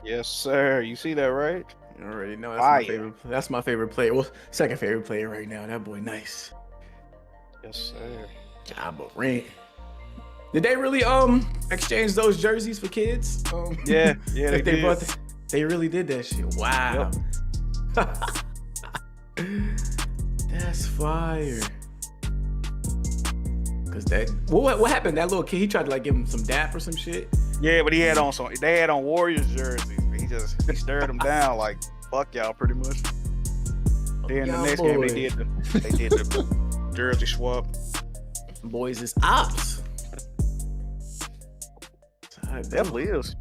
Yes, sir. You see that, right? You already know that's my Fire. favorite. That's my favorite player. Well, second favorite player right now. That boy, nice. Yes, sir. Job of rent. Did they really exchange those jerseys for kids? Yeah, yeah, If they did. they really did that shit. Wow. That's fire. Cause what happened? That little kid, he tried to like give him some dap or some shit. Yeah, but he had on some. They had on Warriors jerseys. He stirred them down like fuck y'all, pretty much. Then the next game they did the jersey swap. Boys is ops. Definitely is.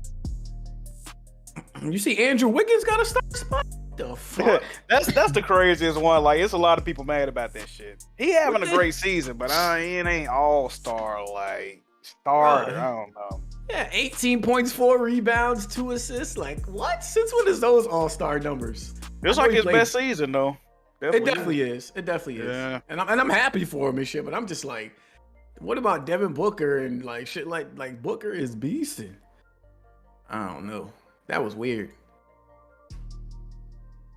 You see, Andrew Wiggins got a start spot. The fuck? that's the craziest one. Like, it's a lot of people mad about that shit. He having a great season, but it ain't all star like starter. I don't know. Yeah, 18 points, 4 rebounds, 2 assists. Like, what? Since when is those all-star numbers? It's like his best season, though. It definitely is. It definitely is. Yeah. And I'm happy for him and shit, but I'm just like, what about Devin Booker and like shit like Booker is beasting? I don't know. That was weird.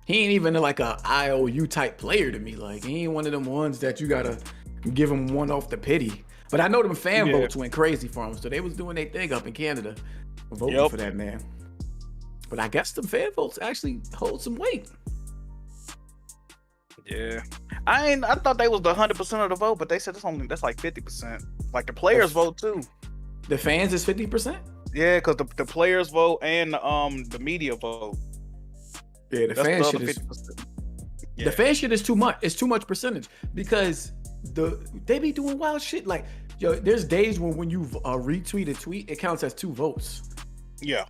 He ain't even like a IOU type player to me. Like, he ain't one of them ones that you gotta give him one off the pity. But I know them fan votes went crazy for him, so they was doing their thing up in Canada, voting for that man. But I guess the fan votes actually hold some weight. Yeah, I thought they was the 100% of the vote, but they said that's like 50%. Like the players vote too. The fans is 50%. Yeah, because the players vote and the media vote. Yeah, the fan shit is. The fan shit is too much. It's too much percentage because they be doing wild shit. Like, yo, there's days when you retweet a tweet, it counts as 2 votes. Yeah.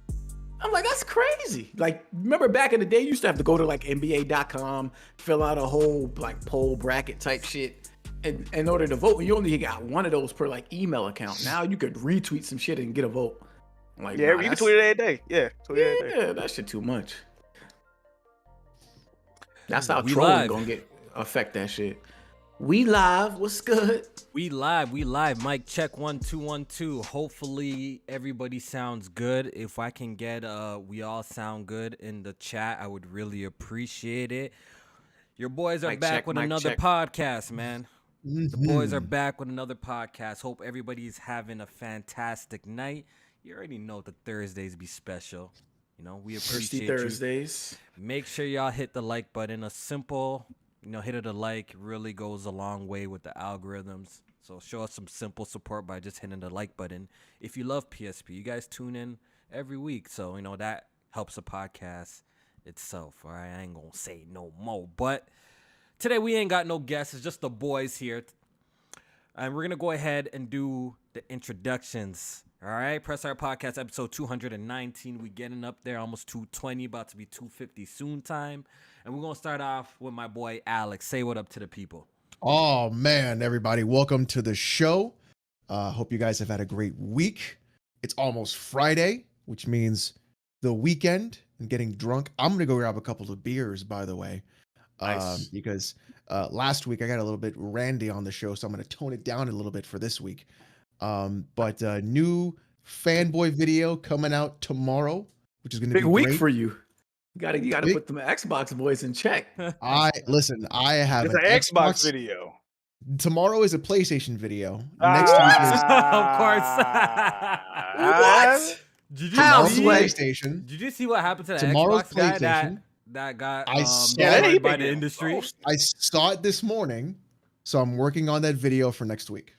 I'm like, that's crazy. Like, remember back in the day, you used to have to go to like NBA.com, fill out a whole like poll bracket type shit, and in order to vote, you only got one of those per like email account. Now you could retweet some shit and get a vote. I'm like, yeah, you can tweet it every day. Yeah, yeah, that shit too much. That's how trolling gonna affect that shit. We live. What's good? We live. Mic check 1 2 1 2. Hopefully everybody sounds good. If I can get we all sound good in the chat, I would really appreciate it. Your boys are back with another podcast, man. The boys are back with another podcast. Hope everybody's having a fantastic night. You already know the Thursdays be special. You know, we appreciate Thursdays. Make sure y'all hit the like button. A simple, hit of the like really goes a long way with the algorithms. So show us some simple support by just hitting the like button. If you love PSP, you guys tune in every week. So, that helps the podcast itself. All right, I ain't going to say no more. But today we ain't got no guests. It's just the boys here. And we're going to go ahead and do the introductions. All right, Press Start Podcast episode 219. We getting up there, almost 220, about to be 250 soon time. And we're going to start off with my boy Alex. Say what up to the people. Oh, man, everybody. Welcome to the show. Hope you guys have had a great week. It's almost Friday, which means the weekend and getting drunk. I'm going to go grab a couple of beers, by the way, because last week I got a little bit randy on the show, so I'm going to tone it down a little bit for this week. But new fanboy video coming out tomorrow, which is going to be big week great. for you. You gotta put them Xbox boys in check. I have an Xbox video. Tomorrow is a PlayStation video. Next week is of course. What? Did you see PlayStation? Did you see what happened to the Tomorrow's Xbox guy that got by the industry? I saw it this morning, so I'm working on that video for next week.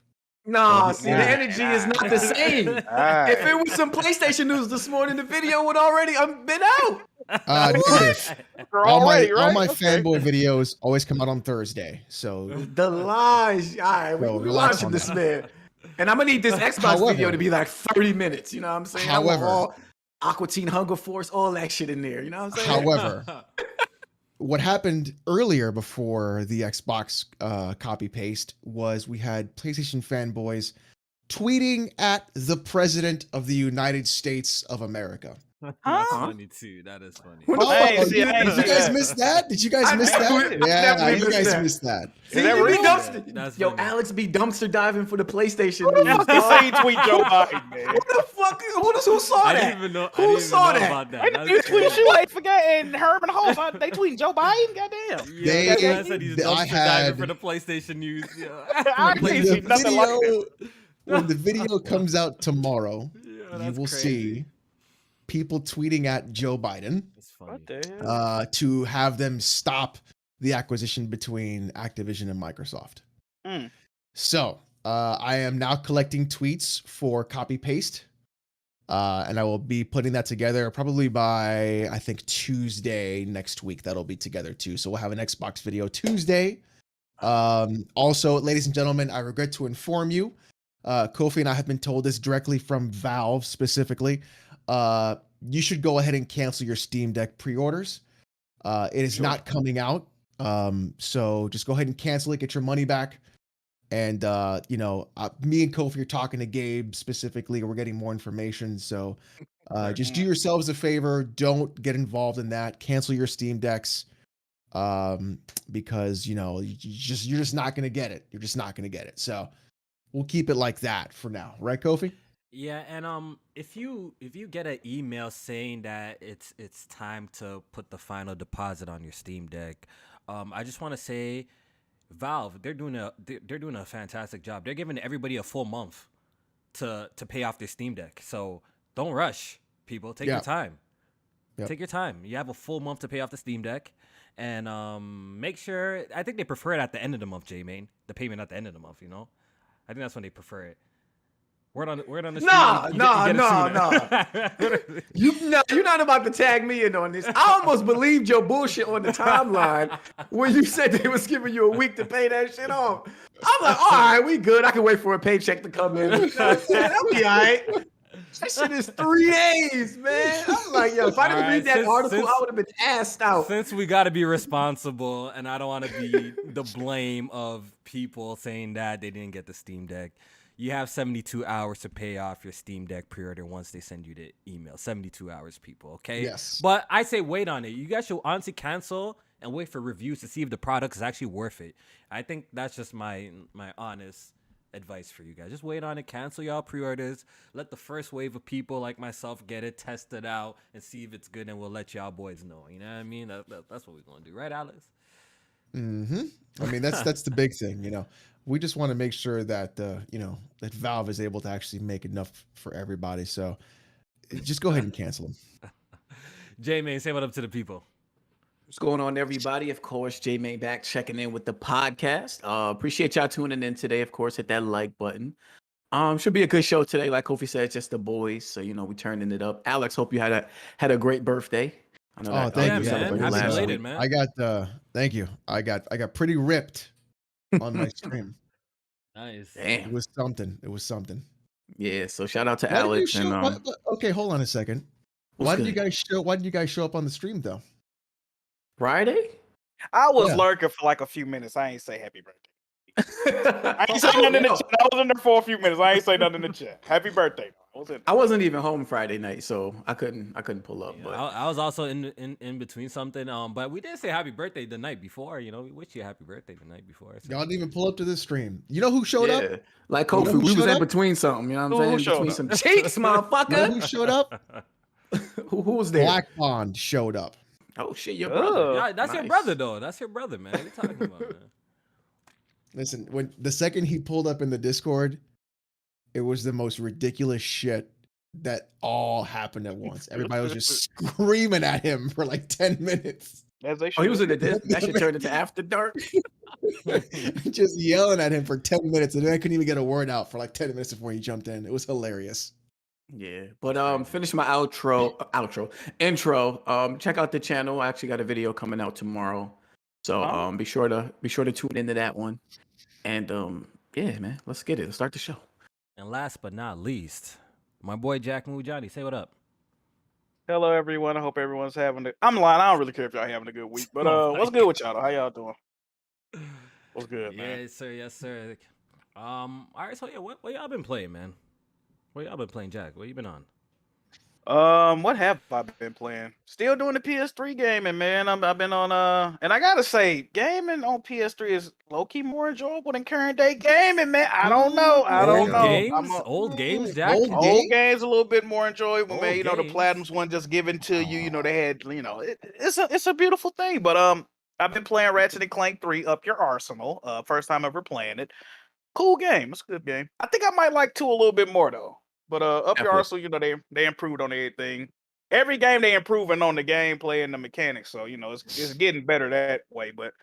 Nah, see, the energy is not the same. If it was some PlayStation news this morning, the video would already been out. All my fanboy videos always come out on Thursday. So the lies. All right, we're watching this, man. And I'm gonna need this Xbox video to be like 30 minutes. You know what I'm saying? However, Aqua Teen Hunger Force, all that shit in there. You know what I'm saying? However, what happened earlier before the Xbox copy paste was we had PlayStation fanboys tweeting at the President of the United States of America. That's Huh? funny too. That is funny. What the Oh, I ain't fuck? see- I ain't did you see guys that. miss that? Did you guys I miss definitely- that? I Yeah, definitely you missed guys that. missed that. See, that you be real? dumpster. That's Yo, funny. Alex be dumpster diving for the PlayStation Who the news. fuck dog. seen tweet Joe Biden, man? What the fuck? Who saw I that? didn't even know. Who I didn't even saw know that? about that. Ain't That's you tweet crazy. you ain't forgetting Herman Hulse. They tweeting Joe Biden? Goddamn. Yeah, They- that guy said he's I dumpster had- diving for the PlayStation news. Yeah. I For the ain't The seen nothing like that. when the video comes out tomorrow, Yeah, you that's will crazy. see people tweeting at Joe Biden That's funny. What the hell? to have them stop the acquisition between Activision and Microsoft. Mm. So I am now collecting tweets for copy paste, and I will be putting that together probably by I think Tuesday next week. That'll be together too. So we'll have an Xbox video Tuesday. Also, ladies and gentlemen, I regret to inform you, Kofi and I have been told this directly from Valve specifically. You should go ahead and cancel your Steam Deck pre-orders. It is not coming out. So just go ahead and cancel it, get your money back. And me and Kofi are talking to Gabe specifically. We're getting more information. So just do yourselves a favor. Don't get involved in that. Cancel your Steam Decks. Because you're just not gonna get it. You're just not gonna get it. So we'll keep it like that for now, right, Kofi? Yeah, and if you get an email saying that it's time to put the final deposit on your Steam Deck, I just want to say, Valve, they're doing a fantastic job. They're giving everybody a full month to pay off their Steam Deck. So don't rush, people. Take your time. Yep. Take your time. You have a full month to pay off the Steam Deck. And make sure, I think they prefer it at the end of the month, J-Main. The payment at the end of the month, I think that's when they prefer it. Word on the street. You're not about to tag me in on this. I almost believed your bullshit on the timeline when you said they was giving you a week to pay that shit off. I'm like, all right, we good. I can wait for a paycheck to come in. That'll be all right. That shit is 3 days, man. I'm like, yo, if I didn't read that article, I would have been assed out. Since we got to be responsible, and I don't want to be the blame of people saying that they didn't get the Steam Deck, you have 72 hours to pay off your Steam Deck pre-order once they send you the email. 72 hours, people, okay? Yes. But I say wait on it. You guys should honestly cancel and wait for reviews to see if the product is actually worth it. I think that's just my honest advice for you guys. Just wait on it, cancel y'all pre-orders, let the first wave of people like myself get it, test it out, and see if it's good, and we'll let y'all boys know. You know what I mean? That's what we're gonna do, right, Alex? Mm-hmm. I mean, that's the big thing. We just want to make sure that that Valve is able to actually make enough for everybody. So just go ahead and cancel them. J-Main, say what up to the people. What's going on, everybody? Of course, J-Main back checking in with the podcast. Appreciate y'all tuning in today. Of course, hit that like button. Should be a good show today. Like Kofi said, just the boys. So we turning it up. Alex, hope you had a great birthday. I know that. Thank you you, man. celebrated Happy last belated, week. man. I got thank you. I got pretty ripped on my stream. Nice. It Damn. was something. It was something. Yeah. So shout out to Why did you Alex show- and okay, hold on a second. what's Why did good? you guys show up on the stream though? Friday. I was Yeah. lurking for like a few minutes. I ain't say happy birthday. I ain't say I nothing in the know. chat. I was in there for a few minutes. I ain't say nothing in the chat. Happy birthday. I was in I wasn't even home Friday night, so I couldn't pull up. Yeah, But I was also in between something. But we did say happy birthday the night before. We wish you a happy birthday the night before. So. Y'all didn't even pull up to this stream. You know who showed up? yeah, like You know Kofi, who we was showed in up? between something. You know what I'm Who saying? showed Between up? some cheeks, You know motherfucker. who showed up? Who was there? Black Bond showed up. Oh shit, your Ugh. brother. Yeah, that's your Nice. brother though. That's your brother, man. What are you talking about, man? Listen, when the second he pulled up in the Discord, it was the most ridiculous shit that all happened at once. Everybody was just screaming at him for like 10 minutes. As they Oh, he was in should. the that should turn into After Dark. Just yelling at him for 10 minutes, and then I couldn't even get a word out for like 10 minutes before he jumped in. It was hilarious. Yeah, but finish my intro. Check out the channel. I actually got a video coming out tomorrow, so be sure to tune into that one. And yeah, man, let's get it. Let's start the show. And last but not least, my boy Jack Mujani. Say what up. Hello, everyone. I hope everyone's having I'm lying. I don't really care if y'all having a good week. But Oh my what's good with y'all, though? How y'all doing? What's good, man? Yes, sir. Yes, sir. All right. So yeah, what y'all been playing, man? What y'all been playing, Jack? What you been on? What have I been playing? Still doing the PS3 gaming, man. I've been on and I gotta say, gaming on PS3 is low key more enjoyable than current day gaming, man. I don't know. I don't Old know. games, old games, Jack. Old games a little bit more enjoyable, man. Old You know, the games. platinums one just given to you. You know, they had, it's a beautiful thing. But I've been playing Ratchet and Clank 3, Up Your Arsenal. First time ever playing it. Cool game. It's a good game. I think I might like 2 a little bit more though. But Up Your Definitely. Arsenal, you know, they improved on everything. Every game they improving on the gameplay and the mechanics. So, you know, it's getting better that way. But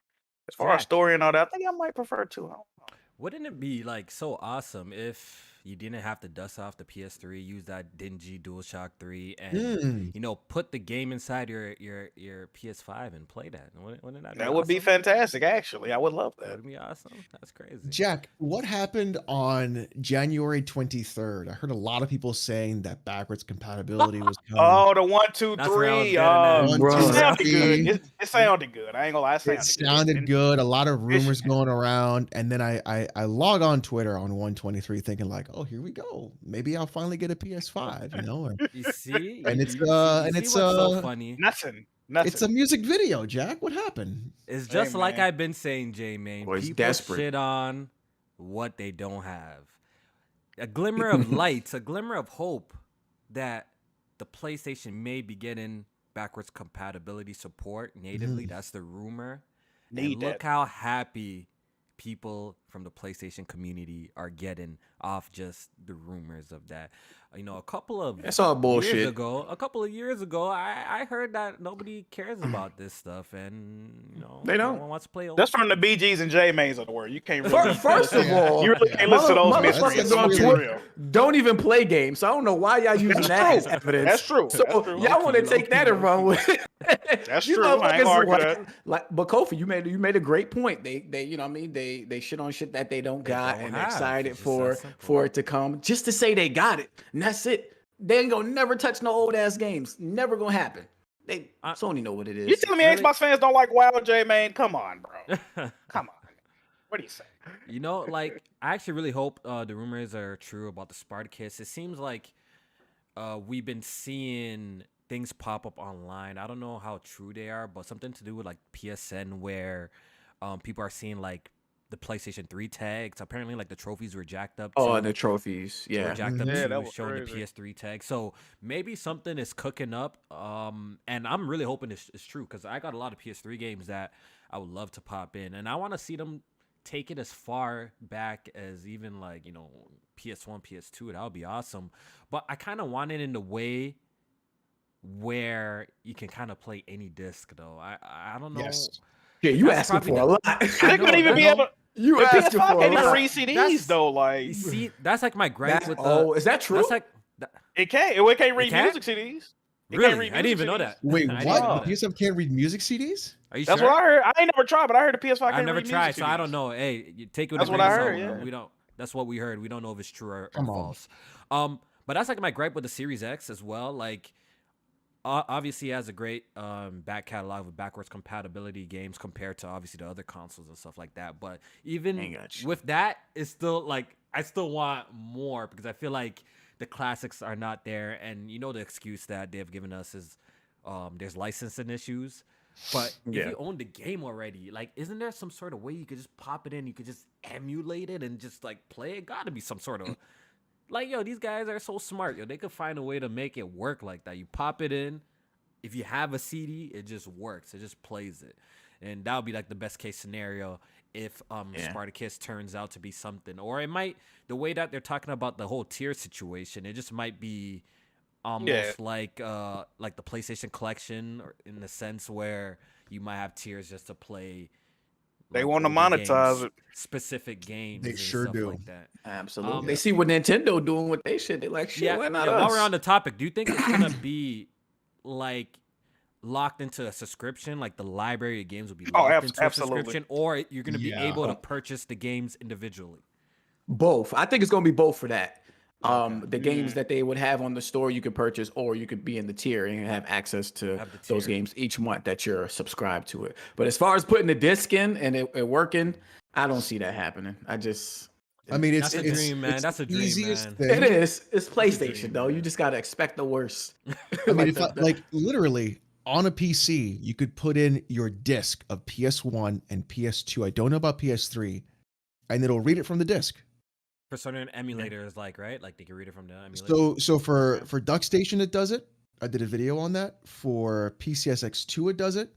as far as Jack. story and all that, I think I might prefer 2. I don't know. Wouldn't it be like so awesome if you didn't have to dust off the PS3, use that dingy DualShock 3, and you know, put the game inside your PS5 and play that? Wouldn't that be That would be awesome? fantastic, actually. I would love that. Would be awesome. That's crazy. Jack, what happened on January 23rd? I heard a lot of people saying that backwards compatibility was coming. Oh, the 1, 2, That's where I was 3. getting at. One, Bro, two, It sounded three. good. It sounded good. I ain't gonna lie. It sounded good. A lot of rumors going around, and then I log on Twitter on 123 thinking like, oh, here we go. Maybe I'll finally get a PS5, you know? You see, And it's, You and see it's, what's so funny. Nothing. it's a music video, Jack. What happened? It's just Hey, like man. I've been saying, J Main. Boy, it's People desperate. shit on what they don't have. A glimmer of light, a glimmer of hope that the PlayStation may be getting backwards compatibility support natively. That's the rumor. Need And look that. how happy people from the PlayStation community are getting off just the rumors of that. You know, a couple of That's all bullshit. a couple of years ago, I heard that nobody cares about this stuff, and you know, They don't. no one wants to play. That's from the BGs and J Mains of the world. You can't really. First of all, you really can't listen to those motherfuckers mysteries. on Let's be Twitter real. don't even play games, so I don't know why y'all using That's that as true. evidence. That's true. So That's true. y'all want to take that and run with it. That's You true. I ain't motherfuckers gonna argue like- that. like, but Kofi, you made a great point. They you know what I mean, they shit on shit that they don't got don't and have. excited It's just for that simple. for it to come just to say they got it. And that's it. They ain't gonna never touch no old ass games. Never gonna happen. Sony know what it is. You telling me Really? Xbox fans don't like WoW, J Main? Come on, bro. Come on. What do you say? You know, like I actually really hope the rumors are true about the Spartacus. It seems like we've been seeing things pop up online. I don't know how true they are, but something to do with like PSN where people are seeing like the PlayStation 3 tags. Apparently, like the trophies were jacked up. Oh, too. and the trophies. Were Yeah. jacked up Yeah, too, that was showing the crazy. PS3 tag. So maybe something is cooking up. And I'm really hoping it's true because I got a lot of PS3 games that I would love to pop in, and I want to see them take it as far back as even like, you know, PS1, PS2. That would be awesome. But I kind of want it in the way where you can kind of play any disc though. I don't know. Yes. Yeah, you That's asking probably for a lot. I They know, couldn't even I be know. able. You The asking PS5 for a can't even lot. read CDs That's- though. Like You see, that's like my gripe That's, with the. oh, is that true? That's like. it can't. It can't read can't? music CDs. It Really? can't read I didn't music even know CDs. that. Wait, I didn't what? even know know that. PS5 can't read music CDs? Are you That's sure? what I heard. I ain't never tried, but I heard the PS5 can't I've never read tried, music so I CDs. don't know. Hey, you take it with That's a what grain I of heard, salt. yeah. We don't. That's what we heard. We don't know if it's true or Come on. false. But that's like my gripe with the Series X as well. Like, obviously, it has a great back catalog with backwards compatibility games compared to obviously the other consoles and stuff like that. But even Ain't got shit. with that, it's still like I still want more because I feel like the classics are not there. And you know the excuse that they've given us is there's licensing issues. But if Yeah. you own the game already, like, isn't there some sort of way you could just pop it in? You could just emulate it and just like play it. Got to be some sort of like, yo, these guys are so smart. Yo, they could find a way to make it work like that. You pop it in. If you have a CD, it just works. It just plays it, and that would be like the best case scenario if Yeah. Spartacus turns out to be something. Or it might, the way that they're talking about the whole tier situation, it just might be almost like the PlayStation Collection, or in the sense where you might have tiers just to play. They like, want to older monetize games, it. specific games. They and sure stuff do. like that. Absolutely. They see what Nintendo doing with they shit. They like, shit, Yeah, why not yeah. us? While we're on the topic, do you think it's gonna be like locked into a subscription, like the library of games will be locked into a absolutely. subscription, or you're gonna be Yeah. able to purchase the games individually? Both. I think it's gonna be both for that. Okay. The games that they would have on the store you could purchase, or you could be in the tier and have access to Have the those tier. games each month that you're subscribed to it. But as far as putting the disc in and it working, I don't see that happening. I just I mean, That's a dream, man. That's a dream, easiest man. thing. It is. It's a PlayStation dream, though. man. You just gotta expect the worst. I mean, if the- like literally on a PC, you could put in your disc of PS1 and PS2. I don't know about PS3, and it'll read it from the disc. For certain emulators, like right, like they can read it from the emulator. So for DuckStation, it does it. I did a video on that. For PCSX2, it does it.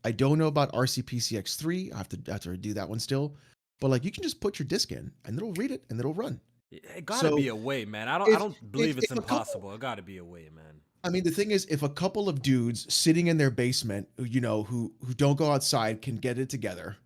I don't know about RCPCX3. I have to do that one still. But like, you can just put your disc in, and it'll read it, and it'll run. It gotta So, be a way, man. I if- don't believe if it's a couple- impossible. It gotta be a way, man. I mean, the thing is, if a couple of dudes sitting in their basement, you know, who don't go outside, can get it together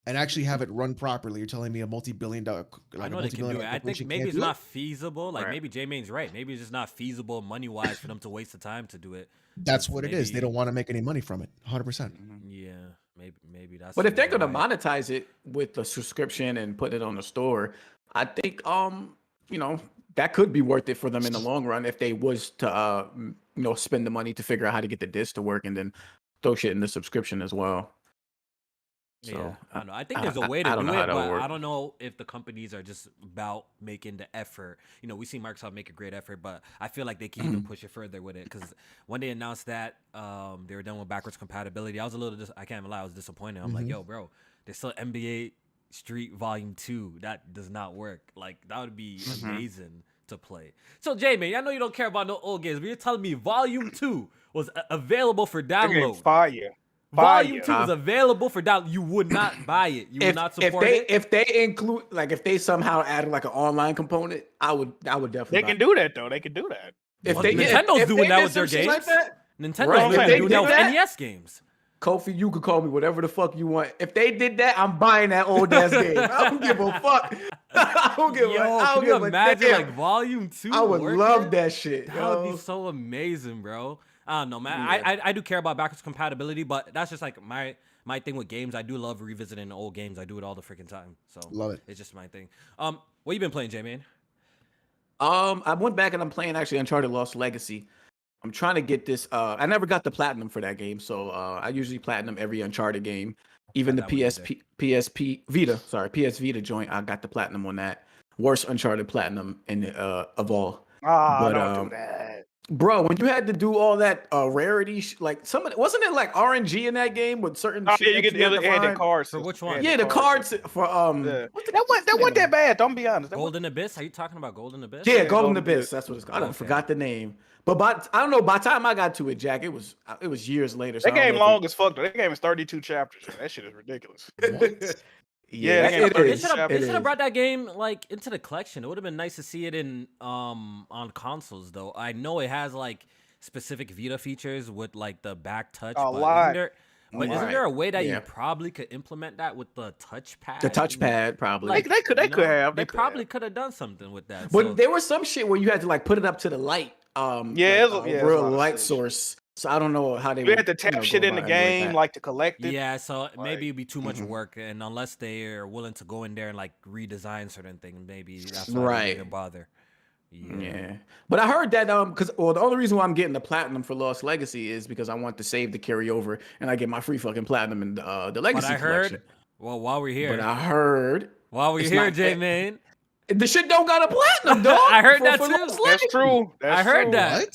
and actually have it run properly, you're telling me a multi-billion-dollar, I know they can do it. I think maybe it's not feasible. Like Right. maybe J-Main's right. Maybe it's just not feasible money-wise for them to waste the time to do it. That's what it is. They maybe- don't want to make any money from it. 100%. Yeah, maybe that's. But if they're the gonna way. monetize it with the subscription and put it on the store, I think you know, that could be worth it for them in the long run if they was to you know, spend the money to figure out how to get the disc to work and then throw shit in the subscription as well. Yeah, So I don't know. I think there's a way to I don't do know how it, that would but work. I don't know if the companies are just about making the effort. You know, we see Microsoft make a great effort, but I feel like they can even push it further with it. Because when they announced that they were done with backwards compatibility, I was a little, I can't even lie, I was disappointed. I'm like, yo, bro, there's still NBA Street Volume 2. That does not work. Like, that would be amazing to play. So, J-Man, I know you don't care about no old games, but you're telling me Volume 2 was available for That game download. fire. Volume 2 Fire. is available for download. You would not buy it. You would not support it. if they include, like, if they somehow added like an online component, I would definitely. They buy can it. do that though. They can do that. If Well, they Nintendo's if doing they that did with their some shit like games. that, Nintendo Right, was if they doing that did with that- NES games. Kofi, you could call me whatever the fuck you want. If they did that, I'm buying that old ass game. I don't give a fuck. I don't give Yo, a. I can don't you give a imagine damn. like Volume 2? I would working? love that shit. That would yo. be so amazing, bro. I don't know, man. Yeah. I do care about backwards compatibility, but that's just like my thing with games. I do love revisiting old games. I do it all the freaking time. So Love it. It's just my thing. What you been playing, J-Man? I went back and I'm playing actually Uncharted Lost Legacy. I'm trying to get this. I never got the platinum for that game, so I usually platinum every Uncharted game. Even the Got that one PSP Vita, sorry, PS Vita joint. I got the platinum on that. Worst Uncharted platinum of all. Ah, But, don't um, do that. Bro, when you had to do all that rarity, like wasn't it like RNG in that game with certain? Oh shit yeah, you that get had to the find? cards. For which one? Yeah, the cards for Yeah. what's the- That wasn't that bad. Don't be honest. That wasn't- Golden Abyss? Are you talking about Golden Abyss? Yeah, Golden Golden Abyss. Abyss. That's what it's called. I Okay. forgot the name. But I don't know. By the time I got to it, Jack, it was years later. So That I don't game know if long as fuck though. That game is 32 chapters. That shit is ridiculous. it- Yeah, that game it thirty is. They should It have is. brought that game like into the collection. It would have been nice to see it in on consoles though. I know it has like specific Vita features with like the back touch. A but lot. Isn't Right. there a way that Yeah. you probably could implement that with the touchpad? The touchpad probably. They could you know, have. They They could probably have. could have done something with that. But so- there was some shit where you had to like put it up to the light. Yeah, like, it was- yeah, it was a real lot of light shit. source. So I don't know how they. You had to tap shit in the game, like to collect it. yeah, so maybe it'd be too much Mhm. work, and unless they are willing to go in there and like redesign certain things, maybe that's why they Right. didn't bother. Yeah. Yeah, but I heard that because the only reason why I'm getting the platinum for Lost Legacy is because I want the save to carry over and I get my free fucking platinum in the Legacy But I heard, collection. well, while we're here, But I heard while we're it's here, not- J-Man, the shit don't got a platinum, dog. I heard that for too. Lost That's Legacy. true. That's I heard true. that. What?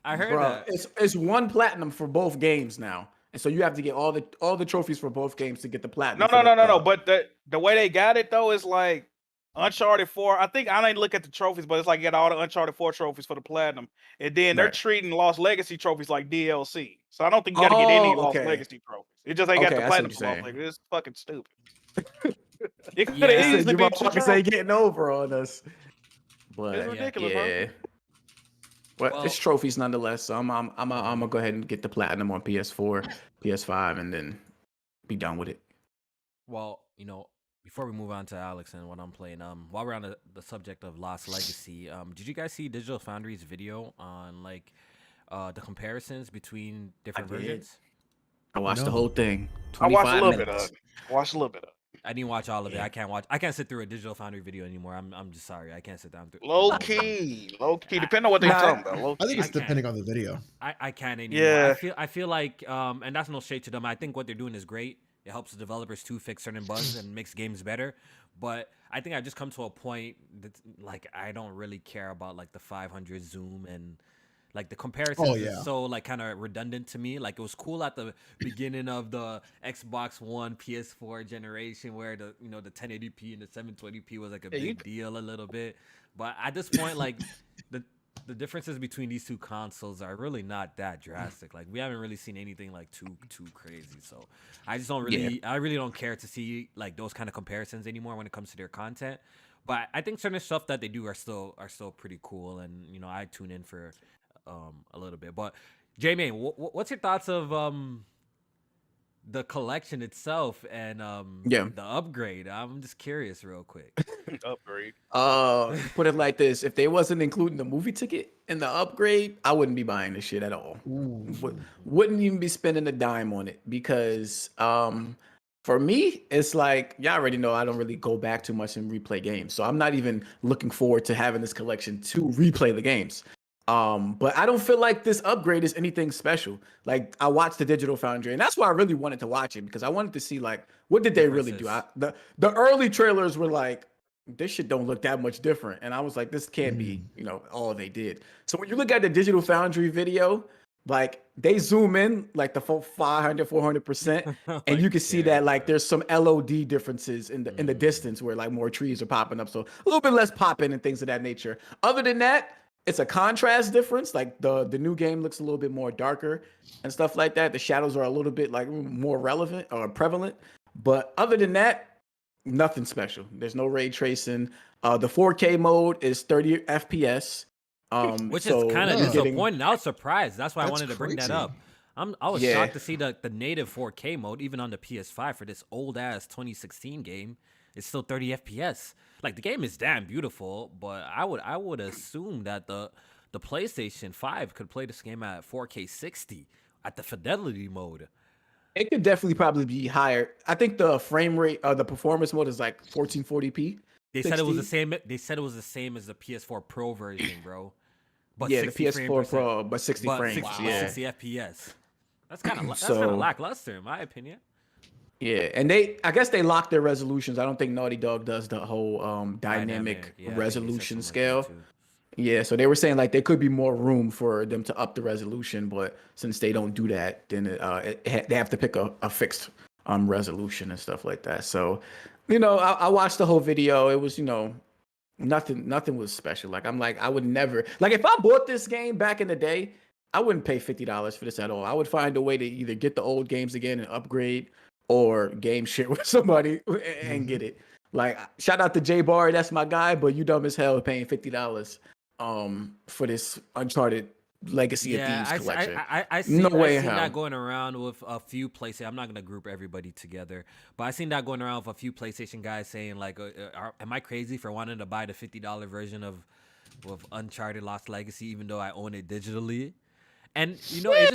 I heard Bro, that. it's one platinum for both games now, and so you have to get all the trophies for both games to get the platinum. No. But the way they got it though is like Uncharted 4. I think I didn't look at the trophies, but it's like you got all the Uncharted 4 trophies for the platinum, and then they're Right. treating Lost Legacy trophies like DLC. So I don't think you got to get any Oh, Lost okay. Legacy trophies. It just ain't got Okay, the I see platinum what for you're Lost saying. Legacy. It's fucking stupid. It could Yeah. have Said you easily been two motherfuckers say trophies. getting over on us, but It's ridiculous, bro. yeah. But Well- it's trophies nonetheless. So I'm gonna go ahead and get the platinum on PS4, PS5, and then be done with it. Well, before we move on to Alex and what I'm playing, while we're on the subject of Lost Legacy, did you guys see Digital Foundry's video on like the comparisons between different did. versions? I watched the No. whole thing. I watched a 25 little bit minutes. of it. Watched a little bit of it. I didn't watch all of it. Yeah. I can't sit through a Digital Foundry video anymore. I'm just sorry. I can't sit down through. Low key. Depending on what they're Nah, talking about. Low I think key. it's I can't. depending on the video. I can't anymore. Yeah. I feel like and that's no shade to them. I think what they're doing is great. It helps the developers to fix certain bugs and makes games better. But I think I've just come to a point that like I don't really care about like the 500 zoom and like the comparisons Oh is yeah. so like kind of redundant to me. Like it was cool at the beginning of the Xbox One, PS4 generation where the the 1080p and the 720p was like a big deal a little bit. But at this point, like the the differences between these two consoles are really not that drastic. Like we haven't really seen anything like too crazy. So I just don't really I really don't care to see like those kind of comparisons anymore when it comes to their content. But I think certain stuff that they do are still pretty cool, and I tune in for a little bit. But J-Main, what's your thoughts of the collection itself and the upgrade? I'm just curious real quick. Upgrade. Put it like this: if they wasn't including the movie ticket in the upgrade, I wouldn't be buying this shit at all. Wouldn't even be spending a dime on it because for me, it's like y'all already know I don't really go back too much and replay games, so I'm not even looking forward to having this collection to replay the games. But I don't feel like this upgrade is anything special. Like I watched the Digital Foundry, and that's why I really wanted to watch it because I wanted to see like what did they really do. The early trailers were like, this shit don't look that much different, and I was like, this can't be all they did. So when you look at the Digital Foundry video, like they zoom in like the full 400% and you can see that like there's some LOD differences in the distance where like more trees are popping up, so a little bit less popping and things of that nature. Other than that, it's a contrast difference. Like the new game looks a little bit more darker and stuff like that. The shadows are a little bit like more relevant or prevalent. But other than that, nothing special. There's no ray tracing. The 4K mode is 30 FPS. Which is kind of disappointing. I was surprised. That's why I wanted to bring that up. I was shocked to see the native 4K mode, even on the PS5 for this old ass 2016 game. It's still 30 FPS. Like the game is damn beautiful, but I would assume that the PlayStation 5 could play this game at 4K 60 at the fidelity mode. It could definitely probably be higher. I think the frame rate, the performance mode is like 1440p. They said it was the same. They said it was the same as the PS4 Pro version, bro. But yeah, the PS4 Pro, but 60 frames. 60 FPS. That's kind of lackluster in my opinion. Yeah, and I guess they lock their resolutions. I don't think Naughty Dog does the whole dynamic resolution scale. Yeah, so they were saying like there could be more room for them to up the resolution, but since they don't do that, then they have to pick a fixed resolution and stuff like that. So, I watched the whole video. It was, nothing was special. Like I would never like if I bought this game back in the day, I wouldn't pay $50 for this at all. I would find a way to either get the old games again and upgrade, or game shit with somebody and get it. Like shout out to J Bar, that's my guy, but you dumb as hell paying $50 for this Uncharted Legacy of Thieves collection. I seen that going around with a few PlayStation. I'm not gonna group everybody together, but I seen that going around with a few PlayStation guys saying like, "Am I crazy for wanting to buy the $50 version of Uncharted Lost Legacy, even though I own it digitally?" And it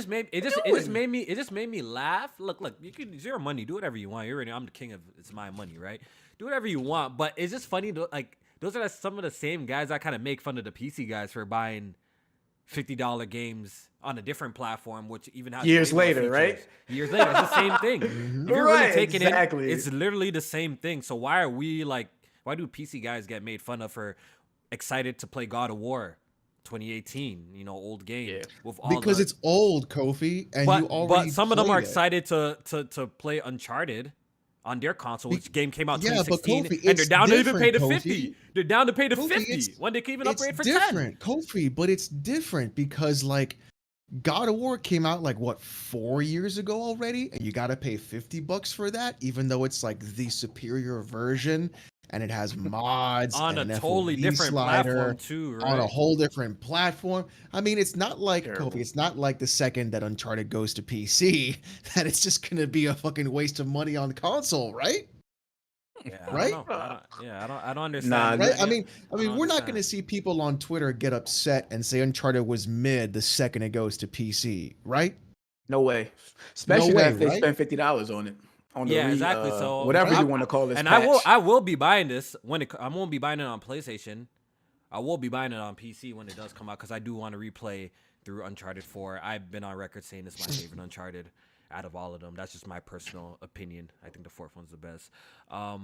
just made me laugh. Look, it's your money. Do whatever you want. I'm the king of it's my money, right? Do whatever you want. But it's just funny. Like those are some of the same guys that kind of make fun of the PC guys for buying $50 games on a different platform, which even has years later, right? Years later, it's the same thing. If you're really taking it, it's literally the same thing. So why do PC guys get made fun of for excited to play God of War 2018, old game with all because it's old, Kofi, and you already. But some of them are excited to play Uncharted on their console, which game came out 2016, but Kofi, and they're down to even pay the Kofi. 50. They're down to pay the 50 when they can even upgrade for 10. It's different, Kofi, but it's different because like God of War came out like what 4 years ago already, and you got to pay $50 for that, even though it's like the superior version. And it has mods on and a an totally FOV different slider platform too, right? on a whole different platform. I mean, it's not like Kofi. It's not like the second that Uncharted goes to PC that it's just gonna be a fucking waste of money on the console, right? Yeah, right? I don't understand. Right? I mean, we're not gonna see people on Twitter get upset and say Uncharted was mid the second it goes to PC, right? No way. Especially if they spend $50 on it. Exactly. So whatever you want to call this, and patch. I will be buying this I won't be buying it on PlayStation. I will be buying it on PC when it does come out because I do want to replay through Uncharted 4. I've been on record saying it's my favorite Uncharted out of all of them. That's just my personal opinion. I think the fourth one's the best. A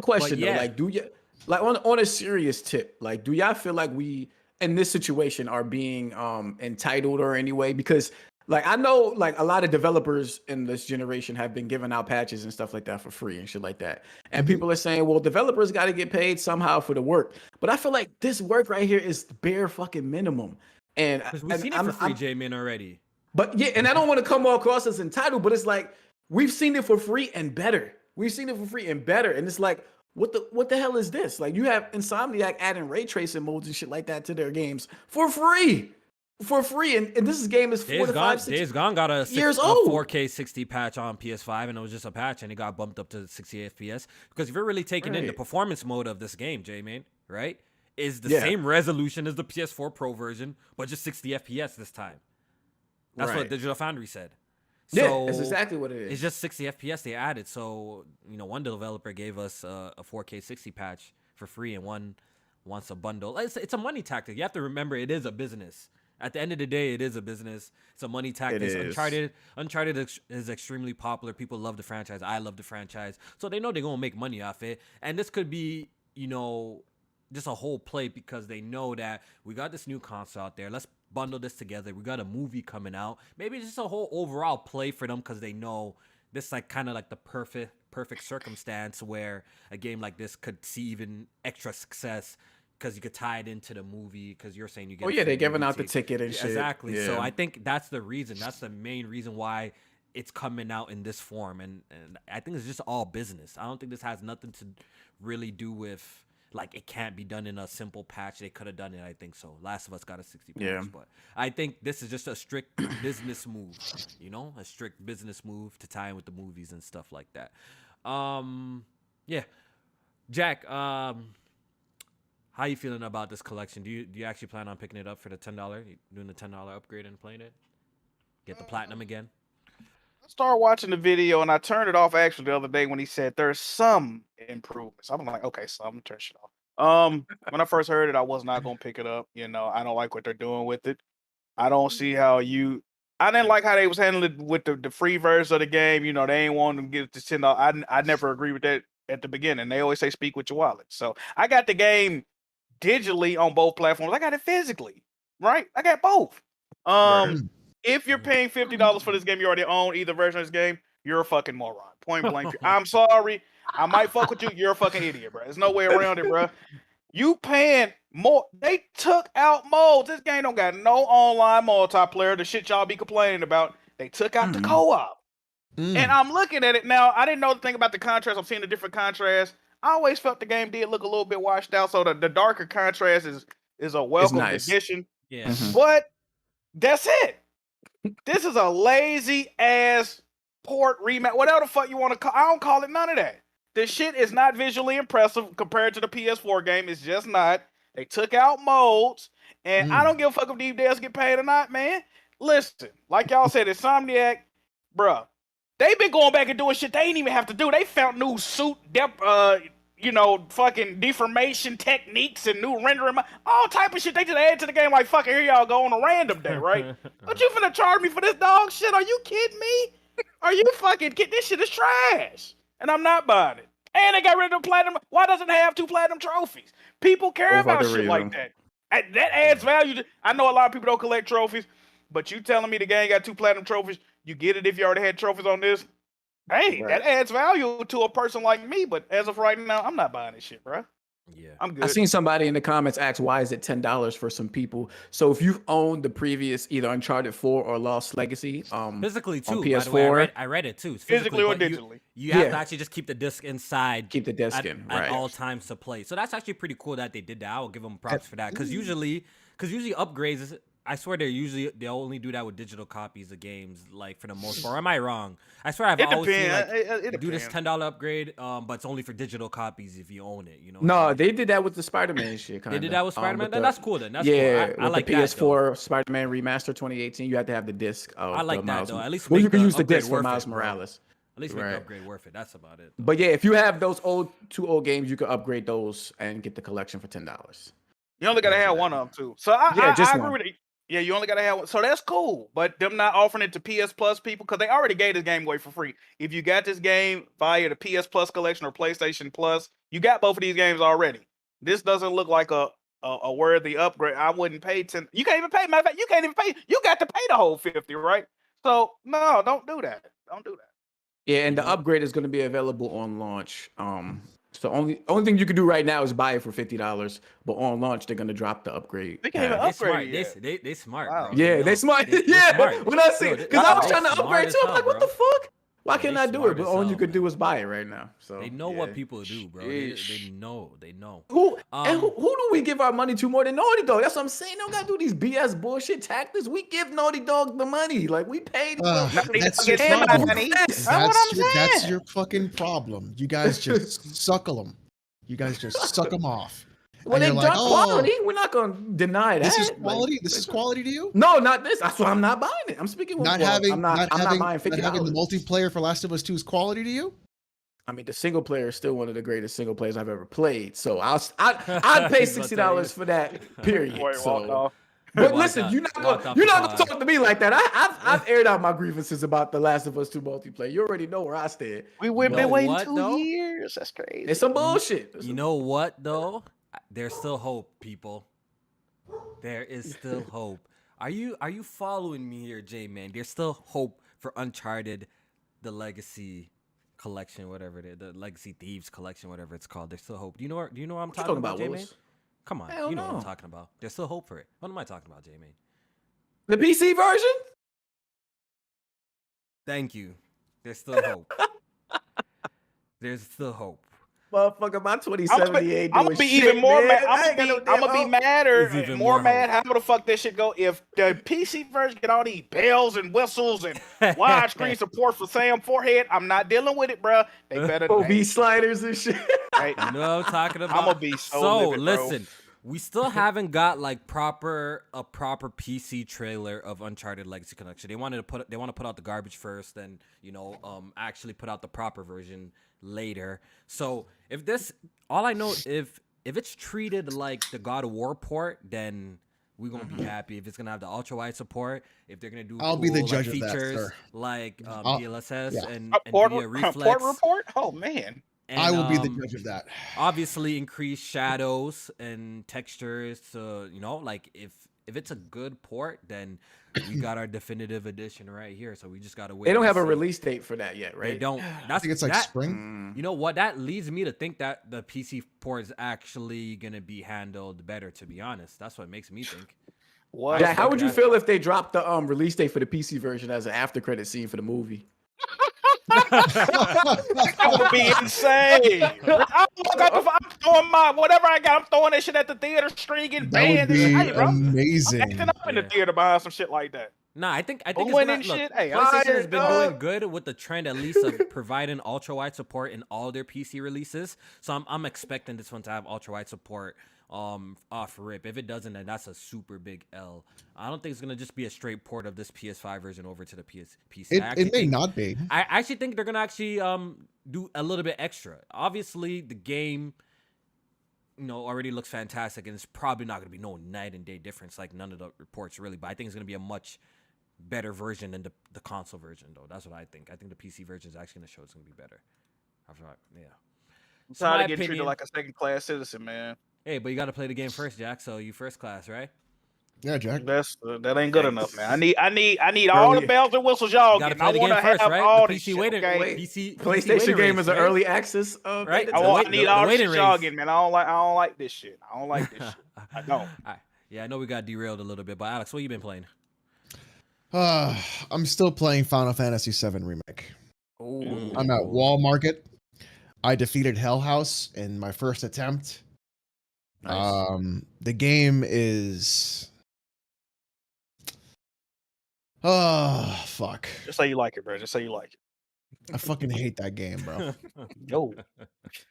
question though, yeah. like, do you like on a serious tip? Like, do y'all feel like we in this situation are being entitled or anyway? Because like I know like a lot of developers in this generation have been giving out patches and stuff like that for free and shit like that. And people are saying, well, developers got to get paid somehow for the work. But I feel like this work right here is bare fucking minimum. And Because we've seen it for free, J-Man, already. But yeah, and I don't want to come across as entitled, but it's like we've seen it for free and better. We've seen it for free and better. And it's like, what the hell is this? Like you have Insomniac adding ray tracing modes and shit like that to their games for free. For free. And this game is 4 to 5, 6 Days Gone got a 4K 60 patch on PS5, and it was just a patch, and it got bumped up to 60 FPS. Because if you're really taking in the performance mode of this game, J-Man, right, is the same resolution as the PS4 Pro version, but just 60 FPS this time. That's what Digital Foundry said. So yeah, that's exactly what it is. It's just 60 FPS they added. So, one developer gave us a 4K 60 patch for free, and one wants a bundle. It's a money tactic. You have to remember it is a business. At the end of the day, it is a business. It's a money tactic. Uncharted is extremely popular. People love the franchise. I love the franchise. So they know they're going to make money off it. And this could be, just a whole play because they know that we got this new console out there. Let's bundle this together. We got a movie coming out. Maybe it's just a whole overall play for them because they know this like kind of like the perfect circumstance where a game like this could see even extra success because you could tie it into the movie because you're saying you get they're giving out the ticket and shit. Exactly. Yeah. So I think that's the reason. That's the main reason why it's coming out in this form. And I think it's just all business. I don't think this has nothing to really do with like it can't be done in a simple patch. They could have done it. I think so. Last of Us got a 60 patch, but I think this is just a strict business move. A strict business move to tie in with the movies and stuff like that. Yeah, Jack. How you feeling about this collection? Do you actually plan on picking it up for the $10? Doing the $10 upgrade and playing it? Get the platinum again? I started watching the video and I turned it off actually the other day when he said there's some improvements. I'm like, okay, so I'm gonna turn shit off. When I first heard it, I was not gonna pick it up. I don't like what they're doing with it. I don't see how I didn't like how they was handling it with the free version of the game. They ain't wanting to get it to $10. I never agree with that at the beginning. They always say speak with your wallet. So I got the game digitally on both platforms. I got it physically, right? I got both. If you're paying $50 for this game you already own either version of this game, you're a fucking moron. Point blank. I'm sorry. I might fuck with you. You're a fucking idiot, bro. There's no way around it, bro. You paying more. They took out modes. This game don't got no online multiplayer. The shit y'all be complaining about. They took out the co-op. And I'm looking at it now. I didn't know the thing about the contrast. I'm seeing the different contrast. I always felt the game did look a little bit washed out. So the darker contrast is a welcome addition. Yeah. But that's it. This is a lazy ass port remake. Whatever the fuck you want to call. I don't call it none of that. This shit is not visually impressive compared to the PS4 game. It's just not. They took out modes, and I don't give a fuck if these devs get paid or not, man. Listen, like y'all said, Insomniac, bruh, they've been going back and doing shit they ain't even have to do. They found new suit depth, fucking deformation techniques and new rendering, all type of shit. They just add to the game like, fuck it, here y'all go on a random day, right? But you finna charge me for this dog shit? Are you kidding me? Are you fucking kidding? This shit is trash. And I'm not buying it. And they got rid of the platinum. Why doesn't it have 2 platinum trophies? People care about shit like that. That adds value. I know a lot of people don't collect trophies, but you telling me the game got 2 platinum trophies, you get it if you already had trophies on this? Hey, that adds value to a person like me, but as of right now, I'm not buying this shit, bro. Yeah, I'm good. I seen somebody in the comments ask, why is it $10 for some people? So if you've owned the previous either Uncharted 4 or Lost Legacy, physically too, on PS4, by the way, I read it too. It's physically or but digitally. You have to actually just keep the disc inside. Keep the disc at all times to play. So that's actually pretty cool that they did that. I will give them props for that because usually upgrades. I swear they only do that with digital copies of games, like for the most part. Or am I wrong? I swear I've always seen like do this $10 upgrade, but it's only for digital copies if you own it. No, they did that with the Spider-Man shit. They did that with Spider-Man. Then that's cool. Then that's cool. I like the PS4 Spider-Man Remaster 2018. You have to have the disc. I like that though. At least you can use the disc for Miles Morales. At least make the upgrade worth it. That's about it. But yeah, if you have those two old games, you can upgrade those and get the collection for $10. You only gotta have one of them too. So I agree with it. Yeah, you only gotta have one. So that's cool. But them not offering it to PS Plus people, because they already gave this game away for free. If you got this game via the PS Plus collection or PlayStation Plus, you got both of these games already. This doesn't look like a worthy upgrade. I wouldn't pay 10. You can't even pay. Matter of fact, you can't even pay. You got to pay the whole 50, right? So no, don't do that. Don't do that. Yeah, and the upgrade is going to be available on launch. So only thing you can do right now is buy it for $50, but on launch they're going to drop the upgrade. They can't even They upgrade smart. it yet. They smart, Wow. bro. Yeah, know. they smart. They Yeah, smart. when I see, Yo, because I was they trying to smart upgrade as too. I'm hell, like, what bro. the fuck? Why They can't I do smart it? But as all you hell, could man. do is buy it right now. So They know yeah. what people do, bro. They Sheesh. know. They know. Who and who do we give our money to more than Naughty Dog? That's what I'm saying. They don't gotta do these BS bullshit tactics. We give Naughty Dog the money. Like we paid. That's Get your some problem. money. That's what I'm That's saying. your fucking problem. You guys just suckle them. You guys just suck them off. Well, And they you're done like, oh, quality. We're not gonna deny that. this is Like, quality. This is quality to you. no, not this. That's why I'm not buying it. I'm speaking with Not well, having, I'm not buying not $50. having the multiplayer for Last of Us 2 is quality to you. I mean, the single player is still one of the greatest single players I've ever played. So I'd pay $60 for that. Period. Boy, walked So, off. but Walked listen, out- you're walked not off gonna the talk to me like that. I've aired out my grievances about the Last of Us 2 multiplayer. You already know where I stand. We've You been know waiting what, 2 though? years. That's crazy. It's some bullshit. You know what though? There's still hope, people. There is still hope. Are you following me here, J-Man? There's still hope for Uncharted, the Legacy collection, whatever it is, the Legacy Thieves collection, whatever it's called. There's still hope. Do you know what I'm What you talking about, J-Man? Willis? Come on, Hell you know what no. I'm talking about. There's still hope for it. What am I talking about, J-Man? The PC version? Thank you. There's still hope. There's still hope. Motherfucker, my 2078 I'm gonna be even more mad. I'm gonna be It's madder, even more more mad. How the fuck this shit go? If the PC version get all these bells and whistles and widescreen support for Sam Forehead, I'm not dealing with it, bro. They better. OB sliders and shit. Hey, You know what I'm talking about? I'ma be so livid, bro. listen, we still haven't got like a proper PC trailer of Uncharted Legacy Collection. They want to put out the garbage first, then actually put out the proper version later. So if this, all I know, if it's treated like the God of War port, then we're gonna be happy. If it's gonna have the ultra wide support, if they're gonna do I'll be the cool, judge like, of that, features sir. like I'll- DLSS yeah. and Port NVIDIA Reflex. report? Oh man. And, I will be the judge of that. Obviously, increase shadows and textures. So like if it's a good port, then we got our definitive edition right here. So we just gotta wait. They don't and have a see. release date for that yet, right? They don't. I That's think it's like that, spring. You know what? That leads me to think that the PC port is actually gonna be handled better. To be honest, that's what makes me think. What? Jack, how would you feel if they dropped the release date for the PC version as an after credit scene for the movie? That would be insane. I'm throwing whatever I got. I'm throwing that shit at the theater, stringing That would bands. be Hey, bro, I'm amazing. acting up in the Yeah. theater behind some shit like that. Nah, I think Going it's gonna, and look, shit. Hey, PlayStation has been fired doing good with the trend, at least of providing ultra wide support in all their PC releases. So I'm expecting this one to have ultra wide support off rip. If it doesn't, then that's a super big L. I don't think it's gonna just be a straight port of this PS5 version over to the PC. It may not be. I actually think they're gonna actually do a little bit extra. Obviously, the game already looks fantastic, and it's probably not gonna be no night and day difference like none of the reports really. But I think it's gonna be a much better version than the console version, though. That's what I think. I think the PC version is actually gonna show it's gonna be better. Yeah. I'm It's my tired of getting treated opinion. like a second-class citizen, man. Hey, but you got to play the game first, Jack. So you first class, right? Yeah, Jack. That ain't good enough, man. I need all the Early- bells and whistles y'all You got to get. play I the want game to first, have right? all The this PC shit, waiting, okay? PC PlayStation waiting game race, is an right? early access. Right? I wait- need the all the waiting shit y'all race. getting, man. I don't like this shit. I don't like this shit. I don't. Yeah, I know we got derailed a little bit, but Alex, what you been playing? I'm still playing Final Fantasy VII Remake. Oh, I'm at Wall Market. I defeated Hell House in my first attempt. Nice. The game is fuck. Just say you like it, bro. Just say you like it. I fucking hate that game, bro. Yo.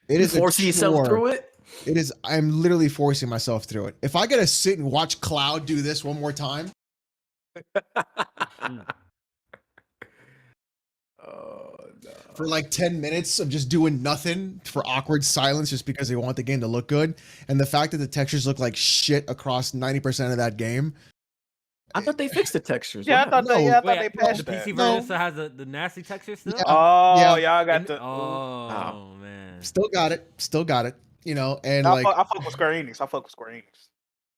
It is a forcing yourself chore. through it. It is. I'm literally forcing myself through it. If I gotta sit and watch Cloud do this one more time, Oh no. for like 10 minutes of just doing nothing for awkward silence just because they want the game to look good, and the fact that the textures look like shit across 90% of that game, I thought they fixed the textures. Yeah, I What thought No, they, yeah, I thought Wait, they the patched PC that. version No. still has the nasty texture still. Yeah. Oh, Yeah. y'all got the. Oh man. Still got it. Still got it. You know, and I like fuck with Square Enix. I fuck with Square Enix.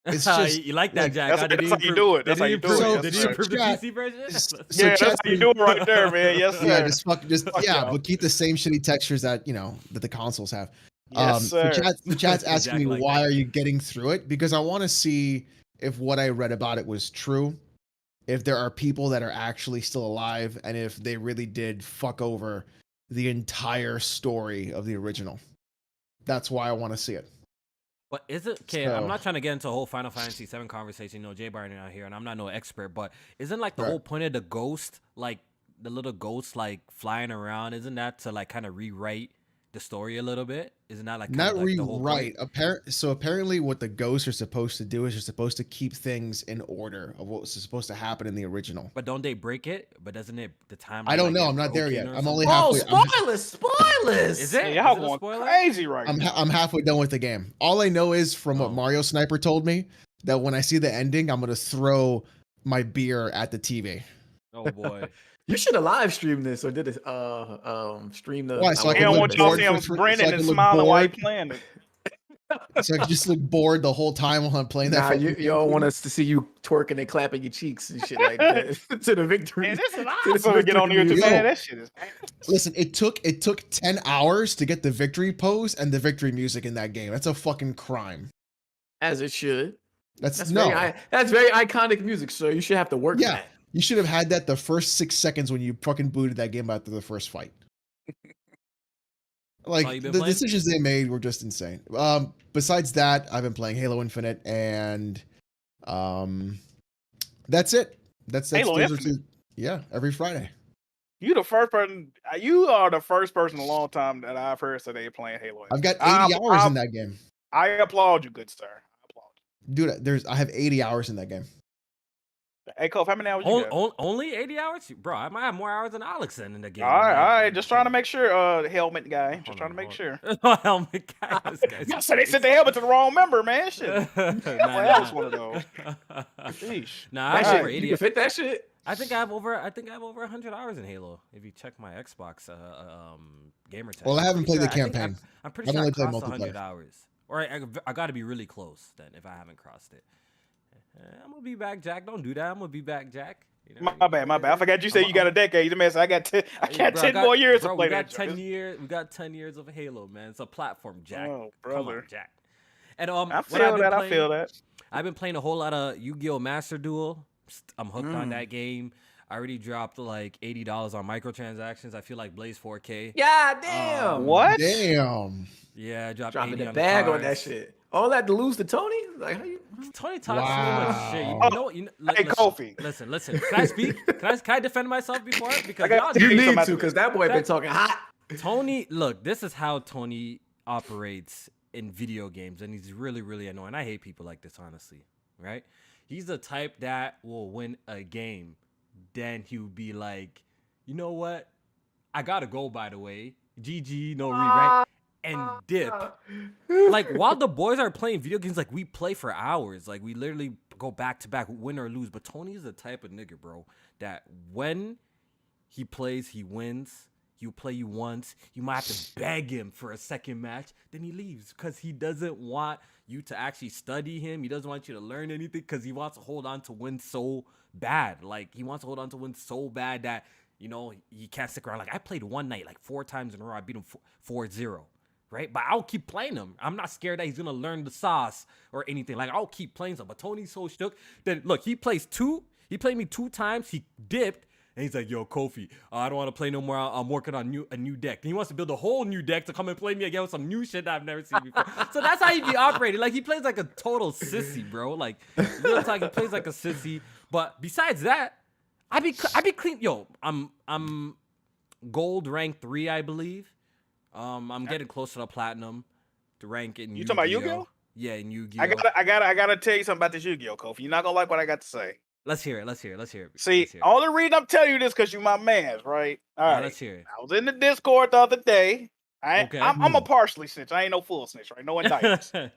it's just you like that, like, Jack? that's Did how you do it. That's Did how he you do improve? it. So- Did Yes, he sir. improve the Chat- PC version? so Yeah, that's chat's how you been- do it right there, man. Yes, sir. yeah, just Fuck yeah, y'all. but keep the same shitty textures that that the consoles have. Yes, so sir. chat's asking Jack me like why that. are you getting through it, because I want to see if what I read about it was true, if there are people that are actually still alive, and if they really did fuck over the entire story of the original. That's why I want to see it. But is it okay? I'm So- not trying to get into a whole Final Fantasy VII conversation. Jay Barney out here, and I'm not no expert. But isn't like the Right. whole point of the ghost, like the little ghost, like flying around? Isn't that to like kind of rewrite the story a little bit? Isn't that like Not like the whole point? rewrite. So apparently, what the ghosts are supposed to do is you're supposed to keep things in order of what was supposed to happen in the original. But don't they break it? But doesn't it the time? I don't know. I'm not there yet. I'm only Oh, halfway. I'm, just- spoilers! Is it? Hey, Is y'all it a going spoiler? crazy right I'm, now. I'm halfway done with the game. All I know is from what Oh. Mario Sniper told me that when I see the ending, I'm gonna throw my beer at the TV. Oh boy. You should have live streamed this or did it stream the. Why? So I He can don't look want y'all bored seeing for- Brandon so I and can look smiling while he bored. playing it. So I can just look bored the whole time while I'm playing that. Nah, fucking you game. don't want us to see you twerking and clapping your cheeks and shit like that to the victory. Man, this is to the awesome to get on here to victory man. Yo. That shit is. Listen, it took 10 hours to get the victory pose and the victory music in that game. That's a fucking crime. as it should. That's Very, no. that's very iconic music, sir. You should have to work. Yeah. that. You should have had that the first 6 seconds when you fucking booted that game after the first fight. all Like you've the been playing? decisions they made were just insane. Besides that, I've been playing Halo Infinite, and that's it. That's Halo those are Infinite? two- yeah, every Friday. You the first person. You are the first person in a long time that I've heard say they playing Halo. I've got 80 I- hours I- in that game. I applaud you, good sir. I applaud Dude, I have 80 hours in that game. you. Hey, Kofi, how many hours you got? Only 80 hours, bro. I might have more hours than Alex then in the game. All right. Just trying to make sure. Helmet guy. Just trying to make sure. Helmet guy. This guy's Yeah, so they sent the helmet to the wrong member, man. Shit. nah, that was one of those. Sheesh. Nah, That I have shit, over you 80. can fit that shit. I think I have over 100 hours in Halo. If you check my Xbox Gamertag. Well, I haven't played the I think campaign. I'm pretty I've sure I only played crossed 100 multiplayer. hours. Or I got to be really close then if I haven't crossed it. I'm gonna be back, Jack. Don't do that. I'm gonna be back, Jack. You know, My bad. I forgot you said you got a decade. Man, so I got 10. I got bro, 10 more years bro, to play we got that. 10 years. We got 10 years of Halo, man. It's a platform, Jack. Oh, Come on, brother. Jack. And I what I've feel been that. I playing- feel that. I've been playing a whole lot of Yu-Gi-Oh! Master Duel. I'm hooked on Mm. that game. I already dropped like $80 on microtransactions. I feel like Blaze 4K. Yeah, damn. What? Damn. Yeah, I dropped Dropping 80 the on bag the on that cards. shit. All that to lose to Tony? Like how you? Tony talks so much shit. Wow. Hey, Kofi. Listen. Can I speak? Can I defend myself before? Because I got- y'all You You need need somebody- to, because that boy been that- talking hot. Tony, look, this is how Tony operates in video games, and he's really, really annoying. I hate people like this, honestly, right? He's the type that will win a game, then he'll be like, you know what? I gotta go, by the way. GG, no rewrite, and dip. Like, while the boys are playing video games, like, we play for hours. Like, we literally go back to back, win or lose. But Tony's the type of nigga, bro, that when he plays, he wins. He'll play you once. You might have to beg him for a second match. Then he leaves because he doesn't want you to actually study him. He doesn't want you to learn anything because he wants to hold on to win so bad. Like, he wants to hold on to win so bad that, you know, he can't stick around. Like, I played one night, like 4 times in a row. I beat him 4-0, right? But I'll keep playing him. I'm not scared that he's going to learn the sauce or anything. Like, I'll keep playing him. But Tony's so shook that, look, he played me 2 times. He dipped. And he's like, yo, Kofi, I don't want to play no more. I'm working on a new deck. And he wants to build a whole new deck to come and play me again with some new shit that I've never seen before. So that's how he be operating. Like, he plays like a total sissy, bro. Like, real talk, he plays like a sissy. But besides that, I be clean. Yo, I'm gold rank 3, I believe. I'm getting close to the platinum to rank in You talking about Yu-Gi-Oh? Yeah, in Yu-Gi-Oh. I gotta tell you something about this Yu-Gi-Oh, Kofi. You're not gonna like what I got to say. Let's hear it. See, Let's hear it. only reason I'm telling you this because you my man's, right? All All right. right, let's hear it. I was in the Discord the other day. Okay. I'm a partially snitch. I ain't no full snitch, right? No indictments. Let's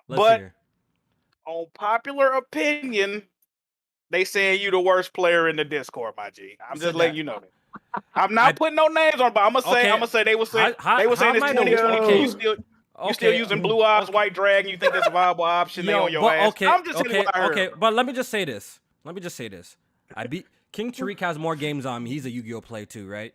But hear. on popular opinion, they saying you the worst player in the Discord, my G. I'm just letting you know that. I'm not putting no names on, but I'm gonna say they were saying it's am I the- 2020. okay. You still using Blue Ops, White Dragon. You think that's a viable option? They on your ass. I'm just telling you what I heard. Okay, but let me just say this. I beat King Tariq has more games on me. He's a Yu-Gi-Oh player too, right?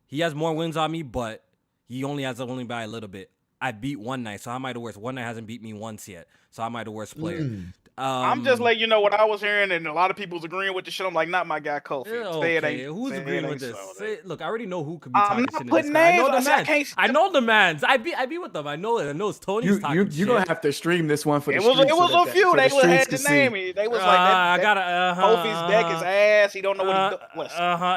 He has more wins on me, but he only has only by a little bit. I beat One Night, so how am I the worst? One Night hasn't beat me once yet, so how am I the worst player? I'm just letting you know what I was hearing, and a lot of people's agreeing with the shit. I'm like, not my guy Kofi. Okay, Say it ain't. Who's say agreeing it with ain't this? so, Look, I already know who could be talking I'm shit not in putting this. I know names. the man. I know the mans. I be with them. I know it's Tony's talking shit. You're gonna have to stream this one for the It was streets. a few. They would had to name it. They was like, I that gotta. Kofi's deck is ass. He don't know what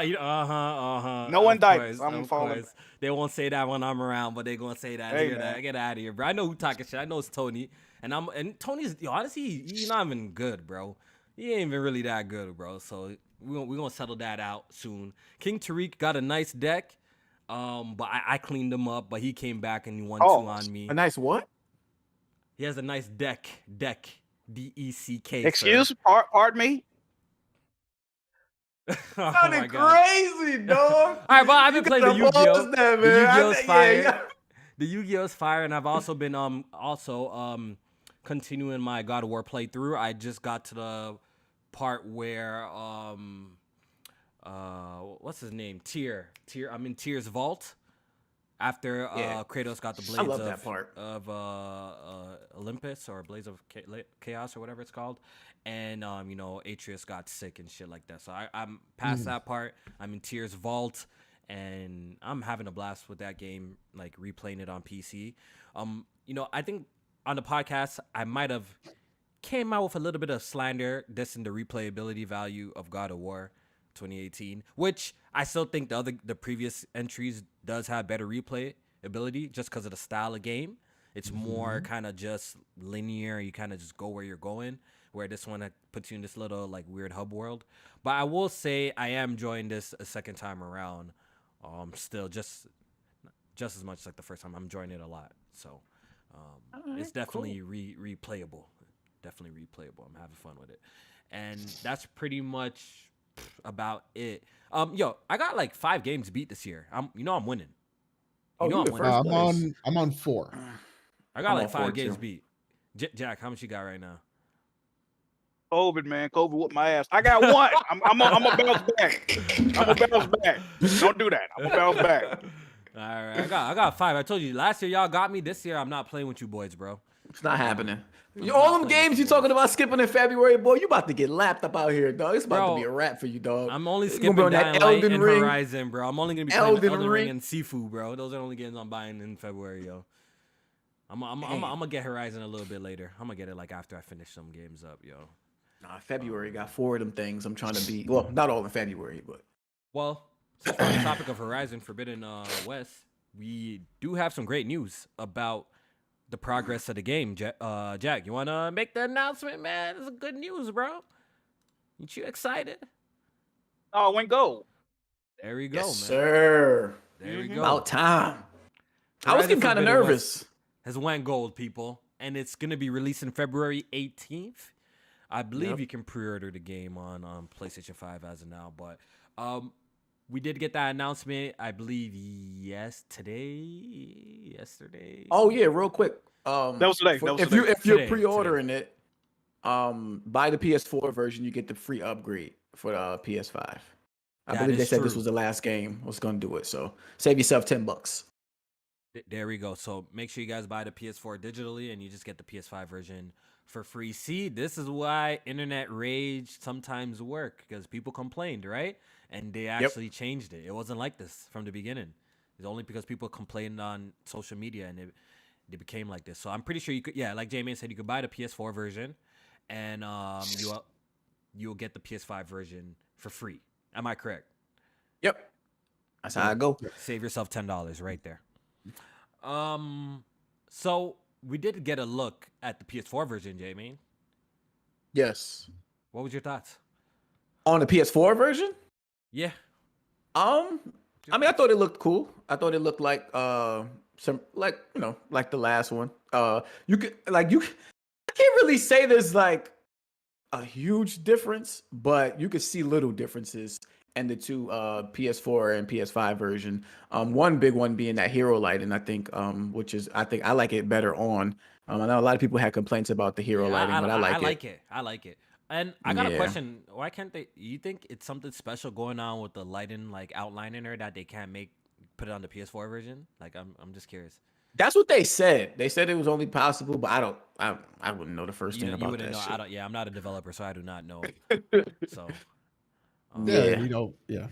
he's doing. No indictments. I'm falling. They won't say that when I'm around, but they gonna say that. Hey, Hear that. Get out of here, bro. I know who talking shit. I know it's Tony, and Tony's honestly, he's not even good, bro. He ain't even really that good, bro. So we're gonna settle that out soon. King Tariq got a nice deck, but I cleaned him up, but he came back and he won 2 on me. A nice what? He has a nice deck, DECK. Excuse, pardon me. Sounded crazy, dog. All right, but I've been playing the Yu-Gi-Oh. That, The Yu-Gi-Oh's fire. Yeah. The Yu-Gi-Oh's fire, and I've also been continuing my God of War playthrough. I just got to the part where what's his name? Tyr. I'm in Tyr's vault. After Kratos got the blades I love that part. of Olympus or Blades of Chaos or whatever it's called, and Atreus got sick and shit like that. So I'm past that part. I'm in Tyr's vault, and I'm having a blast with that game, like replaying it on PC. I think on the podcast I might have came out with a little bit of slander dissing the replayability value of God of War 2018, which I still think the previous entries does have better replay ability just because of the style of game. It's more kind of just linear. You kind of just go where you're going, where this one puts you in this little like weird hub world. But I will say I am enjoying this a second time around. Still just as much like the first time. I'm enjoying it a lot. So it's definitely replayable. Definitely replayable. I'm having fun with it. And that's pretty much about it. I got like 5 games beat this year. I'm winning. I'm winning. I'm on 4. I got like 5 games beat. Jack, how much you got right now? COVID, man. COVID whooped my ass. I got 1. I'm gonna bounce back. I'm gonna bounce back. Don't do that. I'm gonna bounce back. All right, I got 5. I told you last year y'all got me. This year I'm not playing with you boys, bro. It's not happening. All them games you talking about skipping in February, boy, you about to get lapped up out here, dog. It's about to be a wrap for you, dog. I'm only skipping Dying Light and Horizon, bro. I'm only gonna be playing Elden Ring and Sifu, bro. Those are the only games I'm buying in February, yo. I'm gonna get Horizon a little bit later. I'm gonna get it like after I finish some games up, yo. Nah, February got 4 of them things I'm trying to beat. Well, not all in February, but since we're on the topic of Horizon Forbidden West, we do have some great news about the progress of the game. Jack, you want to make the announcement, man? It's good news, bro. Ain't you excited? Oh, it went gold. There we go, yes, man. Sir. There we go. About time. I was getting kind of nervous. Has went gold, people, and it's going to be released in February 18th. I believe you can pre-order the game on PlayStation 5 as of now, but we did get that announcement, I believe, yesterday. Oh yeah, real quick. That was today. If you're pre-ordering it, buy the PS4 version, you get the free upgrade for the PS5. I believe they said this was the last game was going to do it, so save yourself $10. There we go. So make sure you guys buy the PS4 digitally, and you just get the PS5 version for free. See, this is why internet rage sometimes work, because people complained, right? And they actually changed it. It wasn't like this from the beginning. It's only because people complained on social media, and it became like this. So I'm pretty sure you could, like J-Man said, you could buy the PS4 version, and you'll get the PS5 version for free. Am I correct? Yep. That's how I go. Save yourself $10 right there. So we did get a look at the PS4 version, J-Man. Yes. What was your thoughts on the PS4 version? Yeah. I mean, I thought it looked cool. I thought it looked like some like the last one. I can't really say there's like a huge difference, but you could see little differences in the two PS4 and PS5 version. One big one being that hero lighting, I think, which is I think I like it better on. I know a lot of people had complaints about the hero lighting, but I like it. I like it. And I got a Yeah. question. Why can't they? You think it's something special going on with the lighting, like outline in her, that they can't put it on the PS4 version? Like, I'm just curious. That's what they said. They said it was only possible, but I wouldn't know the first thing You about wouldn't that know. shit. I don't. Yeah, I'm not a developer, so I do not know. So. Yeah, Yeah. yeah.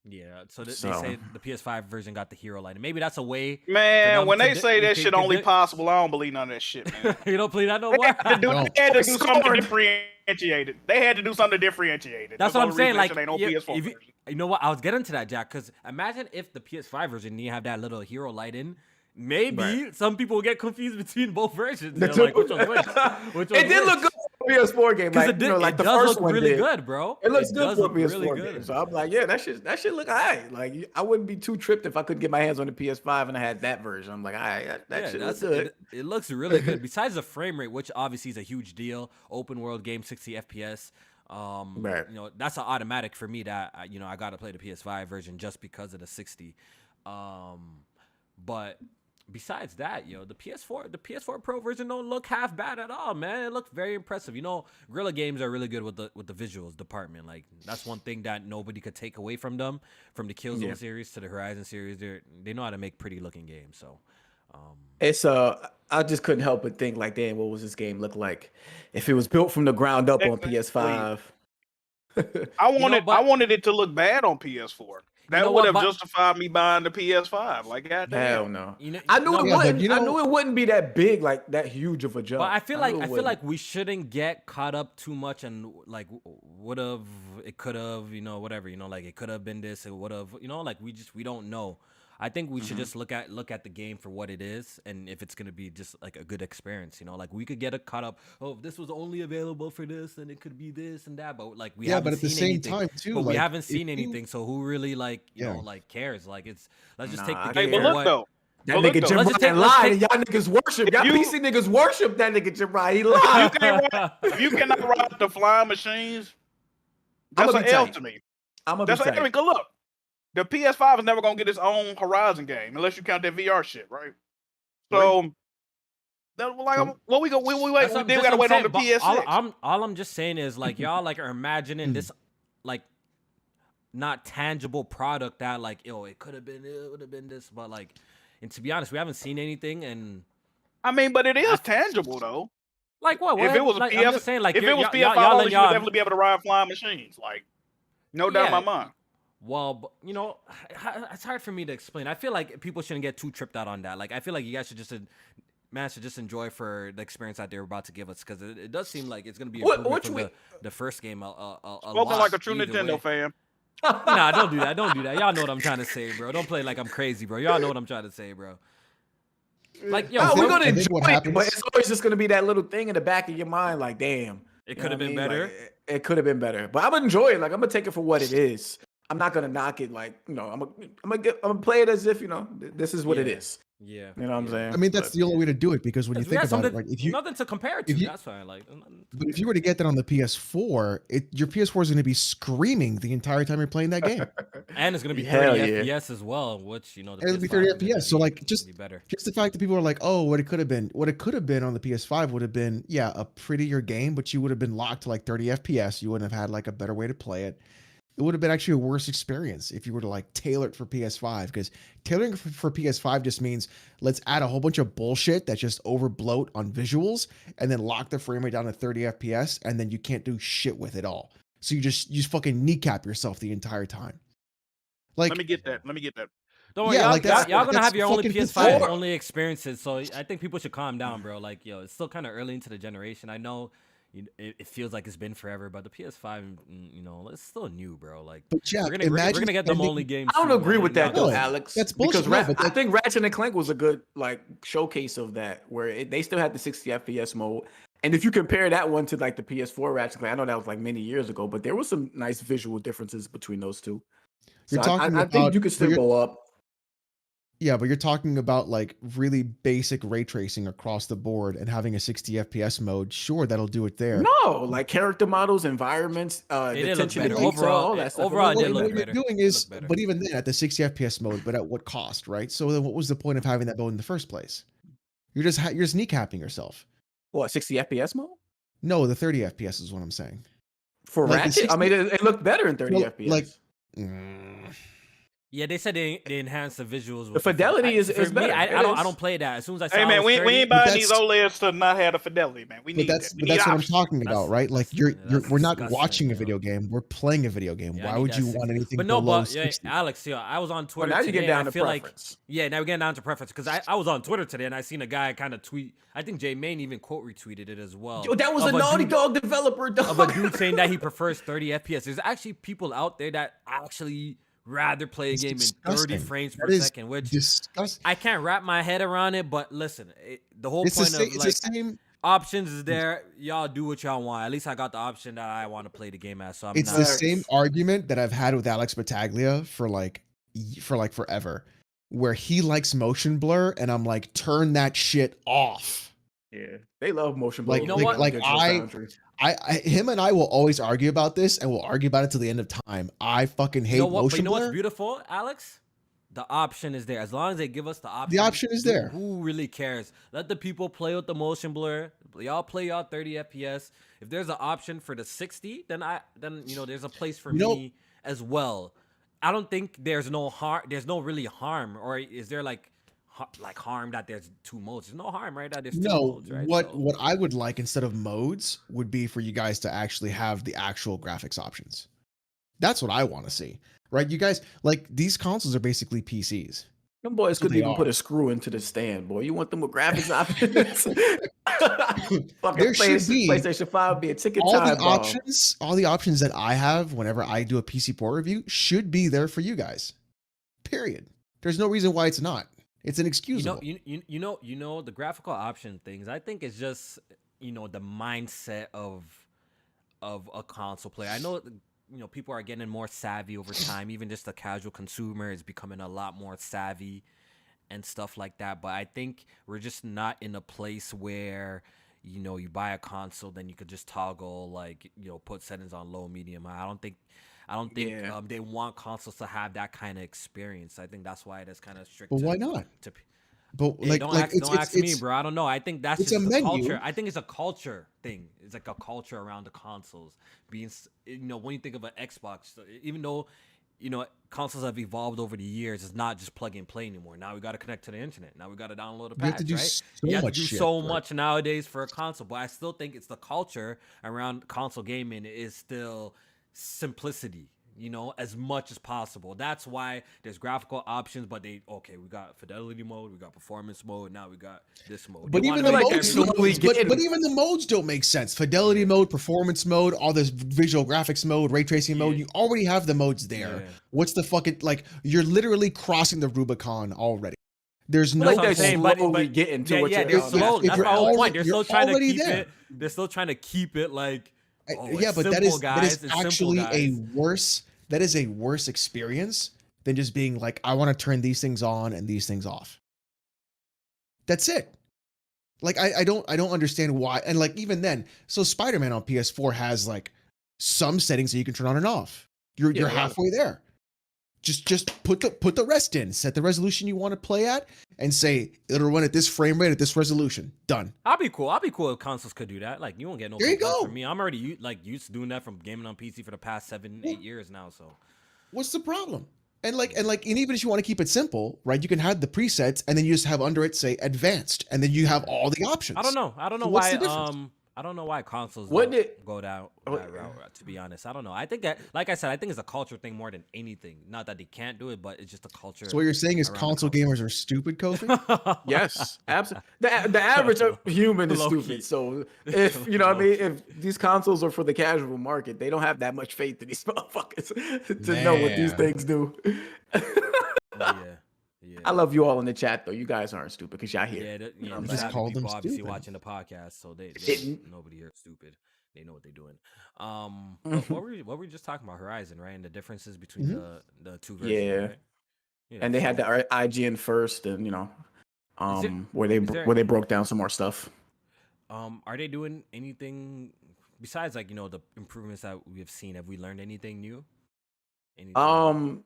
Yeah, so they So- say the PS5 version got the hero lighting. Maybe that's a way. Man, them when to they say that to shit only possible, I don't believe none of that shit, man. You don't play that no They more. had to do, No. they had to do something Scorn. differentiated. They had to do something differentiated. That's the what I'm only saying. reason Like, that shit ain't on yeah, PS4 if you, version. you know what? I was getting to that, Jack. Because imagine if the PS5 version didn't have that little hero light in. Maybe some people will get confused between both versions. They're like, which one's which? Which one's It did look good for a PS4 game. Because Like, it, did, like it the does first look one really did. good, bro. It looks good does for a look PS4 really game. good. So I'm like, yeah, that shit look alright. Like I wouldn't be too tripped if I could get my hands on the PS5 and I had that version. I'm like, alright, that shit looks good. It looks really good. Besides the frame rate, which obviously is a huge deal, open world game, 60 FPS. Right. You know, that's an automatic for me that I got to play the PS5 version just because of the 60. But besides that, the PS4 Pro version don't look half bad at all, man. It looks very impressive. Guerrilla Games are really good with the visuals department. Like that's one thing that nobody could take away from them. From the Killzone series to the Horizon series, they know how to make pretty looking games. So It's I just couldn't help but think like, damn, what was this game look like if it was built from the ground up on PS5? I but- wanted it to look bad on PS4. That know would what, have but- justified me buying the PS5. Like, Hell goddamn. no. I I knew no, it Yeah, but wouldn't. you I know- knew it wouldn't be that big, like that huge of a jump. But I feel knew it like wouldn't. we shouldn't get caught up too much and like would have, it could have, whatever, like it could have been this, it would have, like we don't know. I think we should just look at the game for what it is, and if it's gonna be just like a good experience, like we could get it caught up. Oh, if this was only available for this, then it could be this and that. But like we haven't but at the seen same anything. time too, But we like, haven't if seen you- anything, so who really Yeah. cares? Like let's just Nah, take I the Hey, game but for look what. though. That But look, nigga though, Jim let's just Ryan take- let's lied, take- and y'all niggas worship. Y'all you- PC niggas worship that nigga Jim Ryan. He lied. If you cannot ride the flying machines, I'ma that's be an L tight. to me. I'm gonna That's be an tight. L. Look, the PS5 is never gonna get its own Horizon game unless you count that VR shit, right? So, what we go? We wait. That's We what- then we that's gotta what wait on I'm the saying, but PS6. all I'm just saying is like y'all like are imagining this like not tangible product that like it could have been, it would have been this, but like, and to be honest, we haven't seen anything, and I mean, but it is tangible though. like what? If it was a like, PS, I'm just saying like if it was y'all PS5, letting you would y'all- definitely be able to ride flying machines. Like, no doubt in my Yeah. mind. Well, but, it's hard for me to explain. I feel like people shouldn't get too tripped out on that. Like, I feel like you guys should just enjoy for the experience that they're about to give us, because it does seem like it's going to be improvement from the first game a Spoken lot, like a true either Nintendo way. fan. Nah, don't do that. Don't do that. Y'all know what I'm trying to say, bro. Don't play like I'm crazy, bro. Y'all know what I'm trying to say, bro. Like, yo, No, we're bro, gonna I think enjoy what it, happens- but it's always just gonna be that little thing in the back of your mind, like, damn, it you could know have been what I mean? better. Like, it could have been better, but I'm gonna enjoy it. Like, I'm gonna take it for what it is. I'm not gonna knock it. Like, I'm gonna play it as if this is what it Yeah. is. Yeah. You know what I'm saying? I mean, that's But- the only way to do it, because when you We think had about it, something- right? If you nothing to compare it to, if you- that's fine. Like, but if you were to get that on the PS4, your PS4 is going to be screaming the entire time you're playing that game. and it's gonna be Hell 30 yeah. FPS as well, which the It'll be PS5 30 is gonna FPS. So, be- like, gonna just- be better. Just the fact that people are like, oh, what it could have been on the PS5 would have been, yeah, a prettier game, but you would have been locked to like 30 FPS. You wouldn't have had like a better way to play it. It would have been actually a worse experience if you were to like tailor it for PS5, because tailoring for PS5 just means let's add a whole bunch of bullshit that just overbloat on visuals and then lock the frame rate down to 30 FPS, and then you can't do shit with it all. So you just fucking kneecap yourself the entire time. Like, Let me get that. Don't worry, Yeah, y'all, like, that's- y'all gonna that's have your only fucking PS5 pathetic. only experiences, so I think people should calm down, bro. Like, yo, it's still kind of early into the generation. I know it feels like it's been forever, but the PS5, it's still new, bro. Like, but yeah, we're gonna imagine get them spending- only games. I don't soon, agree man. with that No, though, No, Alex. that's because bullshit. No, but I think Ratchet and Clank was a good like showcase of that, where they still had the 60 FPS mode. And if you compare that one to like the PS4 Ratchet and Clank, I know that was like many years ago, but there was some nice visual differences between those two. You're So talking I about- think you could still you're- go up. Yeah, but you're talking about like really basic ray tracing across the board and having a 60 FPS mode. Sure, that'll do it there. No, like character models, environments, It the did look attention to better. detail, all that stuff. Overall, it What, did look what better. you're doing It is, looked better. but even then, at the 60 FPS mode, but at what cost, right? So then, what was the point of having that mode in the first place? You're just kneecapping yourself. What, 60 FPS mode? No, the 30 FPS is what I'm saying. For Like the Ratchet? 60 I mean, it looked better in 30 Well, FPS. like, Yeah, they said they enhanced the visuals. The with fidelity is for me, better. I It don't is. play that. As soon as I saw Hey it man, was we 30, ain't But buying these that's- OLEDs to not have the fidelity, man. We but need that's that. We but need that's what I'm options. talking about, right? Like we're not disgusting, watching a bro. video game. We're playing a video game. Yeah, I Why need would that you 60. want anything But no, below but yeah, 60? Alex, yeah, I was on Twitter now you're today. getting down and I to feel preference. now we're getting down to preference because I was on Twitter today and I seen a guy kind of tweet. I think J Main even quote retweeted it as well. Yo, that was of a Naughty dude- Dog developer, dog. of a dude saying that he prefers 30 FPS. There's actually people out there that actually rather play a It's game in 30 disgusting. frames That per is second, which disgusting. I can't wrap my head around it. But listen, the whole It's the point same. of It's like the same. options is there. Y'all do what y'all want. At least I got the option that I want to play the game as. So I'm It's not. the same argument that I've had with Alex Battaglia for forever, where he likes motion blur, and I'm like, turn that shit off. Yeah, they love motion blur. Like, You know what? Him and I will always argue about this, and we'll argue about it till the end of time. I fucking hate You know what? But motion you know what's blur. beautiful, Alex? The option is there. As long as they give us the option. The option is there. Who really cares? Let the people play with the motion blur. Y'all play y'all 30 FPS. If there's an option for the 60, then there's a place for me as well. I don't think there's no harm. There's no really harm, or is there like harm that there's two modes? There's no harm, right? That there's two modes, right? What I would like instead of modes would be for you guys to actually have the actual graphics options. That's what I want to see, right? You guys, like, these consoles are basically PCs. Them boys couldn't They even are. put a screw into the stand, boy. You want them with graphics options? Fucking There should be PlayStation 5 be a ticket all time the bomb. options that I have whenever I do a PC port review should be there for you guys. Period. There's no reason why it's not. It's inexcusable. You know the graphical option things. I think it's just the mindset of a console player. I know people are getting more savvy over time. Even just the casual consumer is becoming a lot more savvy and stuff like that. But I think we're just not in a place where you buy a console, then you could just toggle put settings on low, medium, high. I don't think Yeah. they want consoles to have that kind of experience. I think that's why it is kind of strict. But why not? But Hey, don't ask me, bro. I don't know. I think that's it's just a the menu. culture. I think it's a culture thing. It's like a culture around the consoles being. When you think of an Xbox, even though consoles have evolved over the years, it's not just plug and play anymore. Now we got to connect to the internet. Now we got to download a patch. You have to do right? so You have much to do shit so for it. much nowadays for a console. But I still think it's the culture around console gaming is still simplicity. As much as possible. That's why there's graphical options, but we got fidelity mode, we got performance mode, now we got this mode. But They even wanna the make modes, everything- but even the modes don't make sense. Fidelity mode, performance mode, all this visual graphics mode, ray tracing mode. Yeah. You already have the modes there. Yeah. What's the fucking you're literally crossing the Rubicon already. There's no like That's what they're I'm saying, saying, but slowly getting to what yeah, you're they're slow. if That's you're my whole already- point. They're you're still trying to already keep there. it. They're still trying to keep it like. Yeah, but that is guys. It's actually simple, a guys. worse. That is a worse experience than just being like, I want to turn these things on and these things off. That's it. Like I don't understand why. And like even then, so Spider-Man on PS4 has like some settings that you can turn on and off. You're Yeah. halfway there. Just put the rest in, set the resolution you want to play at, and say it'll run at this frame rate at this resolution. Done. I'll be cool if consoles could do that. Like you won't get no. There you complaints go. From me, I'm already used to doing that from gaming on PC for the past 7-8 years now. So What's the problem? And even if you want to keep it simple, right? You can have the presets and then you just have under it say advanced, and then you have all the options. I don't know So what's why. the difference? I don't know why consoles What don't did- go that route. To be honest, I don't know. I think that, like I said, I think it's a culture thing more than anything. Not that they can't do it, but it's just a culture. So what you're saying is around the console gamers are stupid, Kofi? Yes, absolutely. The average human is Low-key. stupid. So if if these consoles are for the casual market, they don't have that much faith in these motherfuckers to know what these Man. things do. Yeah. I love you all in the chat though. You guys aren't stupid because y'all here. Yeah. I'm The just savvy called them people obviously stupid. watching the podcast, so they Didn't. nobody here is stupid. They know what they're doing. What were we just talking about? Horizon, right? And the differences between the two versions. Yeah. Right? Yeah. And they had the IGN first, and where there- they broke down some more stuff. Are they doing anything besides like the improvements that we have seen? Have we learned anything new? Anything?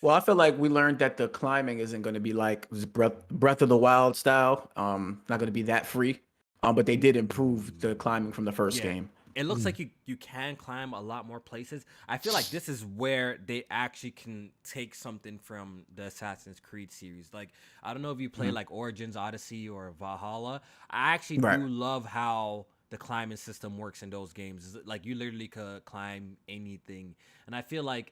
Well, I feel like we learned that the climbing isn't going to be like Breath of the Wild style. Not going to be that free. But they did improve the climbing from the first game. It looks like you can climb a lot more places. I feel like this is where they actually can take something from the Assassin's Creed series. Like, I don't know if you play like Origins, Odyssey, or Valhalla. I actually do love how the climbing system works in those games. Like, you literally could climb anything, and I feel like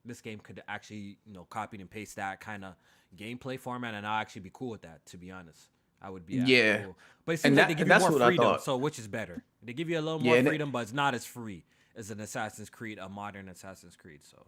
this game could actually copy and paste that kind of gameplay format, and I'll actually be cool with that. To be honest, I would be cool. But it seems like they give you more freedom. So which is better? They give you a little more freedom, but it's not as free as an Assassin's Creed, a modern Assassin's Creed. So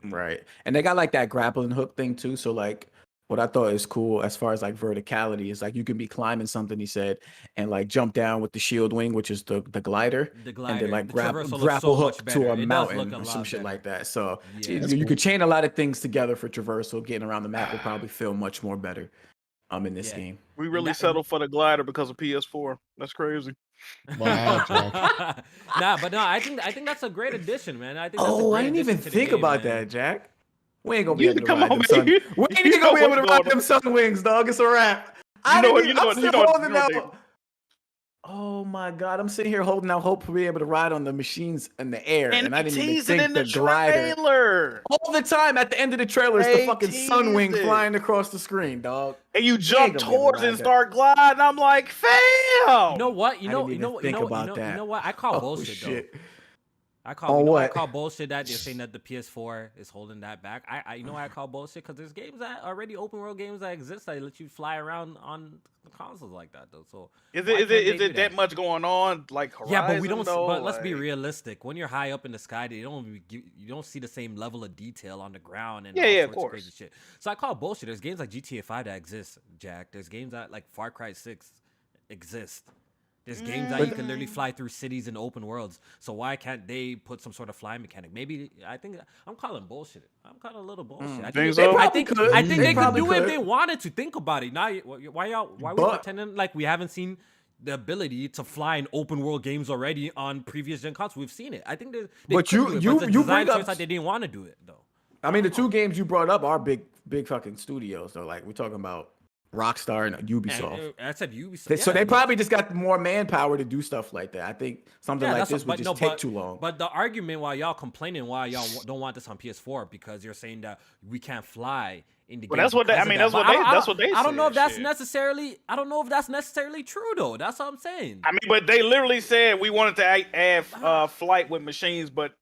right, and they got like that grappling hook thing too. So like, what I thought is cool as far as like verticality is like you can be climbing something, he said, and like jump down with the shield wing, which is the glider, and then like grapple hook to a mountain or some shit like that. So you could chain a lot of things together for traversal. Getting around the map will probably feel much more better in this game. We really settled for the glider because of PS4. That's crazy. Wow, Jack. I think that's a great addition, man. I think that's I didn't even think about that, Jack. We ain't gonna be able to ride them on, sun. man. We ain't gonna be able to ride them sun wings, dog. It's a wrap. Oh my god, I'm sitting here holding out hope for being able to ride on the machines in the air, and I didn't even think in the glider. trailer. All the time at the end of the trailer is the fucking sun wing flying across the screen, dog. And you jump towards and start gliding. I'm like, fam. You know what? You know what? I call bullshit though. I call bullshit that they're saying that the PS4 is holding that back. I you know why I call bullshit? Because there's games that already open world games that exist that let you fly around on consoles like that though. So is it that much going on? Like Horizon, yeah, but we don't. Though, but let's be realistic. When you're high up in the sky, you don't see the same level of detail on the ground and all sorts of course. Crazy shit. So I call bullshit. There's games like GTA 5 that exist, Jack. There's games that like Far Cry 6 exist. There's games that you can literally fly through cities and open worlds. So why can't they put some sort of fly mechanic? Maybe I'm calling bullshit. I'm calling a little bullshit. I think they could do it if they wanted to. Think about it. Now, why we pretending like we haven't seen the ability to fly in open world games already on previous gen consoles? We've seen it. I think but you bring up that they didn't want to do it though. I mean, the two games you brought up are big fucking studios though. Like we're talking about Rockstar and Ubisoft. I said Ubisoft. So they probably just got more manpower to do stuff like that. I think something like this would just take too long. But the argument why y'all complaining why y'all don't want this on PS4 because you're saying that we can't fly in the game. That's what they said. I don't know if that's necessarily. I don't know if that's necessarily true though. That's what I'm saying. I mean, but they literally said we wanted to add flight with machines, but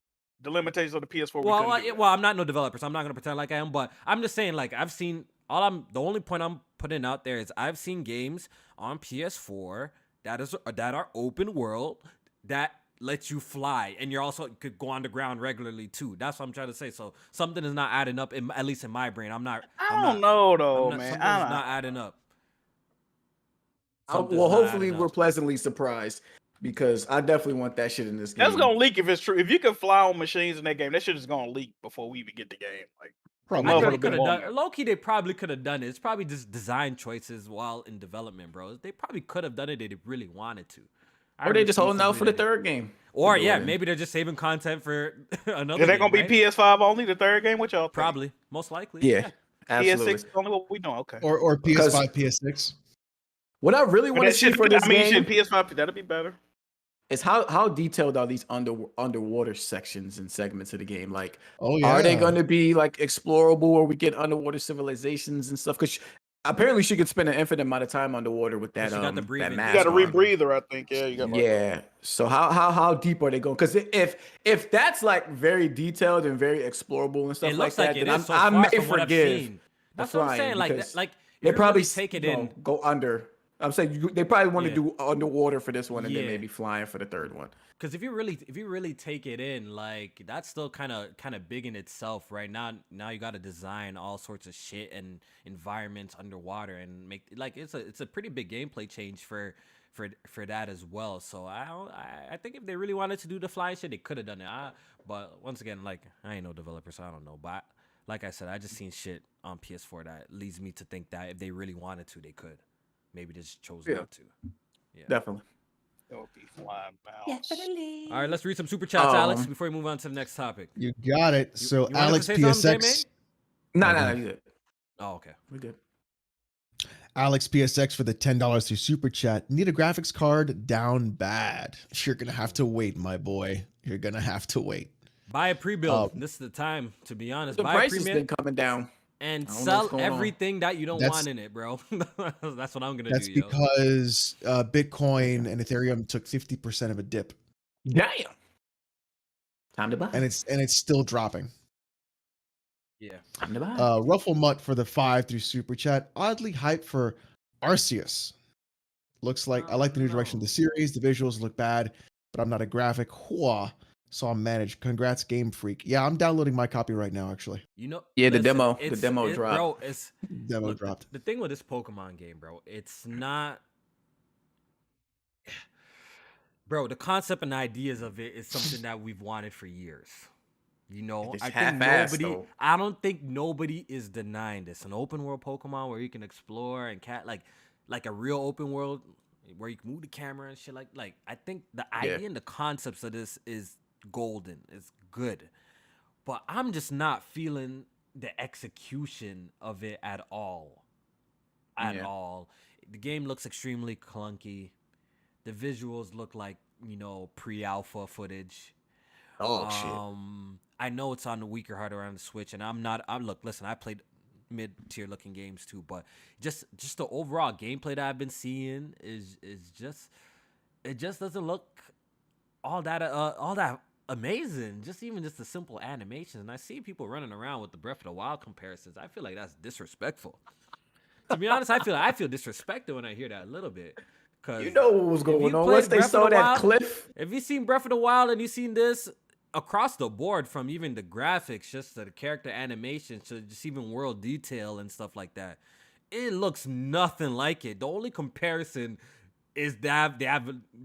the limitations of the PS4. Well, I'm not no developer, so I'm not gonna pretend like I am. But I'm just saying, like I've seen. The only point I'm putting out there is I've seen games on PS4 that are open world that lets you fly, and you're also could go on the ground regularly too. That's what I'm trying to say. So something is not adding up, at least in my brain. I don't know though, man. Something's not adding up. Well, hopefully we're pleasantly surprised because I definitely want that shit in this game. That's gonna leak if it's true. If you can fly on machines in that game, that shit is gonna leak before we even get the game. Like. Low-key, they probably could have done it. It's probably just design choices while in development, bro. They probably could have done it if they really wanted to. Or they just holding out for the third game. Or maybe they're just saving content for another. Is that gonna be PS5 only, the third game? What y'all think? Probably, most likely. Yeah, absolutely. PS6 only what we know. Okay. Or PS5, PS6. What I really want to see for this game, PS5 that'll be better. Is how detailed are these underwater sections and segments of the game? Like, yeah. Are they going to be like explorable, or we get underwater civilizations and stuff? Because apparently she could spend an infinite amount of time underwater with that that mask. You got a rebreather, I think. Yeah, you got. Yeah. So how deep are they going? Because if that's like very detailed and very explorable and stuff like that, then I may forgive. That's what I'm saying. Like they probably take it in, go under. I'm saying they probably want to do underwater for this one, and then maybe flying for the third one. Because if you really take it in, like that's still kind of big in itself, right? Now you got to design all sorts of shit and environments underwater and make like it's a pretty big gameplay change for that as well. So I think if they really wanted to do the flying shit, they could have done it. But once again, like I ain't no developer, so I don't know. But like I said, I just seen shit on PS4 that leads me to think that if they really wanted to, they could. Maybe they just chose not to. Yeah, definitely. Kofi flying bounce. All right, let's read some super chats, Alex, before we move on to the next topic. You got it. So you wanted Alex to say something, PSX. No, you good. Oh, okay. We good. Alex PSX for the $10 through super chat. Need a graphics card? Down bad. You're gonna have to wait, my boy. You're gonna have to wait. Buy a pre-build. This is the time, to be honest. The Buy price a has been coming down. and I don't know sell what's going on. everything that you don't want in it, bro. That's what I'm gonna That's do. Yo. because Bitcoin and Ethereum took 50% of a dip, Damn. Time to buy. and it's still dropping. Yeah. Time to buy. Ruffle Mutt for the 5 through super chat. Oddly hyped for Arceus. Looks like I like the new direction of the series. The visuals look bad, but I'm not a graphic whore, so I'm managed. Congrats, Game Freak. Yeah, I'm downloading my copy right now, actually. You know. Yeah, the listen, demo dropped. Bro, it's Demo look, dropped. The thing with this Pokemon game, bro, it's not. Bro, the concept and ideas of it is something that we've wanted for years. You know, It's I think half-assed, nobody. though. I don't think nobody is denying this. An open world Pokemon where you can explore and like a real open world where you can move the camera and shit. Like I think the idea and the concepts of this is golden. It's good, but I'm just not feeling the execution of it at all. At all. The game looks extremely clunky. The visuals look like, you know, pre-alpha footage. Oh shit. I know it's on the weaker hardware on the Switch, and listen, I played mid-tier looking games too, but just the overall gameplay that I've been seeing is just doesn't look all that amazing. Just the simple animations, and I see people running around with the Breath of the Wild comparisons. I feel like that's disrespectful. To be honest, I feel disrespected when I hear that a little bit. Cause You know what was going on played once they Breath of saw the that Wild- cliff. If you've seen Breath of the Wild and you've seen this across the board, from even the graphics, just to the character animations, to just even world detail and stuff like that, it looks nothing like it. The only comparison is they have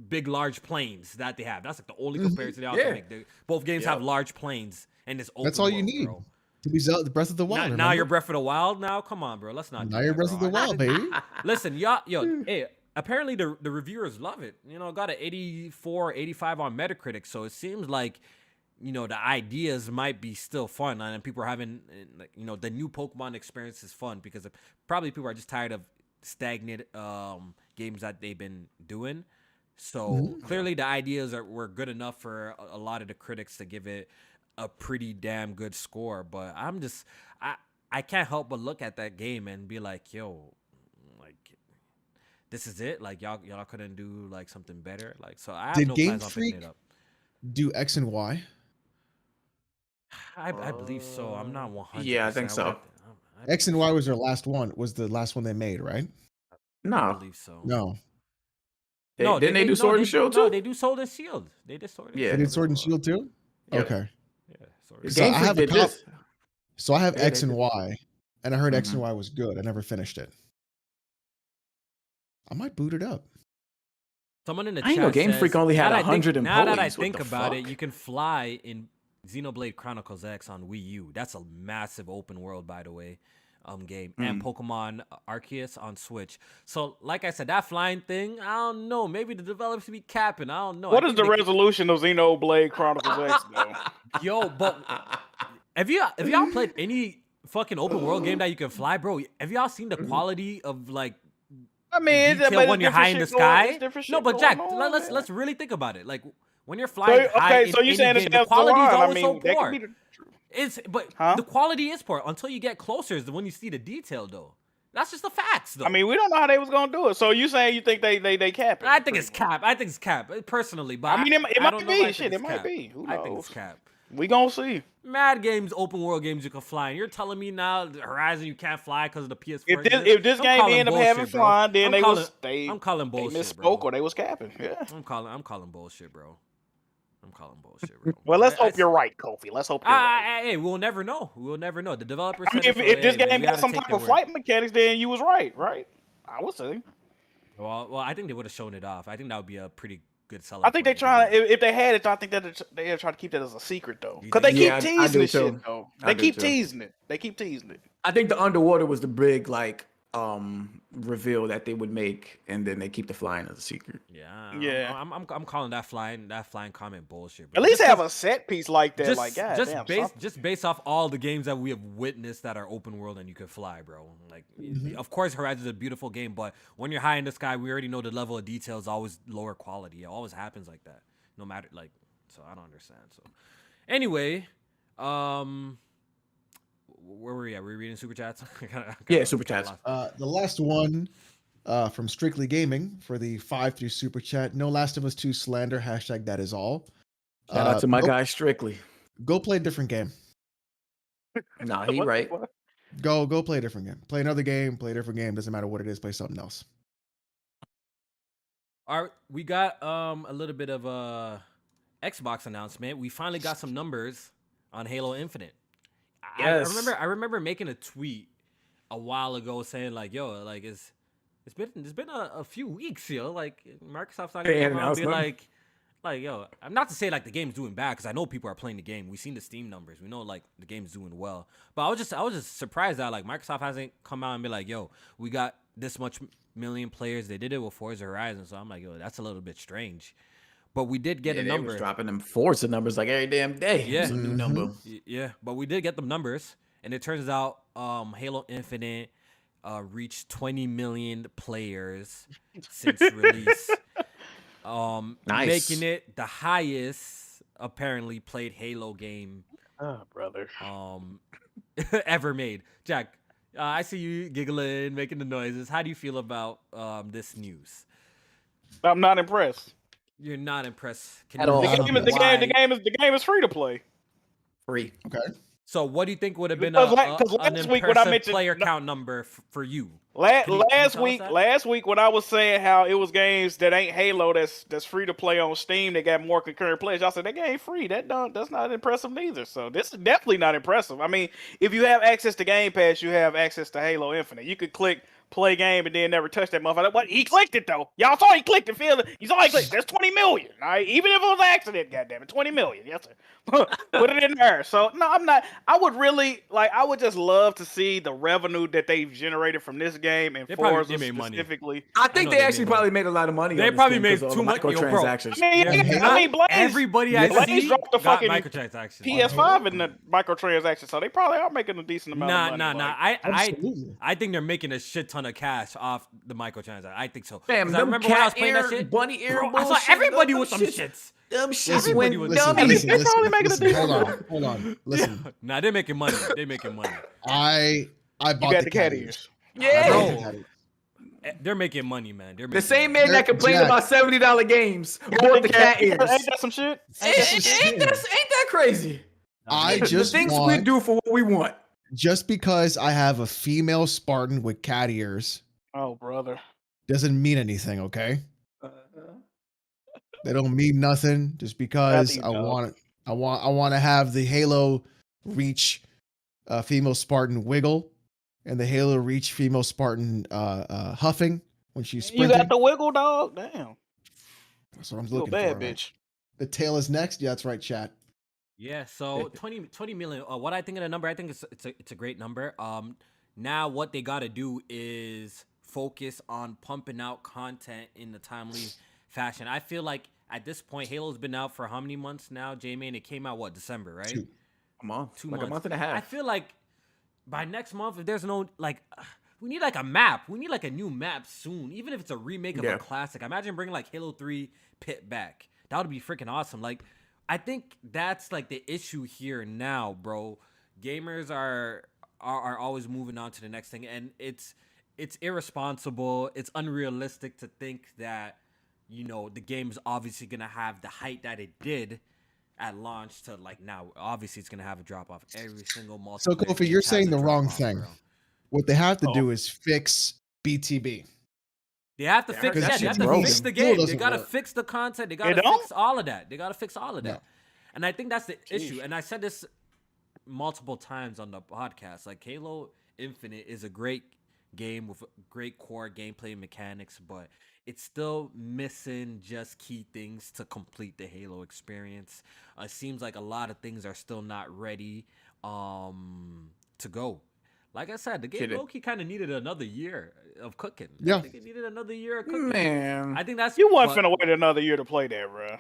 big, large planes that they have. That's like the only comparison they all can make. Both games have large planes, and it's open That's all you world, need bro. to be Zelda, Breath of the Wild. Now you're Breath of the Wild. Now, come on, bro. Let's not. Now do you're that, Breath of bro. the Wild, baby. Listen, yo, hey, apparently the reviewers love it. You know, got an 84, 85 on Metacritic, so it seems like, you know, the ideas might be still fun, and people are having, you know, the new Pokemon experience is fun because probably people are just tired of stagnant games that they've been doing. So clearly the ideas were good enough for a lot of the critics to give it a pretty damn good score. But I can't help but look at that game and be like, yo, like, this is it? Like, y'all couldn't do like something better? Like, so I have Did no Game plans on picking Freak it up. do X and Y? I believe so. I'm not 100%. Yeah, I think so. X and Y was their last one. Was the last one they made, right? I No. believe so. No, Didn't they do Sword and Shield too? No, they do Sword and Shield. They did Sword and Yeah. they did Sword and Shield too. Yeah. Okay, Yeah, Sword and So Game I Freak have a did cop- this. so I have Yeah, X they and did. Y, and I heard X Mhm. and Y was good. I never finished it. I might boot it up. Someone in the I ain't chat know Game says, Freak only had now that I think- 100 Now that I employees. What think the about it, fuck? you can fly in Xenoblade Chronicles X on Wii U. That's a massive open world, by the way, game. And Pokemon Arceus on Switch. So, like I said, that flying thing, I don't know. Maybe the developers be capping. I don't know. What I is think the they- resolution of Xenoblade Chronicles X, though? Yo, but have y'all played any fucking open world game that you can fly, bro? Have y'all seen the quality of like I mean, detail but when you're high in the sky? No, but Jack, let's really think about it. Like when you're flying high in so you any saying game, it's the quality is always so that could poor. be the- The quality is poor until you get closer. Is when you see the detail, though. That's just the facts, though. I mean, we don't know how they was gonna do it. So you saying you think they cap it? I think it's cap. I think it's cap personally, but I mean, it I might don't know if I be. think Shit, it's it might cap. be. Who I think it's knows? cap. We gonna see. Mad games, open world games, you can fly. And you're telling me now, the Horizon, you can't fly because of the PS4. If this I'm game calling end up bullshit, having bro. fun, then I'm I'm calling they bullshit, misspoke bro. or they was capping. Yeah. I'm calling bullshit, bro. I'm calling bullshit, bro. Well, let's I- hope you're right, Kofi. Let's hope you're right. Hey, we'll never know. We'll never know. The developers I mean, said if it, so, this hey, game we got gotta some take type their of word. flight mechanics, then you was right? I would say. Well, I think they would have shown it off. I think that would be a pretty good selling. I think they point of the trying game. if they had it, I think that they try to keep that as a secret though, You because they think- keep Yeah, I teasing do this too. shit though. I They do keep too. teasing it. They keep teasing it. I think the underwater was the big like reveal that they would make, and then they keep the flying as a secret. Yeah, Yeah. I'm calling that flying comment bullshit. At Bro. least Just have 'cause- a set piece like that. just Like, god just damn, just based off all the games that we have witnessed that are open world and you can fly, bro. Like, of course, Horizon is a beautiful game, but when you're high in the sky, we already know the level of detail is always lower quality. It always happens like that, no matter like. So I don't understand. So anyway, where were we at? Were we reading super chats? Yeah, super chats. The last one from Strictly Gaming for the 5 through super chat. No Last of Us 2 slander. Hashtag that is all. Shout out to my go, guy Strictly. Go play a different game. Nah, he What the right. fuck? Go play a different game. Play another game. Play a different game. Doesn't matter what it is. Play something else. All right, we got a little bit of a Xbox announcement. We finally got some numbers on Halo Infinite. Yes. I remember making a tweet a while ago saying like, "Yo, like it's been a few weeks, yo. Like Microsoft's not They gonna come out and be announced like, yo, I'm not to say like the game's doing bad because I know people are playing the game. We've seen the Steam numbers. We know like the game's doing well. But I was just surprised that like Microsoft hasn't come out and be like, yo, we got this much million players. They did it with Forza Horizon, so I'm like, yo, that's a little bit strange. But we did get a They number. was dropping them Forza numbers like every damn day. Yeah. It's a new number. Yeah, but we did get the numbers, and it turns out Halo Infinite reached 20 million players since release, Nice. making it the highest apparently played Halo game Oh, brother. ever made. Jack, I see you giggling, making the noises. How do you feel about this news? I'm not impressed. You're not impressed At all. The game is free to play. Free. Okay. So what do you think would have been Because an last week when I impressive mentioned- player count number for you? Last Can you tell us that? last week when I was saying how it was games that ain't Halo that's free to play on Steam, they got more concurrent players. Y'all said that game free. That's not impressive neither. So this is definitely not impressive. I mean, if you have access to Game Pass, you have access to Halo Infinite. You could click play game and then never touch that motherfucker. What he clicked it though. Y'all saw he clicked it. Feel it. You saw he clicked. That's 20 million. All right, even if it was an accident, goddamn it, 20 million. Yes sir. Put it in there. So no, I'm not. I would really like. I would just love to see the revenue that they've generated from this game and They probably- Forza they made money. specifically. I think know they they actually made probably made a lot of money. They on this probably game made 'cause of all too the much, yo, bro. microtransactions. I mean, Blaze, Everybody I Blaze see dropped the got fucking microtransactions. PS5 in the microtransactions, so they probably are making a decent amount of money. Nah. like- Absolutely. I think they're making a shit ton of cash off the microtransactions. I think so. Fam, 'Cause I them remember when I was cat playing that ear, shit. bunny ear Bro, I saw bullshit, everybody them with some shits- shits. Them shits Everybody went was- Listen, dummy. listen, They're probably making a listen, decent hold on. Listen, Nah, they're making money. They're making money. I You bought got the the cat cat ears. I Yeah. bought the Bro. cat ears. They're making money, man. They're The making same money. man that complained Jack. about $70 games bought the cat ears. Ain't that some shit? Ain't that crazy? I The just things we want, do for what we want. just because I have a female Spartan with cat ears Oh, brother. doesn't mean anything, okay? They don't mean nothing just because Nothing, dog. I want to have the Halo Reach female Spartan wiggle and the Halo Reach female Spartan huffing when she's You sprinting. got the wiggle, dog? Damn. That's what I'm You a looking bad for. man. bitch. The tail is next. Yeah, that's right, chat. Yeah, so 20 million. What I think of the number, I think it's a great number. Now what they got to do is focus on pumping out content in the timely fashion. I feel like at this point, Halo's been out for how many months now, J-Man? It came out December, right? 2. A month. 2 Like months. a month and a I half. feel like by next month, if there's no like, we need like a map. We need like a new map soon, even if it's a remake of Yeah. a classic. Imagine bringing like Halo 3 Pit back. That would be freaking awesome. Like, I think that's like the issue here now, bro. Gamers are always moving on to the next thing, and it's irresponsible. It's unrealistic to think that, you know, the game's obviously gonna have the height that it did at launch to like now. Obviously, it's gonna have a drop off. Every single multiplayer. So Kofi, game you're has saying a the wrong drop-off, thing. bro. What they have to Oh. do is fix BTB. They have to Yeah, fix because that. that They have shit's to broken. fix the Still game. They doesn't gotta work. fix the content. They They gotta don't? fix all of that. They gotta fix all of that. No. And I think that's the issue. And I said this multiple times on the podcast. Like, Halo Infinite is a great game with great core gameplay mechanics, but it's still missing just key things to complete the Halo experience. It seems like a lot of things are still not ready to go. Like I said, the game low-key kind of needed another year of cooking. Yeah. I think it needed another year of cooking. Man, I think that's You wasn't finna wait another year to play that, bro.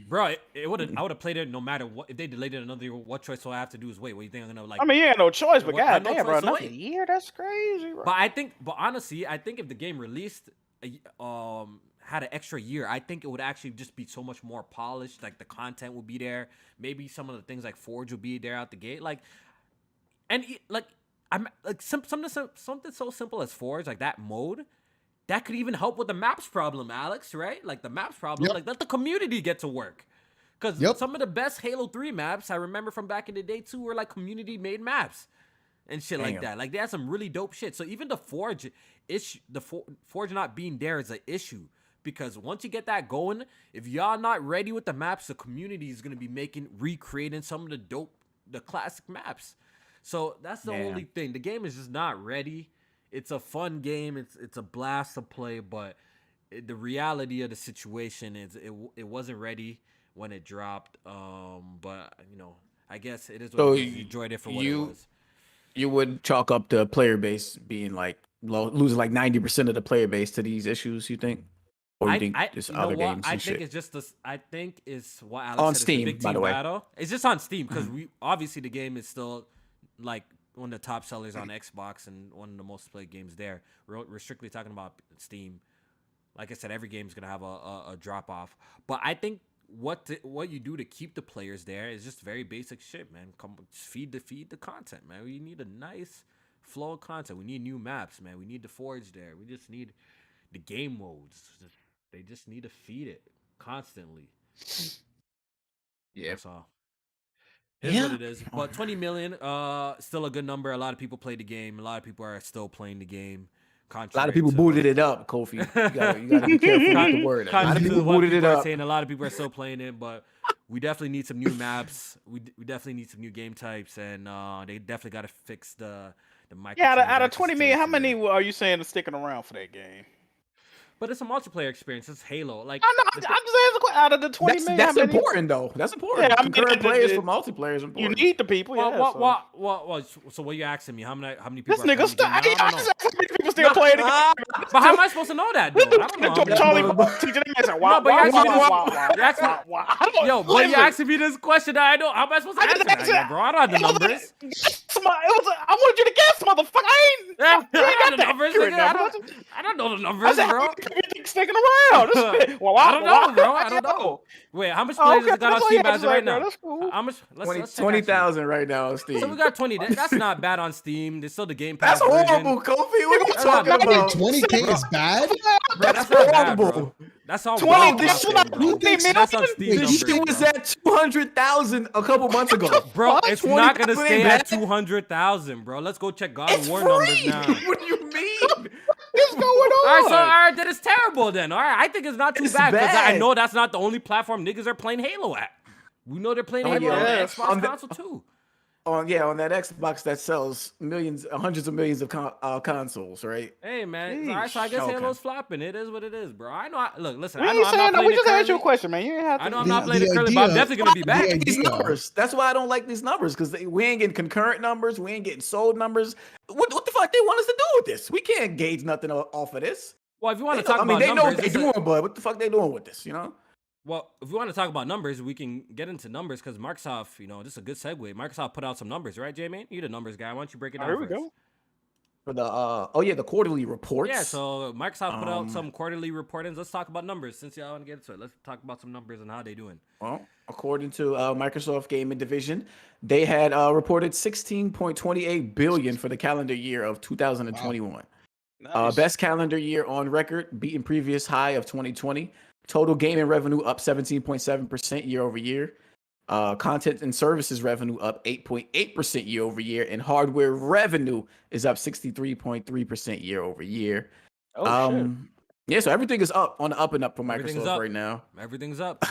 bro. It would I would have played it no matter what. If they delayed it another year, what choice will I have to do is wait. What do you think I'm gonna like? I mean, you had no choice, but What- I had no goddamn, bro, choice to another wait. year? That's crazy, bro. But honestly, I think if the game released, had an extra year, I think it would actually just be so much more polished. Like the content would be there. Maybe some of the things like Forge would be there out the gate. Like, and like I'm like something so simple as Forge, like that mode. That could even help with the maps problem, Alex, right? Like the maps problem, Yep. like let the community get to work. Because Yep. some of the best Halo 3 maps I remember from back in the day too were like community made maps and shit like that. Like they had some really dope shit. So even the Forge issue, Forge not being there is an issue. Because once you get that going, if y'all not ready with the maps, the community is gonna be recreating some of the classic maps. So that's the only thing. The game is just not ready. It's a fun game. It's a blast to play, but the reality of the situation is it wasn't ready when it dropped. But you know, I guess it is what So it is. You enjoyed it for what it was. you would chalk up the player base being like losing like 90% of the player base to these issues, you think? Or you think it's you know other what? games I and think shit? it's just this. I think it's what Alex On said. Steam, it's the big by team the way. battle. It's just on Steam because we obviously the game is still like one of the top sellers on Xbox and one of the most played games there. We're strictly talking about Steam. Like I said, every game's gonna have a drop off. But I think what you do to keep the players there is just very basic shit, man. Just feed the content, man. We need a nice flow of content. We need new maps, man. We need the Forge there. We just need the game modes. They just need to feed it constantly. Yeah. That's all. It is what it is. But 20 million, still a good number. A lot of people play the game. A lot of people are still playing the game. A lot of people booted it up, Kofi. You gotta be careful with the word. A lot of people booted it up. Saying a lot of people are still playing it, but we definitely need some new maps. We definitely need some new game types, and they definitely got to fix the micro. Yeah, out of 20 million, how many are you saying are sticking around for that game? But it's a multiplayer experience. It's Halo. Like I'm just asking a question. Out of the 20 million, That's how many? important though. That's important. Yeah, I mean, Concurrent players for multiplayer is You important. need the people. Yeah. So what you asking me? How many people? This are playing nigga the game now? I don't know. how many people still playing the game? But how am I supposed to know that, though? I don't know. how many- Charlie teaching them answer. Why? but you're asking me Why? Yo, but you asking me this question that I don't. How am I supposed to answer that, yeah, bro? I don't have the numbers. I wanted you to guess, motherfucker. I ain't. I don't got know the that numbers, accurate nigga. number. I don't know the I numbers, said, bro. how many people sticking around? I don't know, bro. I don't know. Wait, how much players has it got on Steam as of right now? That's cool. How much? Let's check 20,000 right now on Steam. So we got 20. That's not bad on Steam. There's still the Game Pass That's version. horrible, Kofi. What are you That's talking not about? 20K is bad? Bro, that's not bad, bro. That's all 20, this this is not 20 That's on million. Steam This numbers, shit was bro. at 200,000 a couple months ago. Bro, it's not gonna 20,000 stay ain't at bad. 200,000, bro. Let's go check God of It's War free. numbers now. What do you mean? What's going on? All right, then it's terrible then. All right, I think it's not too It's bad because I bad. know that's not the only platform niggas are playing Halo at. We know they're playing Halo on the yeah. Xbox On the- console too. on that Xbox that sells millions, hundreds of millions of consoles, right? Hey man, all right. So I guess Okay. Halo's flopping. It is what it is, bro. I know. Look, listen. We I know ain't I'm saying not that. playing We it just asked you a currently. question, man. You ain't have to. I know I'm The- not playing the it currently, but I'm idea- definitely gonna be the back. idea- These Yeah. numbers. That's why I don't like these numbers because we ain't getting concurrent numbers. We ain't getting sold numbers. What the fuck they want us to do with this? We can't gauge nothing off of this. Well, if you want to talk I mean, about they know numbers, what they're doing, but what the fuck they doing with this? You know? well, if we want to talk about numbers, we can get into numbers because Microsoft, this is a good segue. Microsoft put out some numbers, right, J-Man? You're the numbers guy. Why don't you break it down Here we for us? go. For the the quarterly reports. Yeah, so Microsoft put out some quarterly reportings. Let's talk about numbers since y'all want to get into it. Let's talk about some numbers and how they doing. Well, according to Microsoft Gaming Division, they had reported 16.28 billion for the calendar year of 2021. Nice. Best calendar year on record, beating previous high of 2020. Total gaming revenue up 17.7% year over year. Content and services revenue up 8.8% year over year, and hardware revenue is up 63.3% year over year. Oh, shit. Yeah, so everything is up on the up and up for Everything's Microsoft up. right now. Everything's up.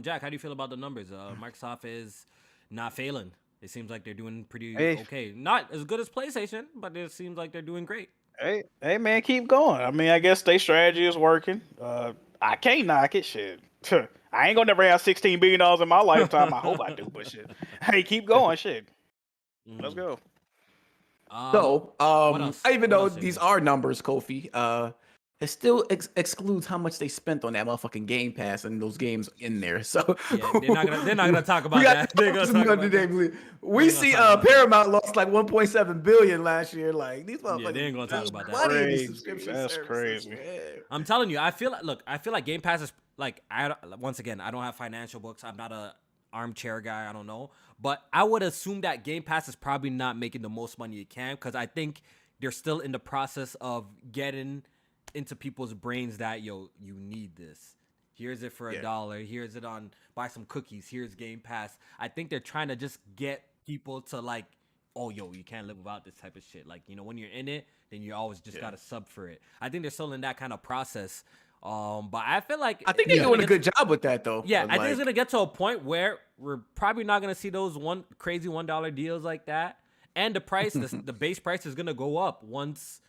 Jack, how do you feel about the numbers? Microsoft is not failing. It seems like they're doing pretty Hey. okay. Not as good as PlayStation, but it seems like they're doing great. Hey, man, keep going. I mean, I guess their strategy is working. I can't knock it. Shit. I ain't gonna never have $16 billion in my lifetime. I hope I do, but shit. Hey, keep going. Shit. Let's go. So, what else? even What though else, these Jamie? are numbers, Kofi, it still excludes how much they spent on that motherfucking Game Pass and those games in there. So Yeah, they're not gonna talk about we got that. They're gonna talk about that. we They're see gonna talk about that. Paramount lost like 1.7 billion last year. Like these motherfuckers, Yeah, they ain't gonna talk about that. money in these Crazy. subscription That's services, crazy. man. I'm telling you, I feel like Game Pass is like once again, I don't have financial books. I'm not a armchair guy. I don't know, but I would assume that Game Pass is probably not making the most money it can because I think they're still in the process of getting into people's brains that you need this. Here's it for $1. Here's it on buy some cookies. Here's Game Pass. I think they're trying to just get people to like, oh you can't live without this type of shit. Like, when you're in it, then you always just gotta sub for it. I think they're still in that kind of process. But I feel like I think they're doing a good job with that though. Yeah, But, I think it's gonna get to a point where we're probably not gonna see those crazy $1 deals like that. And the price, the base price is gonna go up once,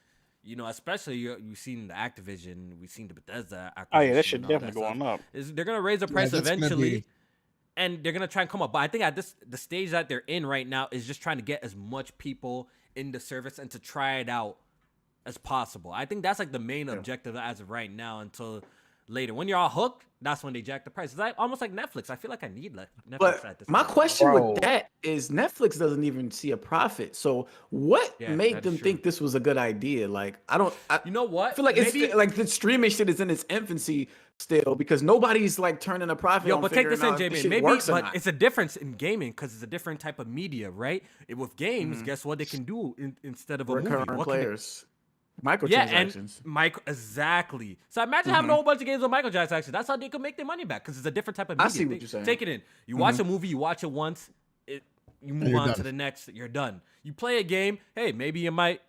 especially you've seen the Activision, we've seen the Bethesda acquisition. Oh yeah, that shit and all definitely stuff. going up. They're gonna raise the price that's gonna eventually, be- and they're gonna try and come up. But I think at the stage that they're in right now is just trying to get as much people in the service and to try it out as possible. I think that's like the main objective as of right now until later. When you're all hooked, that's when they jack the price. It's like, almost like Netflix. I feel like I need Netflix But at this my point. question Bro. with that is Netflix doesn't even see a profit. So what Yeah, made that them is true. think this was a good idea? Like I You know what? I feel like Maybe- it's like the streaming shit is in its infancy still because nobody's like turning a profit. Yo, on but take figuring this in, out if Jamie. shit Maybe, works or but not. it's a difference in gaming because it's a different type of media, right? With games, Mm-hmm. guess what they can do instead of a movie? recurring What can they- players, Yeah, and microtransactions. exactly. So imagine having a whole bunch of games with microtransactions. That's how they could make their money back because it's a different type of media. I see what you're saying. Take it in. You watch a movie, you watch it once, you move you're on to done. the next. You're done. You play a game. Hey, maybe you might.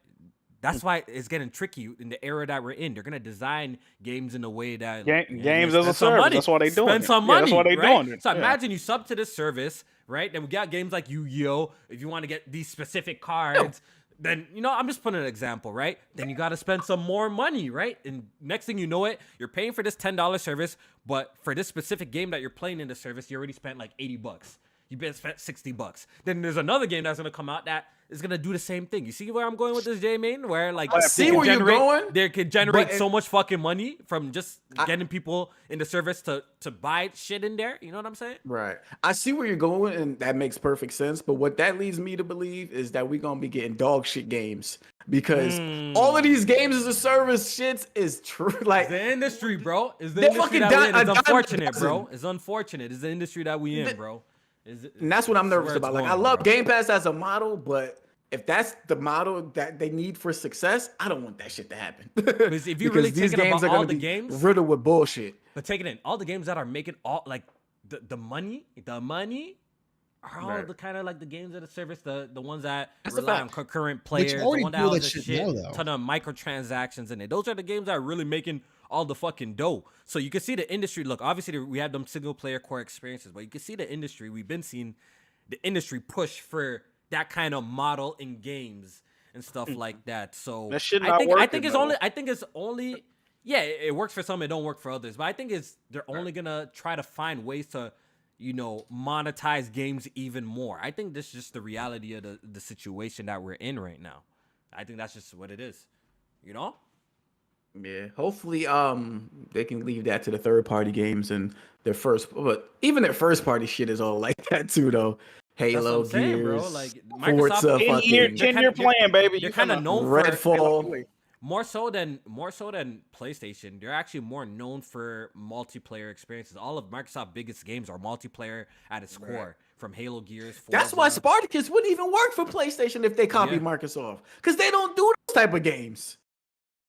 That's why it's getting tricky in the era that we're in. They're gonna design games in a way that Games as a spend some service. money. That's why they doing Spend it. some Yeah, money. that's why they right? doing it. So Yeah. imagine you sub to this service, right? Then we got games like Yu-Gi-Oh. If you want to get these specific cards, then I'm just putting an example, right? Then you got to spend some more money, right? And next thing you know it, you're paying for this $10 service, but for this specific game that you're playing in the service, you already spent like $80. You spent $60. Then there's another game that's gonna come out that is gonna do the same thing. You see where I'm going with this, J-Main? Where like I they see can where you're going, They could generate but so much fucking money from just getting people in the service to buy shit in there. You know what I'm saying? Right. I see where you're going, and that makes perfect sense. But what that leads me to believe is that we're gonna be getting dog shit games because all of these games as a service shits is true. Like The industry, bro. Is the They're industry fucking that we're in. a It's dime a unfortunate, bro. dozen. It's unfortunate. It's the industry that we in, The- bro. And that's what I'm it's nervous where it's about. Like, I going, love bro. Game Pass as a model, but if that's the model that they need for success, I don't want that shit to happen. Because if you're really thinking about are all gonna the be games- riddled with bullshit. But take it in. All the games that are making all like the money are all Right. the kind of like the games that are service, the ones that That's a rely on fact. concurrent players, the already one that do all has that the shit now, though. ton of microtransactions in it. Those are the games that are really making all the fucking dough. So you can see the industry. Look, obviously we have them single player core experiences, but you can see the industry. We've been seeing the industry push for that kind of model in games and stuff like that. So That shit I not think I working, think it's though. only yeah, it works for some, it don't work for others. But I think they're only gonna try to find ways to, monetize games even more. I think this is just the reality of the situation that we're in right now. I think that's just what it is. Yeah, hopefully, they can leave that to the third party games and their first, but even their first party shit is all like that too, though. That's what Halo, I'm saying, Gears, bro. Like Forza, Microsoft, fucking 10-year plan, baby. they're You kind of finna- known for Redfall. more so than PlayStation. They're actually more known for multiplayer experiences. All of Microsoft's biggest games are multiplayer at its core, from Halo, Gears. That's Forza. why Spartacus wouldn't even work for PlayStation if they copied Yeah. Microsoft, because they don't do those type of games.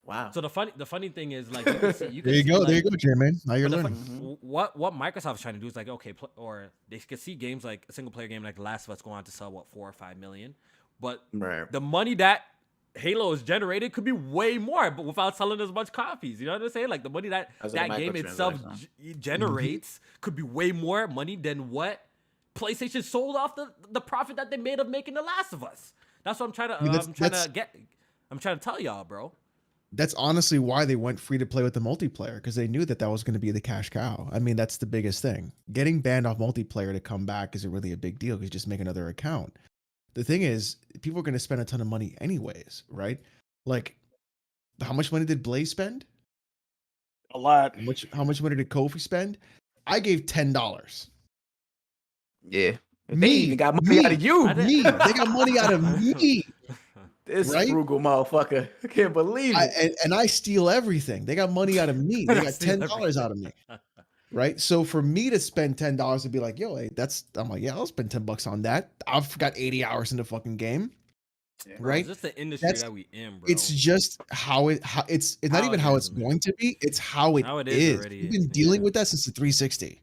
Wow. So the funny thing is, like, you can see, There you go. like, There you go, J-Man. Now you're But the learning. what Microsoft's trying to do is like, okay, or they could see games like a single player game like The Last of Us go on to sell 4 or 5 million, but Right. the money that Halo is generated could be way more, but without selling as much copies. You know what I'm saying? Like the money that As a that game itself microtransaction. generates could be way more money than what PlayStation sold off the profit that they made of making The Last of Us. That's what I'm trying to. I mean, I'm trying to tell y'all, bro. That's honestly why they went free to play with the multiplayer, because they knew that that was going to be the cash cow. I mean, that's the biggest thing. Getting banned off multiplayer to come back isn't really a big deal because you just make another account. The thing is, people are going to spend a ton of money anyways, right? Like, how much money did Blaze spend? A lot. How much money did Kofi spend? I gave $10. Yeah. They Me, even got money out of you. Me. They got money out of me. This right? frugal motherfucker. I can't believe it. And I steal everything. They got money out of me. They got $10 out of me. Right. So for me to spend $10 to be like, yo, hey, I'm like, yeah, I'll spend $10 on that. I've got 80 hours in the fucking game. Yeah, right. It's just the industry that we in, bro. It's just it's not even how it's going to be. It's how it is. We've been dealing with that since the 360.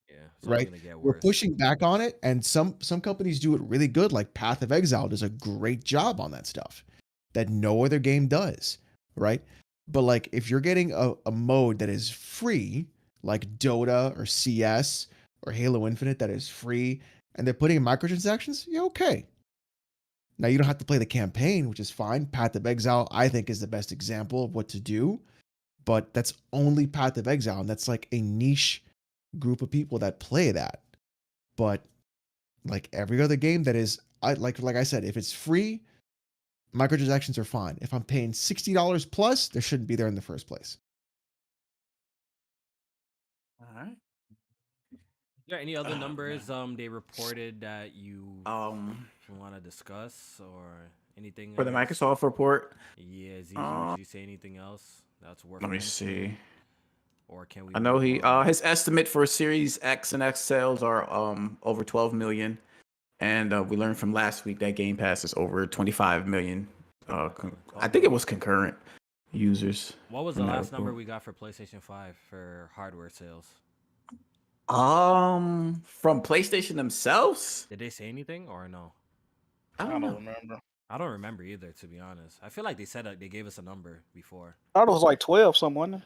Yeah. Right. We're pushing back on it. And some companies do it really good. Like Path of Exile does a great job on that stuff that no other game does. Right. But like, if you're getting a mode that is free, like Dota or CS or Halo Infinite, that is free, and they're putting in microtransactions, yeah, okay. Now you don't have to play the campaign, which is fine. Path of Exile, I think, is the best example of what to do, but that's only Path of Exile, and that's like a niche group of people that play that. But like every other game that is, like I said, if it's free, microtransactions are fine. If I'm paying $60 plus, they shouldn't be there in the first place. All right. Is there any other numbers they reported that you want to discuss or anything for the Microsoft report? Yeah, did you say anything else that's worth? Let me see. Or can we? I know his estimate for Series X and X sales are over 12 million, and we learned from last week that Game Pass is over 25 million. I think it was concurrent users. What was the last number we got for PlayStation 5 for hardware sales? From PlayStation themselves? Did they say anything or no? I don't remember. I don't remember either, to be honest. I feel like they said they gave us a number before. I thought it was like 12 something.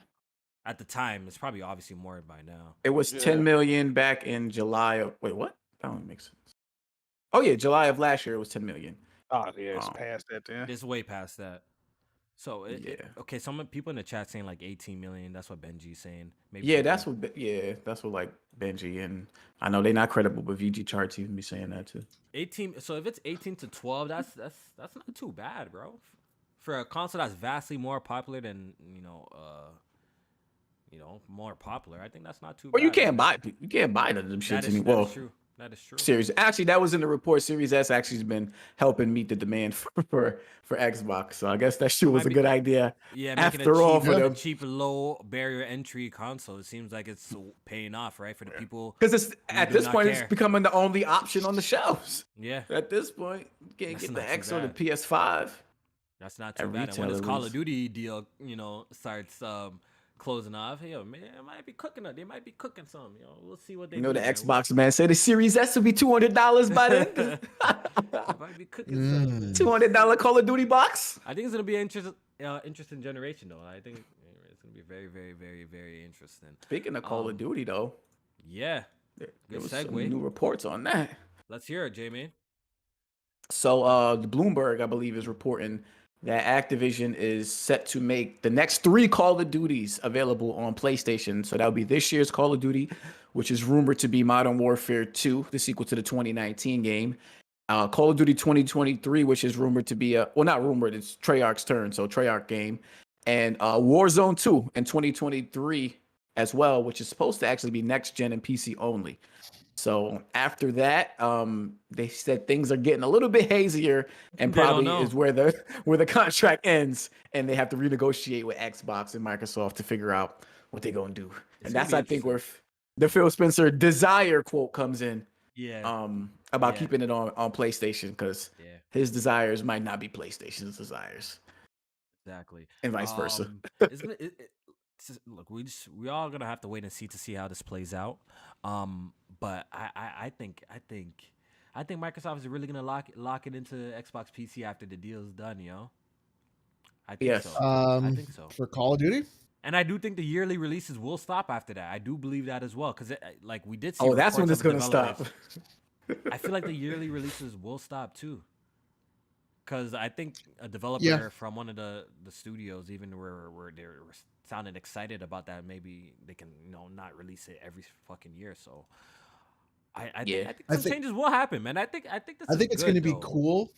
At the time, it's probably obviously more by now. It was 10 million back in July of what? That don't make sense. Oh yeah, July of last year it was 10 million. Oh yeah, it's past that then. It's way past that. So okay, some people in the chat saying like 18 million. That's what Benji's saying. Maybe yeah, that's what like Benji, and I know they're not credible, but VG charts even be saying that too. 18. So if it's 18 to 12, that's not too bad, bro. For a console that's vastly more popular than more popular, I think that's not too bad. Well, you can't buy none of them shits anymore. That is true. That is true. Series, actually, that was in the report. Series S actually has been helping meet the demand for Xbox. So I guess that shit was a good idea. Yeah, after all, for them, cheap, low barrier entry console. It seems like it's paying off, right, for the people. Because it's at this point, it's becoming the only option on the shelves. Yeah. At this point, you can't get the X or the PS5. That's not too bad. And when this Call of Duty deal, starts closing off, man, it might be cooking up. They might be cooking some. We'll see what they. The Xbox man said the Series S will be $200 by then. Might be cooking some. $200 Call of Duty box. I think it's gonna be an interesting generation, though. I think it's gonna be very, very, very, very interesting. Speaking of Call of Duty, though, yeah, there was some new reports on that. Let's hear it, J-Man. So, the Bloomberg, I believe, is reporting that Activision is set to make the next 3 Call of Duties available on PlayStation. So that would be this year's Call of Duty, which is rumored to be Modern Warfare 2, the sequel to the 2019 game. Call of Duty 2023, which is rumored to be not rumored, it's Treyarch's turn, so Treyarch game. And Warzone 2 in 2023 as well, which is supposed to actually be next gen and PC only. So after that, they said things are getting a little bit hazier, and probably is where the contract ends, and they have to renegotiate with Xbox and Microsoft to figure out what they're gonna do. And that's, I think, where the Phil Spencer desire quote comes in. Yeah. About keeping it on PlayStation, because his desires might not be PlayStation's desires. Exactly. And vice versa. Look, we all gonna have to wait and see how this plays out. But I think Microsoft is really gonna lock it into Xbox PC after the deal's done, I think so. I think so. For Call of Duty? And I do think the yearly releases will stop after that. I do believe that as well, because like we did see. Oh, that's when it's gonna stop. I feel like the yearly releases will stop too. Because I think a Yeah. developer from one of the studios even were they were sounded excited about that. Maybe they can not release it every fucking year. So Yeah. I think I some think changes will happen, man. I think this I is think it's going to good be though. cool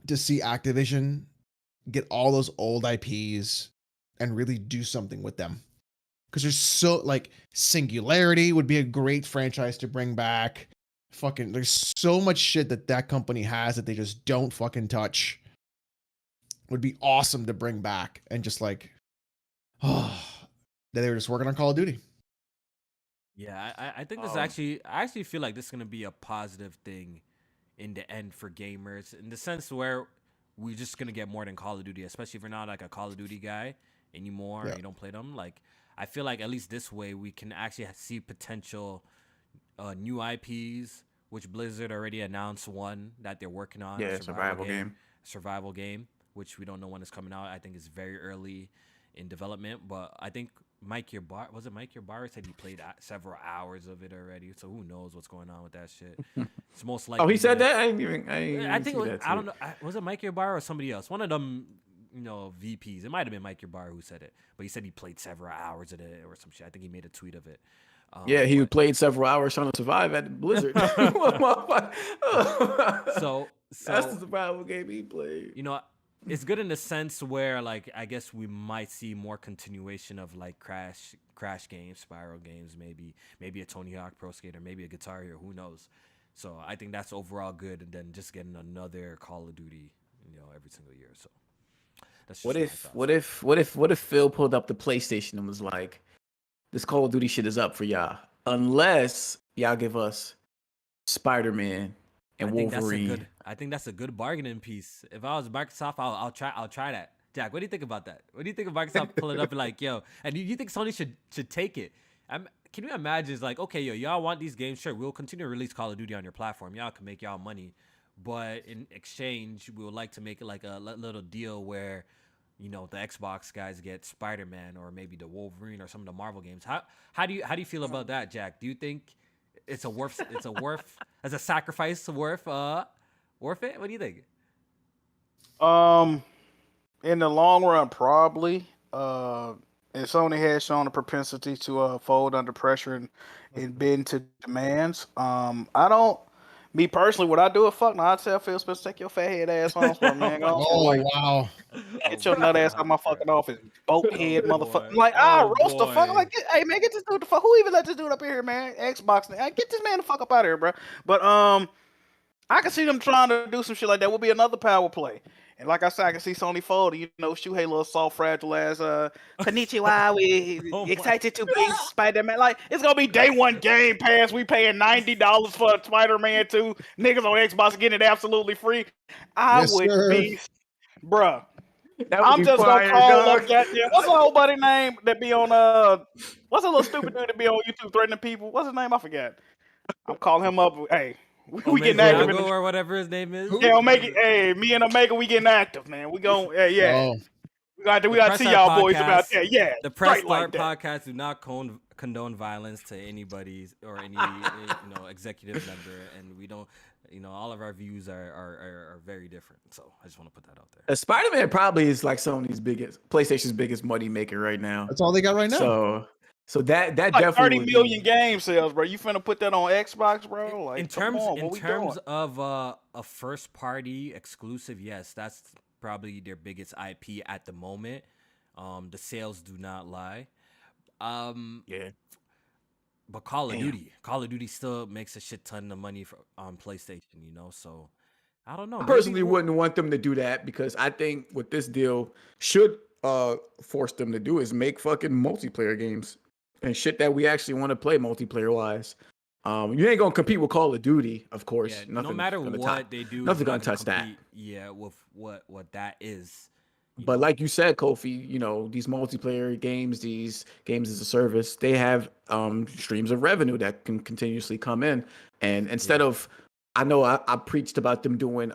to see Activision get all those old IPs and really do something with them. Because there's so like Singularity would be a great franchise to bring back. Fucking, there's so much shit that company has that they just don't fucking touch. Would be awesome to bring back and just like, oh, that they were just working on Call of Duty. Yeah, I think this Um, I actually feel like this is gonna be a positive thing in the end for gamers in the sense where we're just gonna get more than Call of Duty, especially if you're not like a Call of Duty guy anymore or Yeah. you don't play them. Like I feel like at least this way we can actually see potential new IPs, which Blizzard already announced one that they're working on, a yeah, survival game, which we don't know when it's coming out. I think it's very early in development, but I think Mike Your Bar said he played several hours of it already. So who knows what's going on with that shit? It's most likely. Oh, he said gonna- that. I didn't even I think see that. I don't know. Was it Mike Your Bar or somebody else? One of them, VPs. It might have been Mike Your Bar who said it, but he said he played several hours of it or some shit. I think he made a tweet of it. Yeah, he But- played several hours trying to survive at Blizzard. so That's the survival game he played. it's good in the sense where like I guess we might see more continuation of like crash games, spiral games, maybe a Tony Hawk Pro Skater, maybe a Guitar Hero, who knows. So I think that's overall good, and then just getting another Call of Duty, every single year. So that's just What my if thoughts. what if Phil pulled up the PlayStation and was like, "This Call of Duty shit is up for y'all, unless y'all give us Spider-Man and Wolverine." I think that's a good bargaining piece. If I was Microsoft, I'll try that. Jack, what do you think about that? What do you think of Microsoft pulling up and like, yo, and you think Sony should take it? Can you imagine? It's like, okay, yo, y'all want these games? Sure, we'll continue to release Call of Duty on your platform. Y'all can make y'all money, but in exchange, we would like to make it like a little deal where, the Xbox guys get Spider-Man or maybe the Wolverine or some of the Marvel games. How do you feel about that, Jack? Do you think it's a worth as a sacrifice worth it? What do you think? In the long run, probably. And Sony has shown a propensity to fold under pressure and bend to demands. I don't. Me personally, would I do it? Fuck no. I'd tell Phil Spencer, take your fat head ass on for man. Go on, Oh like, wow. get your nut ass out my fucking office, boat head motherfucker. boy. Like, Oh, roast the fuck. boy. Like, hey man, get this dude the fuck. Who even let this dude up in here, man? Xbox. Get this man the fuck up out of here, bro. But I can see them trying to do some shit like that. Will be another power play. And like I said, I can see Sony fold. Shoot, hey, little soft, fragile ass. Konnichiwa, we Oh my excited to be Spider-Man. Like, it's gonna be day one Game Pass. We paying $90 for Spider-Man 2. Niggas on Xbox getting it absolutely free. I Yes, would sir. be, bruh. That would I'm be just gonna fire, call dog. up goddamn. What's the old buddy name that be on what's a little stupid dude that be on YouTube threatening people? What's his name? I forgot. I'm calling him up. Hey, we getting active in Omega the or whatever his name is. Who? yeah, Omega. Hey, me and Omega, we getting active, man. We gon' yeah. Oh, We got to Press see Start y'all boys about podcast- that. Yeah, The Press straight like Start that. podcast do not condone violence to anybody or any executive member, and we don't. All of our views are very different. So I just want to put that out there. Spider-Man probably is like PlayStation's biggest money maker right now. that's all they got right now. So that Like definitely 30 would million be, game sales, bro. You finna put that on Xbox, bro? Like, in come terms on, what we doing? of a first party exclusive, yes, that's probably their biggest IP at the moment. The sales do not lie. yeah. But Call of Damn. Duty still makes a shit ton of money on PlayStation, so I don't know. I Maybe personally we'll- wouldn't want them to do that because I think what this deal should force them to do is make fucking multiplayer games and shit that we actually want to play multiplayer wise. You ain't gonna compete with Call of Duty, of course. Yeah, no Nothing's matter gonna what top- they do, nothing's it's gonna not touch that. compete, yeah, with what that is. But like you said, Kofi, these multiplayer games, these games as a service, they have streams of revenue that can continuously come in. And instead of, I know I preached about them doing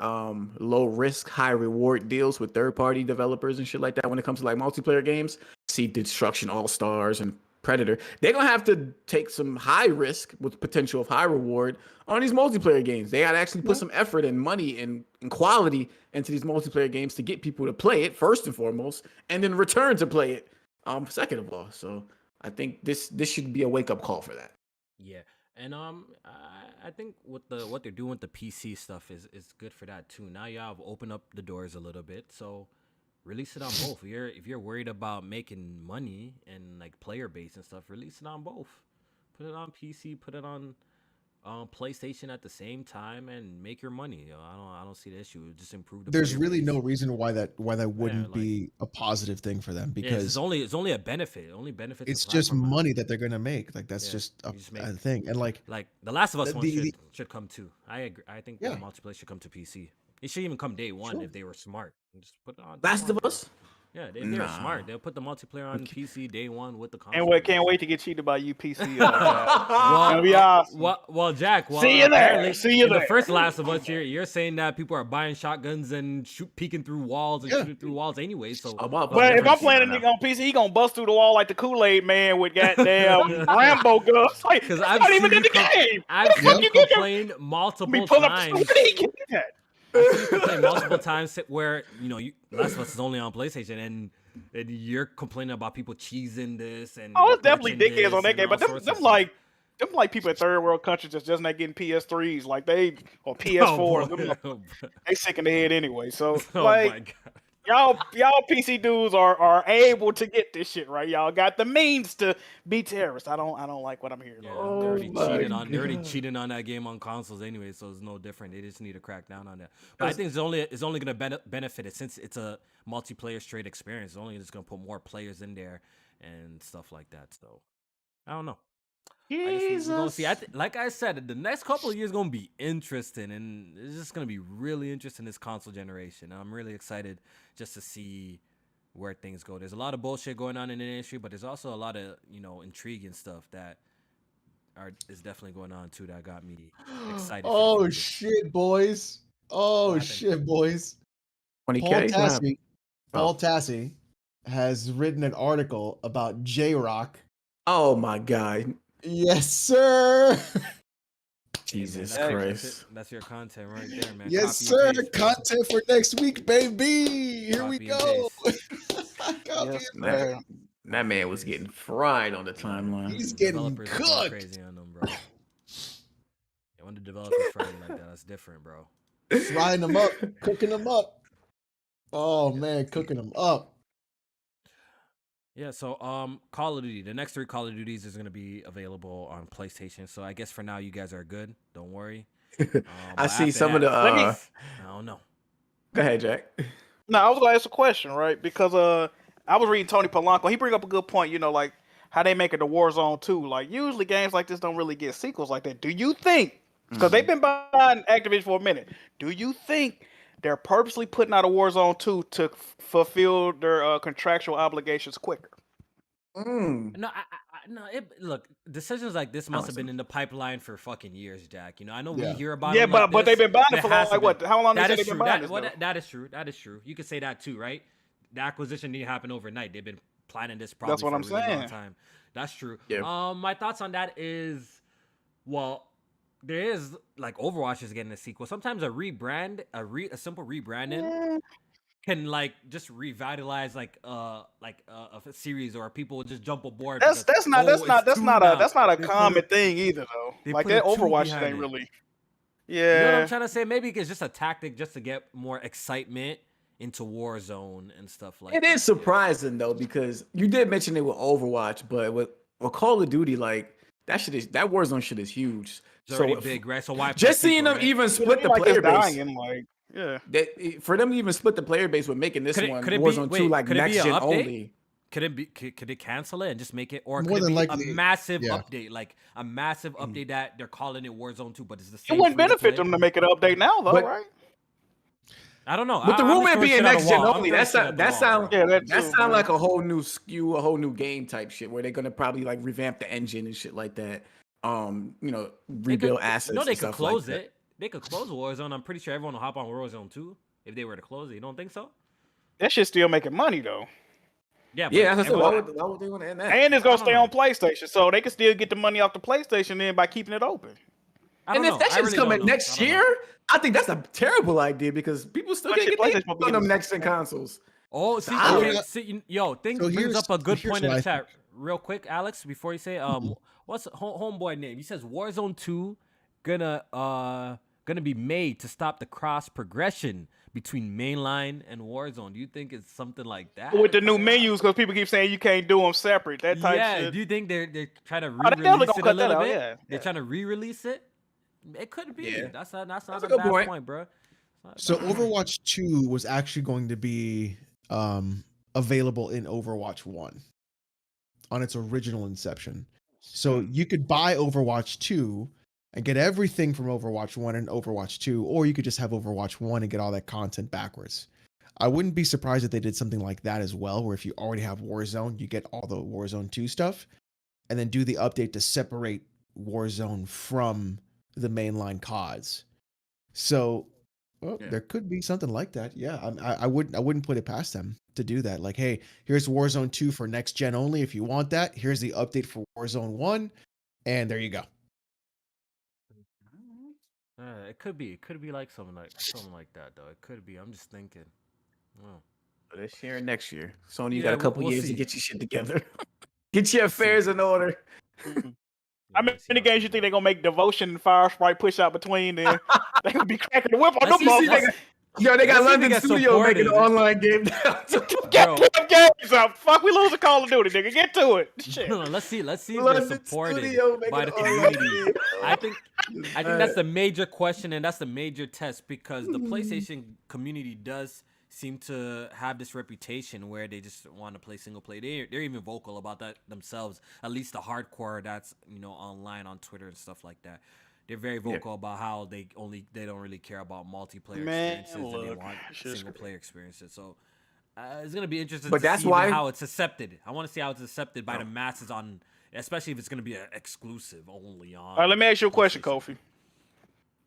low risk, high reward deals with third party developers and shit like that when it comes to like multiplayer games. See Destruction All Stars and Predator. They're gonna have to take some high risk with potential of high reward on these multiplayer games. They gotta actually put some effort and money and quality into these multiplayer games to get people to play it first and foremost, and then return to play it second of all. So I think this should be a wake up call for that. Yeah, and I think what they're doing with the PC stuff is good for that too. Now y'all have opened up the doors a little bit, so release it on both. If you're worried about making money and like player base and stuff, release it on both. Put it on PC, put it on PlayStation at the same time, and make your money. You know, I don't see the issue. Just improve the. There's player really base. no reason why that wouldn't be a positive thing for them, because it's only a benefit. It only benefits. it's the just platform. money that they're gonna make. Like that's just a thing. And like The Last of Us the- one the- should come too. I agree. I think Yeah. the multiplayer should come to PC. It should even come day one Sure. if they were smart. Just put it on. Last of Us. Yeah, they were smart. They'll put the multiplayer on PC day one with the console. And we can't wait to get cheated by you, PC. Well, be awesome. well, Jack. Well, See you there. apparently See you in there. The first Last of Us, you're saying that people are buying shotguns and peeking through walls and shooting through walls anyway. So, But if I'm playing a nigga on PC, he gonna bust through the wall like the Kool-Aid man with goddamn Rambo guns. Like, because it's I've not seen even in the you game. I've What the seen fuck you you get complain Me multiple pull up times. the where he get that? I've seen you complain multiple times where Last of Us is only on PlayStation and you're complaining about people cheesing this and Oh, it's definitely glitching dickheads on this that game. and But all them sorts of stuff. like people in third world countries that's just not getting PS3s, like they or PS4s. Them like, they sick in the head anyway. So Oh like my god. y'all PC dudes are able to get this shit right. Y'all got the means to be terrorists. I don't like what I'm hearing. Yeah, Oh they're already my they're already God. cheating on that game on consoles anyway, so it's no different. They just need to crack down on that. But I think it's only gonna benefit it since it's a multiplayer straight experience. It's only just gonna put more players in there and stuff like that. So I don't know. We're gonna see. Like I said, the next couple of years gonna be interesting, and it's just gonna be really interesting this console generation. I'm really excited just to see where things go. There's a lot of bullshit going on in the industry, but there's also a lot of intriguing stuff that is definitely going on too. That got me excited. for the oh future. shit, boys. Oh happened? shit, boys. 20K. Paul Tassi has written an article about J-Rock. Oh my god. Yes, sir. Jesus Hey, man, Christ. that's your content right there, man. Yes, Copy and sir. paste. Content for next week, baby. Here we Copy and go. Copy Yes, and man. paste. That man was getting fried on the timeline. He's getting Developers are going cooked. crazy on them, bro. Yeah, when the developers fry you like that, that's different, bro. Frying them up, cooking them up. Oh man, cooking them up. Yeah, so Call of Duty. The next 3 Call of Duties is gonna be available on PlayStation. So I guess for now you guys are good. Don't worry. I But see after some of that- the. Let I don't know. Go ahead, Jack. No, I was gonna ask a question, right? Because I was reading Tony Polanco. He bring up a good point. Like how they make it the Warzone 2. Like usually games like this don't really get sequels like that. Do you think? Because they've been buying Activision for a minute. Do you think they're purposely putting out a Warzone 2 to fulfill their contractual obligations quicker? Mm. No, look, decisions like this must have been in the pipeline for fucking years, Jack. I know we Yeah. hear about Yeah, them like but they've this, been buying but it for has to like what? been. How long That they is been true. buying this? That is true. That is true. You could say that too, right? The acquisition didn't happen overnight. They've been planning this probably That's what for I'm a really long saying. time. That's true. Yeah. My thoughts on that is, well, there is like Overwatch is getting a sequel. Sometimes a rebrand, a simple rebranding can like just revitalize like a series, or people will just jump aboard. That's because, not it's two now. that's not a They put common thing either though. they Like put that a 2 Overwatch shit behind ain't it. really. You know what I'm Yeah. trying to say? Maybe it's just a tactic just to get more excitement into Warzone and stuff like It that. is surprising though, because you did mention it with Overwatch, but with Call of Duty, like that Warzone shit is huge. It's So already big, right? So why just put seeing people, them right? even split the Like player it's base, dying, like yeah. for them to even split the player base with making this Could it- one could it be- Warzone 2 wait, like could it be next an gen update? only. Could it cancel it and just make it, or More could it than be likely, a massive yeah. update, like a massive update that they're calling it Warzone 2, but it's the It same. wouldn't benefit free-to-play? them to make it an update now though, But- right? I don't know. With the I'm just rumor throwing being shit at next the gen wall. I'm only, throwing that shit at the sound wall, bro. Yeah, that that too, sound man. like a whole new skew, a whole new game type shit where they're gonna probably like revamp the engine and shit like that. Rebuild assets. No, they and could stuff close like that. it. They could close Warzone. I'm pretty sure everyone will hop on Warzone 2 if they were to close it. You don't think so? That shit's still making money though. Yeah, Yeah, that's but- what I said. Why would they want to end that? And it's I gonna don't stay know. on PlayStation, so they can still get the money off the PlayStation then by keeping it open. I don't And if know. that I shit's really don't coming know. next I don't know. year, I think that's a terrible idea because people still But can't shit, get their PlayStation won't be hands on them getting- next gen consoles. Oh, see, I okay, don't- see, yo, thing So brings here's- up a good here's point in what the I chat, real quick, Alex. Before you say, what's homeboy name? He says Warzone 2 gonna be made to stop the cross progression between mainline and Warzone. Do you think it's something like that? With the new menus, because people keep saying you can't do them separate. That type Yeah, shit. do you think they're trying to Oh, they definitely re-release gonna it a cut that little out, bit? yeah, They're yeah. trying to re-release it. It could be. Yeah. That's not That's a a good bad point. point, bro. So Overwatch 2 was actually going to be available in Overwatch 1 on its original inception. So you could buy Overwatch 2 and get everything from Overwatch 1 and Overwatch 2, or you could just have Overwatch 1 and get all that content backwards. I wouldn't be surprised if they did something like that as well, where if you already have Warzone, you get all the Warzone 2 stuff, and then do the update to separate Warzone from the mainline CODs. So Yeah. there could be something like that. Yeah, I wouldn't put it past them to do that. Like, hey, here's Warzone 2 for next gen only. If you want that, here's the update for Warzone 1, and there you go. It could be. It could be like something like that, though. It could be. I'm just thinking. Oh. This year and next year. Sony, you Yeah, got a couple we'll years see. to get your shit together. Get your affairs in order. How many games you think they're gonna make Devotion and Fire Sprite push out between there? They gonna be cracking the whip on them Let's see, motherfuckers. Yo, they got Let's see if London they get Studio making an supported. online game now. Get them games up. Fuck, we losing Call of Duty, nigga. Get to it. Shit. Let's see if they're London supported Studio making by the an online community. game. I think that's the major question and that's the major test because the PlayStation community does seem to have this reputation where they just want to play single player. They're even vocal about that themselves. At least the hardcore that's online on Twitter and stuff like that. They're very vocal about how they don't really care about multiplayer experiences and they look, want it's just single player experiences. So it's gonna be interesting But to that's see why- how it's accepted. I want to see how it's accepted by the masses on, especially if it's gonna be an exclusive only on. All right, let me ask you a question, PlayStation. Kofi.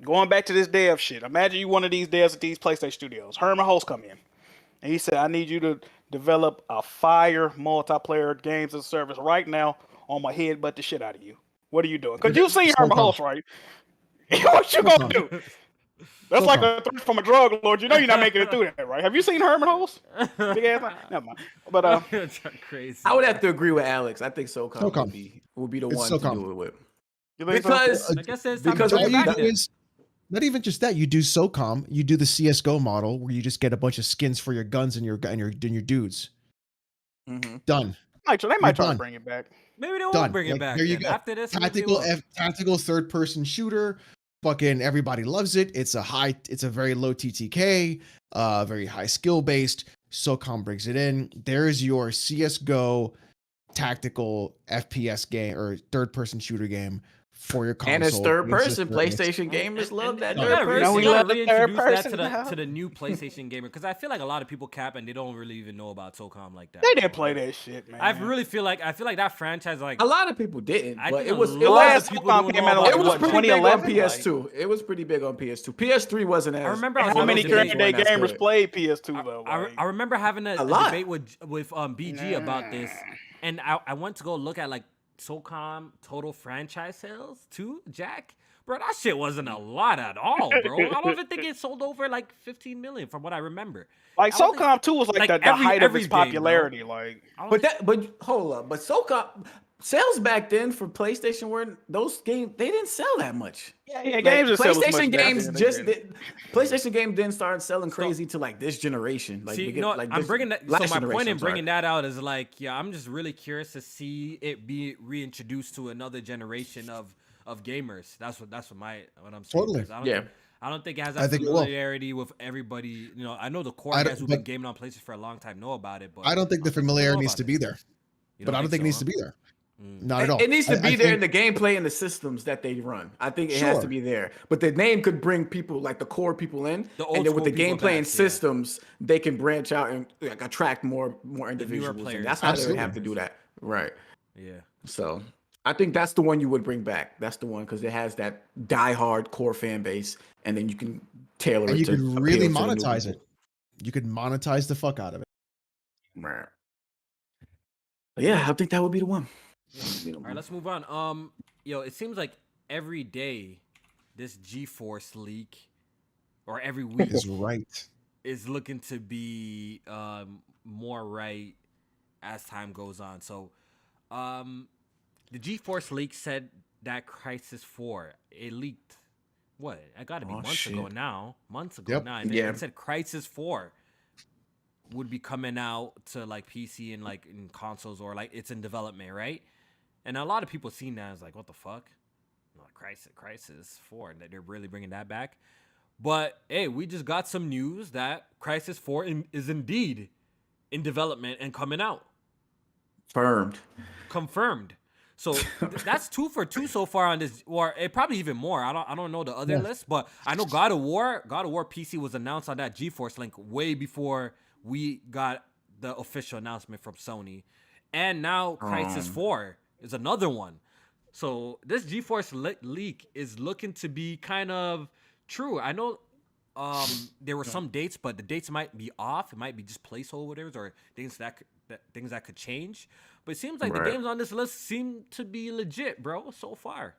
Going back to this dev shit. Imagine you one of these devs at these PlayStation studios. Herman Host come in. And he said, I need you to develop a fire multiplayer games as a service right now on my head but the shit out of you. What are you doing? Because you've seen Herman Host, right? What you gonna do? That's like a threat from a drug lord. You know you're not making it through that, right? Have you seen Herman Host? Big ass man. Never mind. But Crazy. I would have to agree with Alex. I think SOCOM SOCOM. would be the It's one to SOCOM. do it with. you think so? Because I guess it's time because to all bring you it back do then. is not even just that. You do SOCOM. You do the CS:GO model where you just get a bunch of skins for your guns and your dudes. Mhm. Done. They might You're try to done. bring it back. Maybe they won't Done. bring it Like, back. there you then. go. After this, maybe they will. Tactical third-person shooter. Fucking everybody loves it. It's a very low TTK, very high skill based. SOCOM brings it in. There's your CS:GO tactical FPS game or third-person shooter game for your console. And it's third Brings person. this service. PlayStation gamers love that You third gotta, person. Now we you gotta love the third reintroduce that person to now. the new PlayStation gamer because I feel like a lot of people cap and they don't really even know about SOCOM like that. They didn't play that shit, man. I really feel like that franchise like A lot of people didn't, I but think it was a it lot was of people SOCOM don't came know out about like, it was what, pretty big on 2011? PS2. It was pretty big on PS2. PS3 wasn't as. I remember I was How having many a current debate. day gamers played PS2 though? I remember having a lot. debate with BG about this, and I went to go look at like SOCOM total franchise sales too, Jack. Bro, that shit wasn't a lot at all, bro. I don't even think it sold over like 15 million from what I remember. Like I don't think- SOCOM 2 was like, like the height of every its game, bro. popularity. Like But hold up. But SOCOM sales back then for PlayStation weren't those games. They didn't sell that much. yeah, Like, games just sell as much PlayStation back games then, they just didn't. PlayStation games didn't start selling crazy to like this generation. Like, See, they you know, like I'm this bringing that. So last my generation, point in I'm sorry. bringing that out is like, yeah, I'm just really curious to see it be reintroduced to another generation of gamers. That's what I'm saying. Totally. 'Cause Yeah. I don't think it has I that think it will. familiarity with everybody. You know, I know the core I don't- guys who've but- been gaming on PlayStation for a long time know about it, but I don't think the people familiarity know needs about to it. be there, You but I don't think it so, needs to huh? be there. Not at all. It needs to I be there in think- the gameplay and the systems that they run. I think it has to Sure. be there. But the name could bring people, like the core people in. The old and then with the school people gameplay and back, yeah. systems, they can branch out and like, attract more individuals. players. And that's how they would have to Absolutely. do that. Right. Yeah. So I think that's the one you would bring back. That's the one because it has that die-hard core fan base. And then you can tailor And it you to could really appeal to the new monetize people. it. You could monetize the fuck out of it. Right. Yeah, I think that would be the one. All right, let's move on. Yo, it seems like every day this GeForce leak, or every week, Is right. is looking to be more right as time goes on. So, the GeForce leak said that Crysis 4, it leaked. What? It got to be months ago now. Months ago Yep. now. And it said Crysis 4 would be coming out to like PC and like in consoles, or like it's in development, right? And a lot of people seen that as like, what the fuck? Like, Crysis 4, and they're really bringing that back. But hey, we just got some news that Crysis 4 is indeed in development and coming out. Confirmed. So that's 2 for 2 so far on this, or it probably even more. I don't know the other list, but I know God of War PC was announced on that GeForce link way before we got the official announcement from Sony, and now Crysis 4 is another one. So this GeForce leak is looking to be kind of true. I know there were some dates, but the dates might be off. It might be just placeholders or things that could change. But it seems like the games on this list seem to be legit, bro, so far.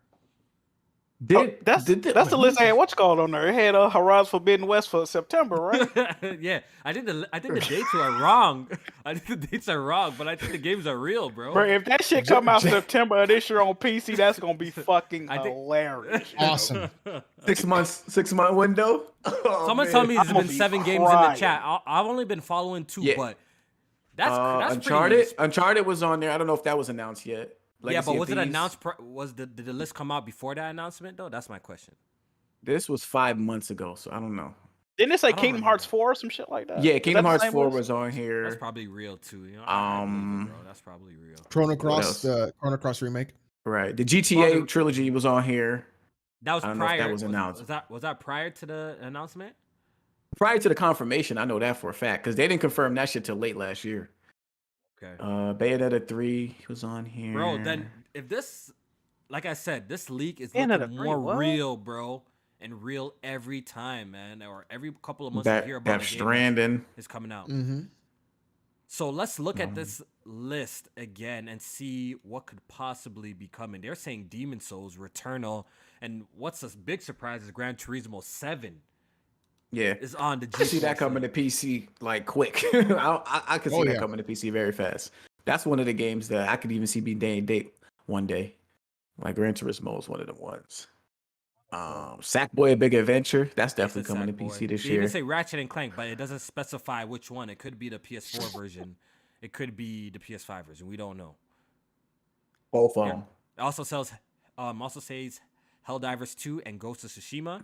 That's the list I had what's called on there. It had Horizon Forbidden West for September, right? Yeah, I think the dates are wrong. I think the dates are wrong, but I think the games are real, bro. Bro, if that shit come out September of this year on PC, that's gonna be fucking hilarious. Awesome. 6 month window. Oh, someone man. tell me there's been 7 games in the chat. I've only been following 2, but that's Uncharted. pretty... Uncharted was on there. I don't know if that was announced yet. Legacy, but was it announced? Did the list come out before that announcement though? That's my question. This was 5 months ago, so I don't know. Didn't it say Kingdom Hearts 4 or some shit like that? Yeah, Kingdom Hearts 4 was on here. That's probably real too. You know, bro, that's probably real. Chrono Cross, the Chrono Cross remake. Right. The GTA trilogy was on here. That was prior. That was announced. Was that prior to the announcement? Prior to the confirmation, I know that for a fact because they didn't confirm that shit till late last year. Okay. Bayonetta 3 was on here. Bro, then if this, like I said, this leak is looking more real, bro, and real every time, man, or every couple of months you hear about Death Stranding is coming out. Mm-hmm. So let's look at this list again and see what could possibly be coming. They're saying Demon Souls, Returnal, and what's a big surprise is Gran Turismo 7. Yeah, is on the GeForce. I see that coming to PC like quick. I could see that coming to PC very fast. That's one of the games that I could even see being day and date one day. Like Gran Turismo is one of the ones. Sackboy: A Big Adventure, that's definitely coming to PC this year. They even say Ratchet and Clank, but it doesn't specify which one. It could be the PS4 version. It could be the PS5 version. We don't know. Both of them. It also says Helldivers 2 and Ghost of Tsushima.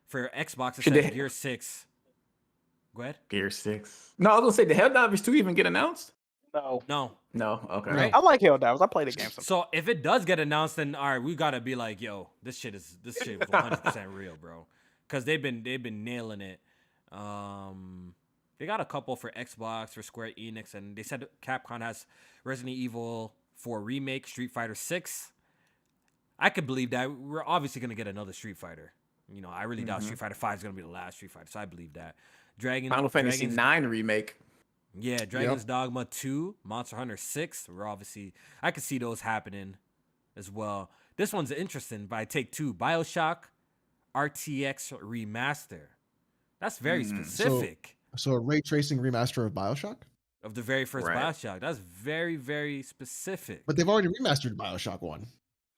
For Xbox, it says Gear 6. Go ahead. Gear 6. No, I was gonna say, the Helldivers 2 even get announced? No. Okay. Right? I like Helldivers. I play the game sometimes. So if it does get announced, then all right, we gotta be like, yo, this shit was 100% real, bro. Because they've been nailing it. They got a couple for Xbox, for Square Enix, and they said Capcom has Resident Evil 4 remake, Street Fighter 6. I could believe that. We're obviously gonna get another Street Fighter. You know, I really doubt Street Fighter 5 is gonna be the last Street Fighter, so I believe that. Final Fantasy 9 remake. Yeah, Dragon's Dogma 2, Monster Hunter 6. I could see those happening as well. This one's interesting by Take-Two. BioShock RTX Remaster. That's very specific. So a ray tracing remaster of BioShock? Of the very first BioShock. That's very, very specific. But they've already remastered BioShock 1.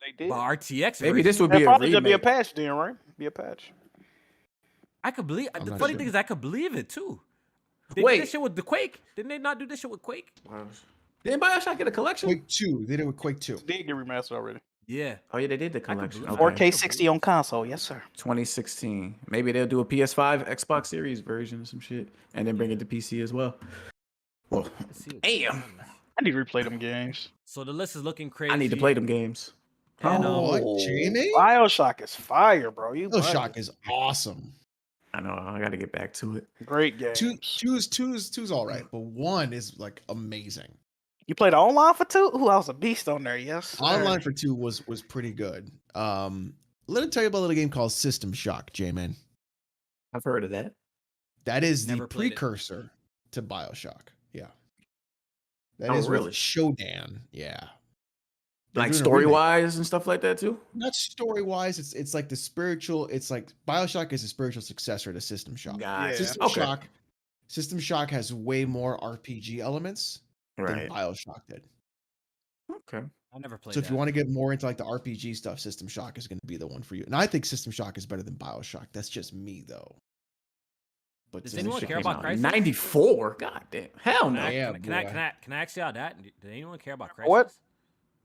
They did. But RTX Maybe version, this would be a probably remake. just be a patch then, right? Be a patch. I could believe. The funny thing is, I could believe it too. They Wait. did this shit with the Quake. Didn't they not do this shit with Quake? Didn't BioShock get a collection? Quake 2. They did it with Quake 2. Did get remastered already. Yeah. Oh yeah, they did the collection. believe Okay. 4K 60 on console, yes sir. 2016. Maybe they'll do a PS5, Xbox Series version or some shit, and then bring it to PC as well. Well, damn. I need to replay them games. So the list is looking crazy. I need to play them games. And, What, Jamie? BioShock is fire, bro. BioShock is awesome. I know. I got to get back to it. Great game. Two's all right, but 1 is like amazing. You played online for 2? Ooh, I was a beast on there. Yes. Sir. Online for 2 was pretty good. Let me tell you about a little game called System Shock, J-Man. I've heard of that. That is Never the played it. precursor to BioShock. Yeah. That Oh, is really? with Shodan. Yeah. They're Like doing a story remake. wise and stuff like that too. Not story wise. It's like the spiritual. It's like BioShock is a spiritual successor to System Shock. Gotcha. System Okay. Shock. System Shock has way more RPG elements than Right. BioShock did. Okay. I never played So if that. you want to get more into like the RPG stuff, System Shock is going to be the one for you. And I think System Shock is better than BioShock. That's just me though. But Does System anyone Shock care is about not- Crysis? 94. God damn. Hell Can no. I, Yeah, can I, boy. can I ask y'all that? Did anyone care about Crysis? What?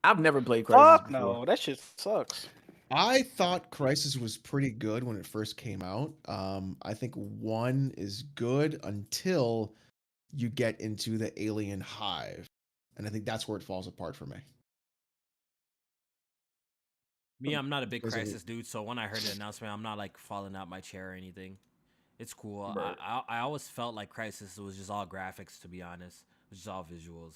I've never played Crysis Fuck before. no, that shit sucks. I thought Crysis was pretty good when it first came out. I think 1 is good until you get into the alien hive. And I think that's where it falls apart for me. Me, I'm not a big Is it- Crysis dude, so when I heard the announcement, I'm not like falling out my chair or anything. It's cool. Right. I always felt like Crysis was just all graphics, to be honest. It was just all visuals.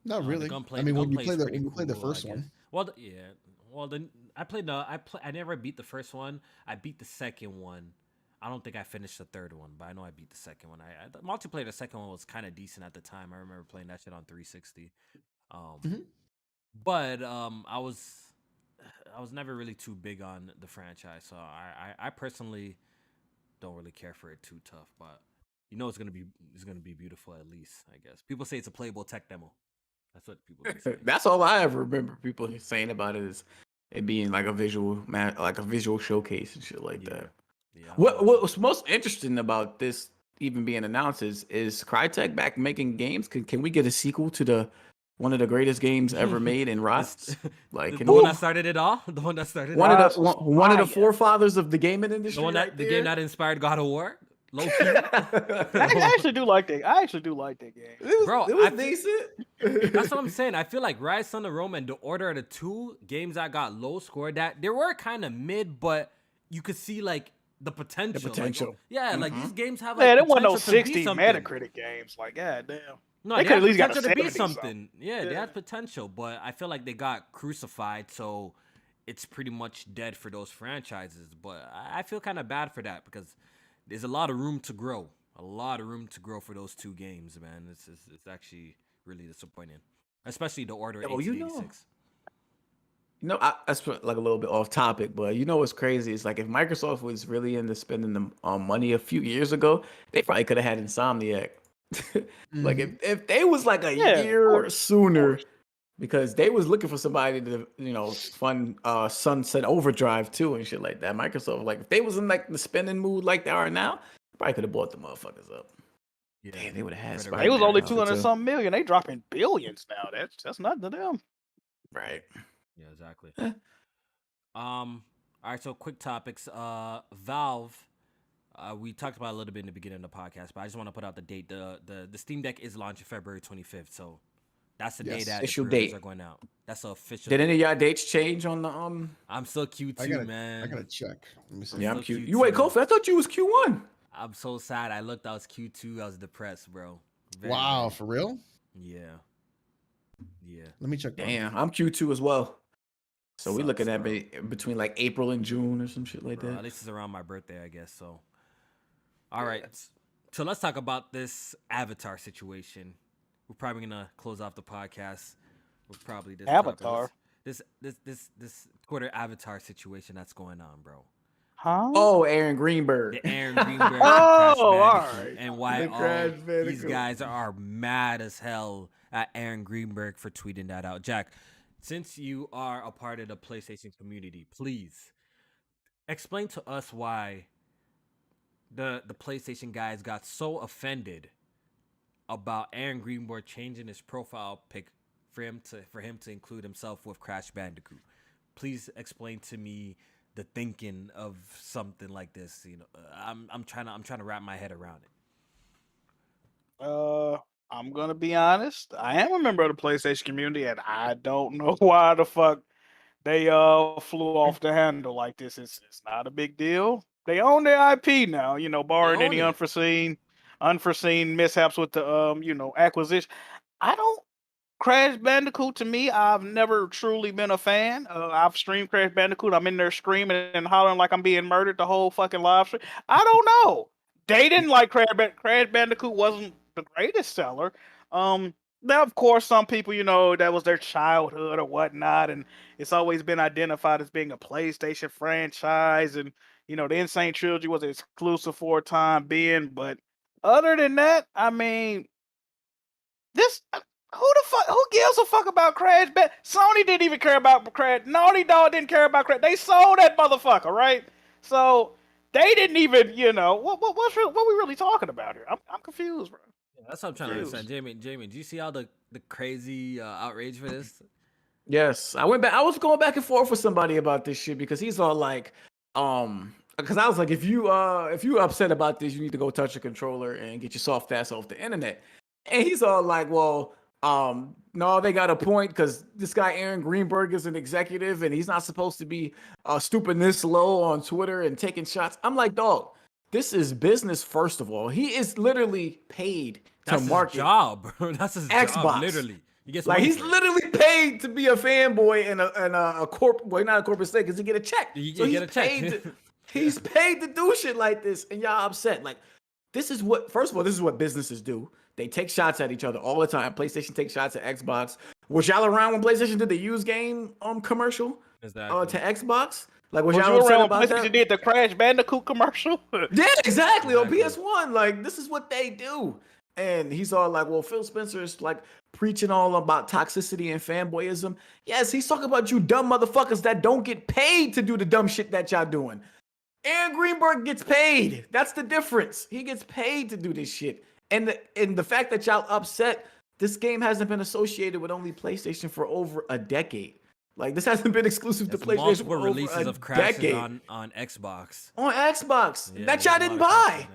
Not The really. gunplay- I mean, when you gunplay's play the pretty when you play the cool, first I guess. one, Well, yeah. Well, then I never beat the first one. I beat the second one. I don't think I finished the third one, but I know I beat the second one. The multiplayer, the second one was kind of decent at the time. I remember playing that shit on 360. Mhm. But I was never really too big on the franchise, so I personally don't really care for it too tough. But you know, it's gonna be beautiful at least. I guess people say it's a playable tech demo. That's what people say. That's all I ever remember people saying about it is it being like a visual like a visual showcase and shit like that. Yeah. What's most interesting about this even being announced is Crytek back making games? Can we get a sequel to one of the greatest games ever made in Rots? Like the you one know, that started it all, the one that started one it, of the one of the fire. forefathers of the gaming industry. the one that right the there. game that inspired God of War. Low key. I actually do like that. I actually do like that game. Bro, it was I feel- decent. That's what I'm saying. I feel like Rise, Son of Rome, and The Order are the two games that got low score. That they were kind of mid, but you could see like the potential. Like, potential. like Mhm. these games have like Yeah, there wasn't no potential to be 60 something. Metacritic games. Like, goddamn. No, They they could had at least got a potential to be 70 something. Yeah, they Yeah. had potential, but I feel like they got crucified, so it's pretty much dead for those franchises. But I feel kind of bad for that because there's a lot of room to grow. A lot of room to grow for those two games, man. It's actually really disappointing, especially The Order Yo, you know. 1886. You know, that's like a little bit off topic, but you know what's crazy? It's like if Microsoft was really into spending the money a few years ago, they probably could have had Insomniac. Like if they was like a Yeah, of year course, sooner, because they was looking for somebody to fund Sunset Overdrive too and shit like that. Microsoft, like if they was in like the spending mood like they are now, probably could have bought the motherfuckers up. Yeah, Damn, they would have had Right, Spider-Man. They was only out 200 too. something million. They dropping billions now. That's nothing to them. Right. Yeah, exactly. All right, so quick topics. Valve. We talked about it a little bit in the beginning of the podcast, but I just want to put out the date. The Steam Deck is launching February 25th, so that's the day Yes. that the Official pre-orders date. are going out. That's the official. Did any date. of y'all dates change on the I'm still Q2, I gotta, man. I gotta check. Let me see. Yeah, I'm so Q. cute You wait, too. Kofi. I thought you was Q1. I'm so sad. I looked. I was Q2. I was depressed, bro. Very, Wow, very- for real? Yeah. Yeah. Let me check. that. Damn, I'm Q2 as well. So we Sucks, looking at bro. between like April and June or some shit like Bro, that. at least it's around my birthday, I guess. So, all right. So let's talk about this Avatar situation. We're probably gonna close off the podcast with probably this topic. Avatar? This Twitter Avatar situation that's going on, bro. Huh? Oh, Aaron Greenberg. The Aaron Greenberg and Oh, Crash all Bandicoot, right. and why The all Crash these Bandicoot. guys are mad as hell at Aaron Greenberg for tweeting that out. Jack, since you are a part of the PlayStation community, please explain to us why the PlayStation guys got so offended about Aaron Greenberg changing his profile pic for him to include himself with Crash Bandicoot. Please explain to me the thinking of something like this. You know, I'm trying to wrap my head around it. I'm gonna be honest. I am a member of the PlayStation community, and I don't know why the fuck they flew off the handle like this. It's not a big deal. They own their IP now, barring own any it. unforeseen mishaps with the acquisition. I don't Crash Bandicoot to me, I've never truly been a fan. I've streamed Crash Bandicoot. I'm in there screaming and hollering like I'm being murdered the whole fucking live stream. I don't know. They didn't like Crash Bandicoot wasn't the greatest seller. Now, of course, some people, that was their childhood or whatnot, and it's always been identified as being a PlayStation franchise, and the Insane Trilogy was exclusive for a time being. But other than that, I mean, this who gives a fuck about Crash? Sony didn't even care about Crash. Naughty Dog didn't care about Crash. They sold that motherfucker, right? So they didn't even, what we really talking about here? I'm confused, bro. That's what I'm trying to understand. Jamie, do you see all the crazy outrage for this? Yes, I went back. I was going back and forth with somebody about this shit because he's all like, because I was like, if you upset about this, you need to go touch a controller and get your soft ass off the internet. And he's all like, well, no, they got a point because this guy Aaron Greenberg is an executive and he's not supposed to be stooping this low on Twitter and taking shots. I'm like, dog, this is business. First of all, he is literally paid to market. His job, bro. That's his Xbox. job, literally. He gets like he's literally paid to be a fanboy and a well, not a corporate state because he get a check. You get a check. He's paid to do shit like this, and y'all upset. Like, this is what. First of all, this is what businesses do. They take shots at each other all the time. PlayStation takes shots at Xbox. Was y'all around when PlayStation did the used game commercial to Xbox? Like, was y'all upset about that? PlayStation did the Crash Bandicoot commercial? Yeah, exactly. On PS1, like this is what they do. And he's all like, well, Phil Spencer is like preaching all about toxicity and fanboyism. Yes, he's talking about you dumb motherfuckers that don't get paid to do the dumb shit that y'all doing. Aaron Greenberg gets paid. That's the difference. He gets paid to do this shit. And the fact that y'all upset, this game hasn't been associated with only PlayStation for over a decade. Like, this hasn't been exclusive to PlayStation multiple for releases over a of Crysis decade. on Xbox. On Xbox. Yeah, that y'all didn't buy.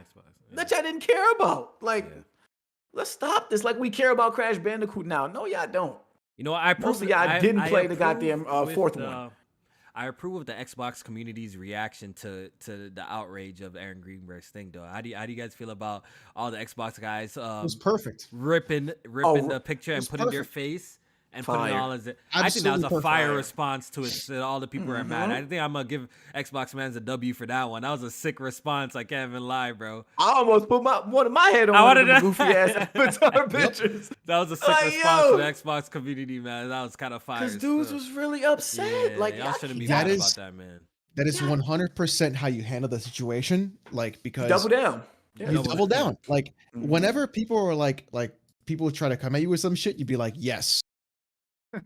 That y'all didn't care about. Like, let's stop this. Like, we care about Crash Bandicoot now. No, y'all don't. You know, I Most of y'all didn't play the goddamn fourth one. I approve of the Xbox community's reaction to the outrage of Aaron Greenberg's thing, though. How do you guys feel about all the Xbox guys? It was perfect. Ripping the picture and putting their face and putting it all as it. I think that was a fire response to it. So all the people are mad. I think I'm gonna give Xbox fans a W for that one. That was a sick response. I can't even lie, bro. I almost put one of my head on one of the goofy ass avatar pictures. That was a sick response to the Xbox community, man. That was kind of fire. Because dudes was really upset. Yeah, like, y'all shouldn't be mad about that, man. That is 100% how you handle the situation. Like, because double down. Yeah, you double down. Like, whenever people are like people try to come at you with some shit, you'd be like, yes.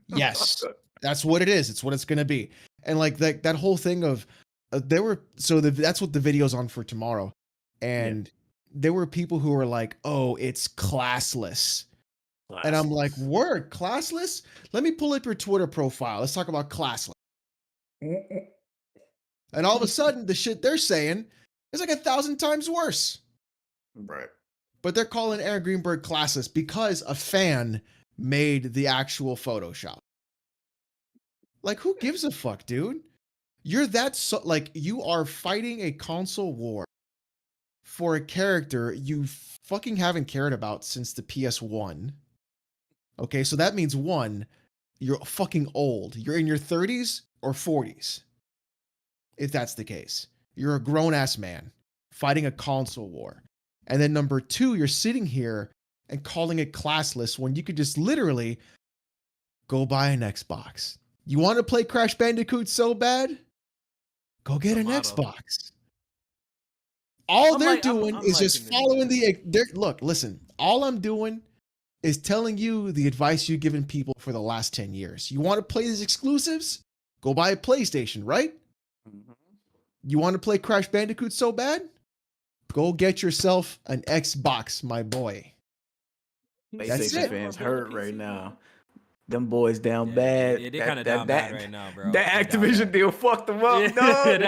Yes, that's what it is. It's what it's gonna be. And like that whole thing of that's what the video's on for tomorrow. And there were people who were like, oh, it's classless. And I'm like, word, classless? Let me pull up your Twitter profile. Let's talk about classless. And all of a sudden, the shit they're saying is like 1,000 times worse. Right. But they're calling Aaron Greenberg classless because a fan made the actual Photoshop. Like, who gives a fuck, dude? You're you are fighting a console war for a character you fucking haven't cared about since the PS1. Okay, so that means one, you're fucking old. You're in your 30s or 40s. If that's the case. You're a grown-ass man fighting a console war. And then number two, you're sitting here and calling it classless when you could just literally go buy an Xbox. You want to play Crash Bandicoot so bad? Go get an Xbox. All they're doing is just following look, listen, all I'm doing is telling you the advice you've given people for the last 10 years. You want to play these exclusives? Go buy a PlayStation, right? You want to play Crash Bandicoot so bad? Go get yourself an Xbox, my boy. That's it. Fans hurt right now. Them boys down bad. Yeah, they kind of down bad right now, bro. That Activision deal fucked them up, dog.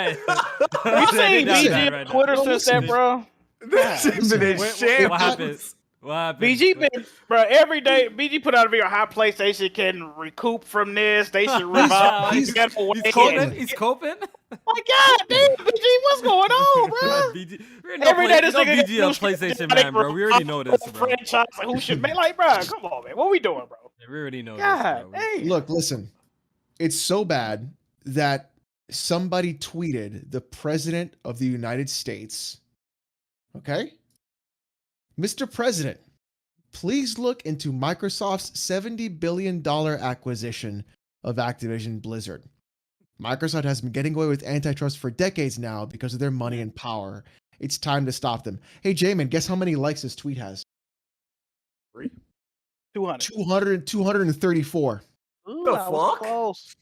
You seen BG on Twitter since that, bro? This is in shambles. What happened? BG been, bro, every day. BG put out a video how PlayStation can recoup from this. They should revive. He's coping. He's coping. My God, damn, BG, what's going on, bro? Every day this nigga BG a PlayStation man, bro. We already know this, bro. Franchise, who should make like, bro? Come on, man. What we doing, bro? We already know God, this, bro. Hey. Look, listen. It's so bad that somebody tweeted the president of the United States. Okay? Mr. President, please look into Microsoft's $70 billion acquisition of Activision Blizzard. Microsoft has been getting away with antitrust for decades now because of their money and power. It's time to stop them. Hey, Jamin, guess how many likes this tweet has? 200. 234. Ooh, The I was fuck? close.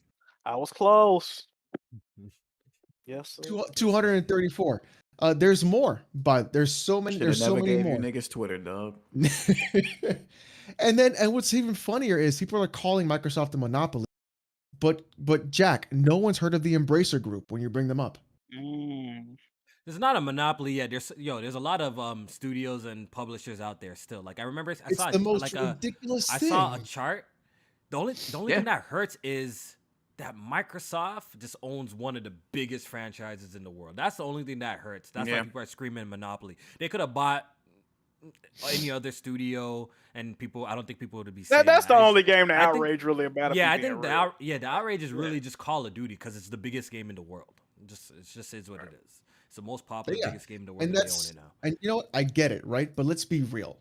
I was close. Yes, sir. 234. There's more, but there's so many. Shoulda There's so never many gave more. you niggas Twitter, dog. and what's even funnier is people are calling Microsoft a monopoly, but Jack, no one's heard of the Embracer Group when you bring them up. There's not a monopoly yet. There's a lot of studios and publishers out there still. Like I remember I It's saw the most like ridiculous I thing. saw a chart. The only Yeah. thing that hurts is that Microsoft just owns one of the biggest franchises in the world. That's the only thing that hurts. That's why Yeah. people are screaming monopoly. They could have bought any other studio, and I don't think people would be saying That's that. the only game to I think- outrage really about. Yeah, I think the outrage is really just Call of Duty because it's the biggest game in the world. It just is what it is. It's the most popular, Yeah, biggest game in the world. and And they own that's it now. and you know what? I get it, right? But let's be real.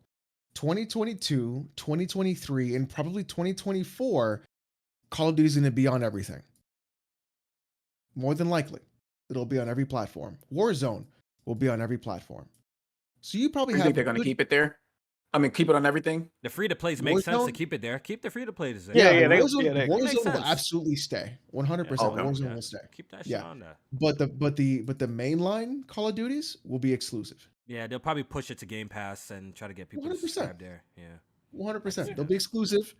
2022, 2023, and probably 2024, Call of Duty is going to be on everything. More than likely, it'll be on every platform. Warzone will be on every platform. So you probably You have think they're gonna good- keep it there? I mean, keep it on everything. The free to plays make sense to Warzone? keep it there. Keep the free to plays there. Yeah, Yeah, they- Warzone, yeah, they- Warzone Makes will sense. absolutely stay. 100%. Okay. Warzone Yeah. will stay. Keep that shit Yeah. on there. But the mainline Call of Duties will be exclusive. Yeah, they'll probably push it to Game Pass and try to get people to 100%. subscribe there. Yeah. 100%. They'll be exclusive,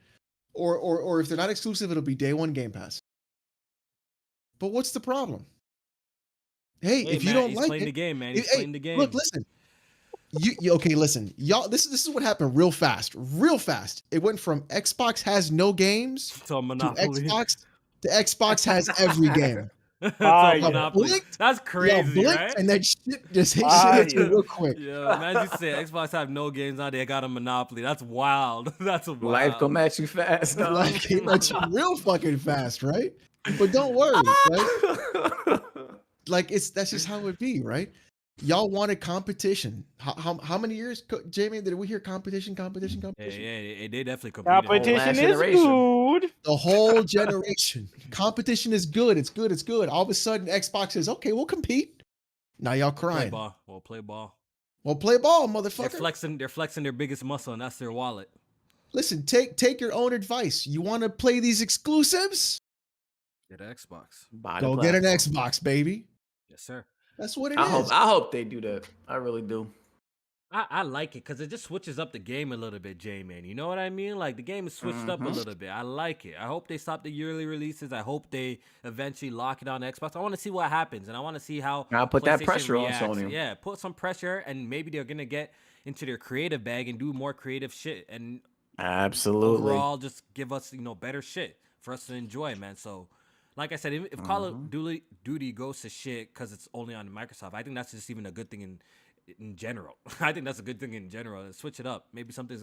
or if they're not exclusive, it'll be day one Game Pass. But what's the problem? Hey, if you Matt, don't he's like playing it, the game, man. hey, He's playing the game. Look, listen. You okay? Listen, y'all. This is what happened real fast. Real fast. It went from Xbox has no games to a monopoly. to Xbox has every game. To Ah, a yeah. monopoly. Blinked, That's Y'all crazy, blinked, right? and that shit just hit Ah, shit yeah. real quick. Yeah, man, you said Xbox have no games now. They got a monopoly. That's wild. That's wild. Life come at you fast, dog. Like it went real fucking fast, right? But don't worry, right? Like that's just how it be, right? Y'all wanted competition. How many years, Jamie? Did we hear competition? Yeah, they definitely competed. Competition last is generation. good. The whole generation. Competition is good. It's good. It's good. All of a sudden, Xbox says, "Okay, we'll compete." Now y'all Play crying. ball. We'll play ball. Well, play ball, They're motherfucker. flexing their biggest muscle, and that's their wallet. Listen, take your own advice. You want to play these exclusives? Get an Xbox. Buy the Go get an platform. Xbox, baby. Yes, sir. That's what it I is. hope they do that. I really do. I like it because it just switches up the game a little bit, J-Man. You know what I mean? Like, the game is switched up a little bit. I like it. I hope they stop the yearly releases. I hope they eventually lock it on Xbox. I want to see what happens, and I want to see how I'll put that PlayStation pressure on reacts. Sony. Yeah, put some pressure, and maybe they're going to get into their creative bag and do more creative shit. And Absolutely. overall, just give us, better shit for us to enjoy, man. So, like I said, if Call of Duty goes to shit because it's only on Microsoft, I think that's just even a good thing in general. I think that's a good thing in general. Switch it up. Maybe something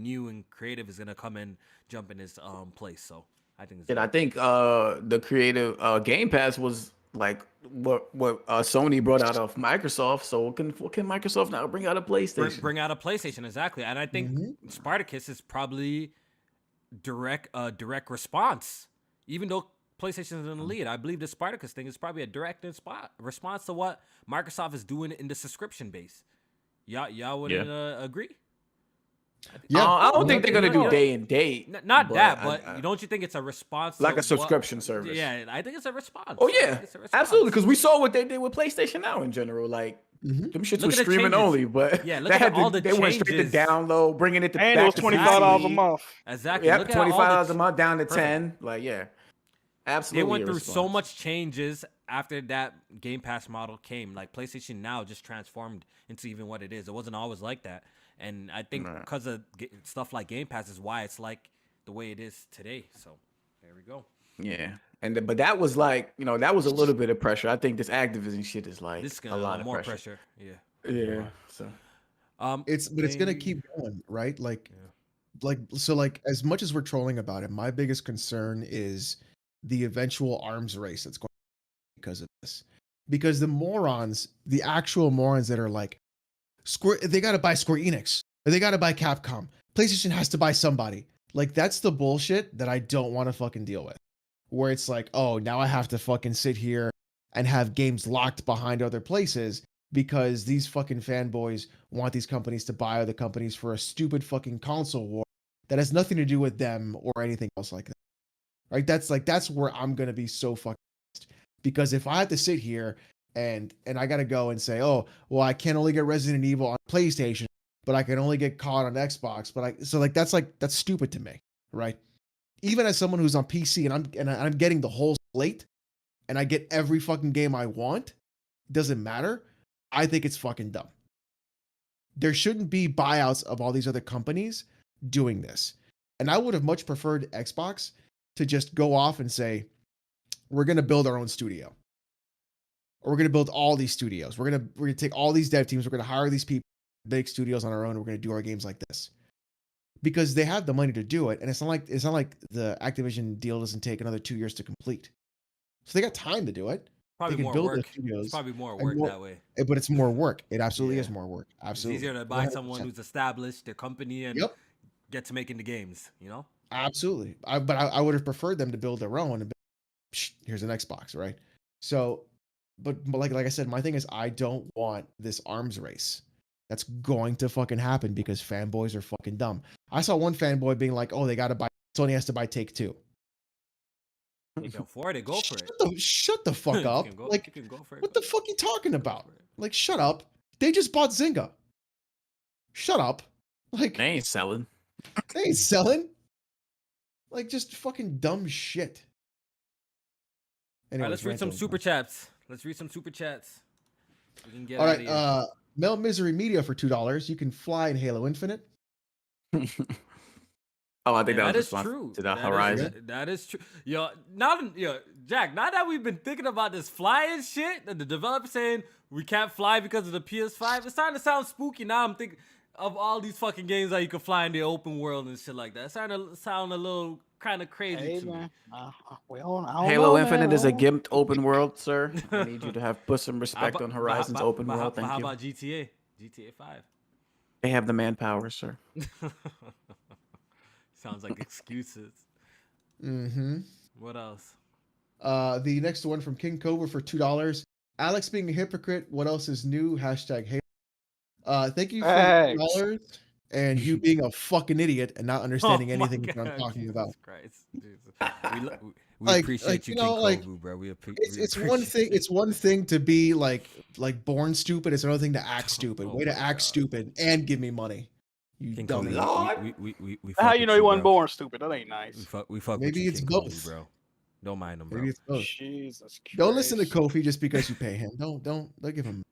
new and creative is gonna come and jump in its place. So I think it's And I think the creative Game Pass was like what Sony brought out of Microsoft. So what can Microsoft now bring out of PlayStation? bring out a PlayStation, exactly. And I think Spartacus is probably direct response, even though PlayStation is in the lead. I believe the Spartacus thing is probably a direct response to what Microsoft is doing in the subscription base. Y'all wouldn't agree? Yeah, I don't think they're gonna do day and date. Not that, I- but don't you think it's a response? Like to a subscription service. Yeah, I think it's a response. Oh I yeah, think it's a response. absolutely. Because we saw what they did with PlayStation Now in general. Like them shits Look were at the streaming changes. only, but Yeah, look they at had all the they went straight to changes. download, bringing it to And it back was to $25 a free. month. Exactly. Yep, Look at all the $25 a month down to Perfect. 10. Like yeah, They absolutely. went a through so response. much changes after that Game Pass model came. Like PlayStation Now just transformed into even what it is. It wasn't always like that, and I think because of stuff like Game Pass is why it's like the way it is today. So there we go. Yeah, but that was like that was a little bit of pressure. I think this Activision shit is like This is a gonna lot of more pressure. Yeah. Yeah. So it's gonna keep going, right? Like as much as we're trolling about it, my biggest concern is the eventual arms race that's going because of this. Because the actual morons that are like Square, they gotta buy Square Enix, or they gotta buy Capcom. PlayStation has to buy somebody. Like, that's the bullshit that I don't want to fucking deal with. Where it's like, oh, now I have to fucking sit here and have games locked behind other places because these fucking fanboys want these companies to buy other companies for a stupid fucking console war that has nothing to do with them or anything else like that. Right? That's where I'm gonna be so fucking pissed. Because if I have to sit here and I gotta go and say, oh, well, I can only get Resident Evil on PlayStation, but I can only get COD on Xbox. That's stupid to me, right? Even as someone who's on PC and I'm getting the whole slate and I get every fucking game I want, it doesn't matter. I think it's fucking dumb. There shouldn't be buyouts of all these other companies doing this. And I would have much preferred Xbox to just go off and say, we're going to build our own studio. Or we're going to build all these studios. We're going to take all these dev teams. We're going to hire these people, big studios on our own. And we're going to do our games like this. Because they have the money to do it. And it's not like the Activision deal doesn't take another 2 years to complete. So they got time to do it. Probably they can more build work. the studios. It's probably more work that way. But it's more work. It absolutely Yeah. is more work. Absolutely. It's easier to buy 100%. someone who's established their company and Yep. get to making the games, you know? Absolutely. But I would have preferred them to build their own and be, here's an Xbox, right? So, but like I said, my thing is I don't want this arms race. That's going to fucking happen because fanboys are fucking dumb. I saw one fanboy being like, oh, they got to buy, Sony has to buy Take-Two. You can afford it, go for it. Shut the fuck up. You can go for it. What the fuck you talking about? Like, shut up. They just bought Zynga. Shut up. Like, They ain't selling. They ain't selling. Like, just fucking dumb shit. All right, let's read some super chats. We can get all out right, of here. Mel Misery Media for $2. You can fly in Halo Infinite. Oh, I think that was is true. To the Horizon. That is true. Jack, now that we've been thinking about this flying shit, and the developer saying we can't fly because of the PS5, it's starting to sound spooky. Now I'm thinking of all these fucking games that you can fly in the open world and shit like that. It's starting to sound a little kind of crazy to me. Halo Infinite is a gimped open world, sir. I need you to put some respect on Horizon's open world. Thank you. How about GTA? GTA 5? They have the manpower, sir. Sounds like excuses. Mm-hmm. What else? The next one from King Cobra for $2. Alex being a hypocrite. What else is new? #Halo. Thank you for $2. And you being a fucking idiot and not understanding anything that I'm talking Jesus about. Christ. We appreciate you, King Kofu, bro. It's one thing. It's one thing to be like born stupid. It's another thing to act stupid. Way to act stupid and give me money. You King dummy. Kofu, we How you know he wasn't bro. born stupid? That ain't nice. We fuck Maybe with you, it's King both. Kofu, bro. Don't mind him, bro. Maybe it's both. Jesus Christ. Don't listen to Kofi just because you pay him. Don't give him.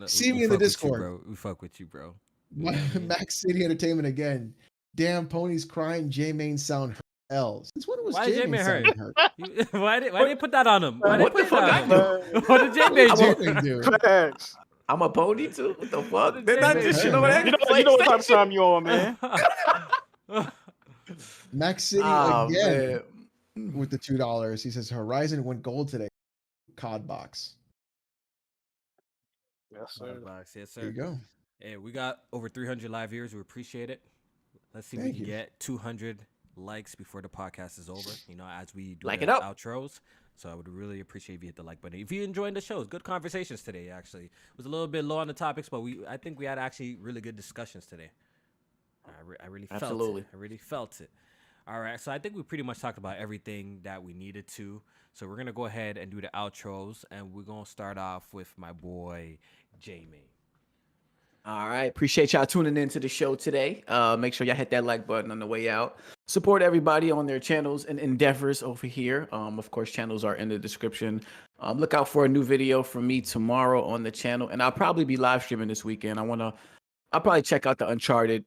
See me in the Discord. We fuck with you, bro. Max City Entertainment again. Damn ponies crying. J-Main sound L. Since when was J-Main hurt? Why they put that on him? What the fuck I do? What did J-Main do? I'm a pony too. What the fuck? Did I just you know what type of time you on, man? Max City again with the $2. He says Horizon went gold today. COD box. Yes, sir. Yes, sir. There you go. Hey, we got over 300 live viewers. We appreciate it. Let's see if we can get 200 likes before the podcast is over. You know, as we do the outros. So I would really appreciate if you hit the like button. If you're enjoying the shows, good conversations today. Actually, it was a little bit low on the topics, but I think we had actually really good discussions today. I really felt it. I really felt it. All right, so I think we pretty much talked about everything that we needed to. So we're gonna go ahead and do the outros, and we're gonna start off with my boy Jamie. All right. Appreciate y'all tuning into the show today. Make sure y'all hit that like button on the way out. Support everybody on their channels and endeavors over here. Of course, channels are in the description. Look out for a new video from me tomorrow on the channel. And I'll probably be live streaming this weekend. I'll probably check out the Uncharted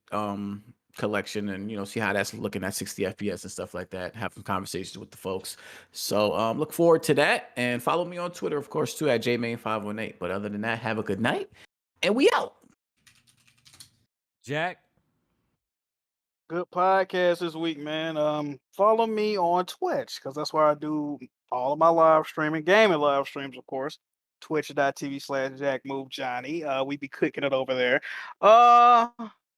collection and, you know, see how that's looking at 60 FPS and stuff like that. Have some conversations with the folks. So look forward to that. And follow me on Twitter, of course, too, at jmain518. But other than that, have a good night. And we out. Jack. Good podcast this week, man. Follow me on Twitch because that's where I do all of my live streaming, gaming live streams, of course. Twitch.tv/JackMoveJohnny. We be cooking it over there.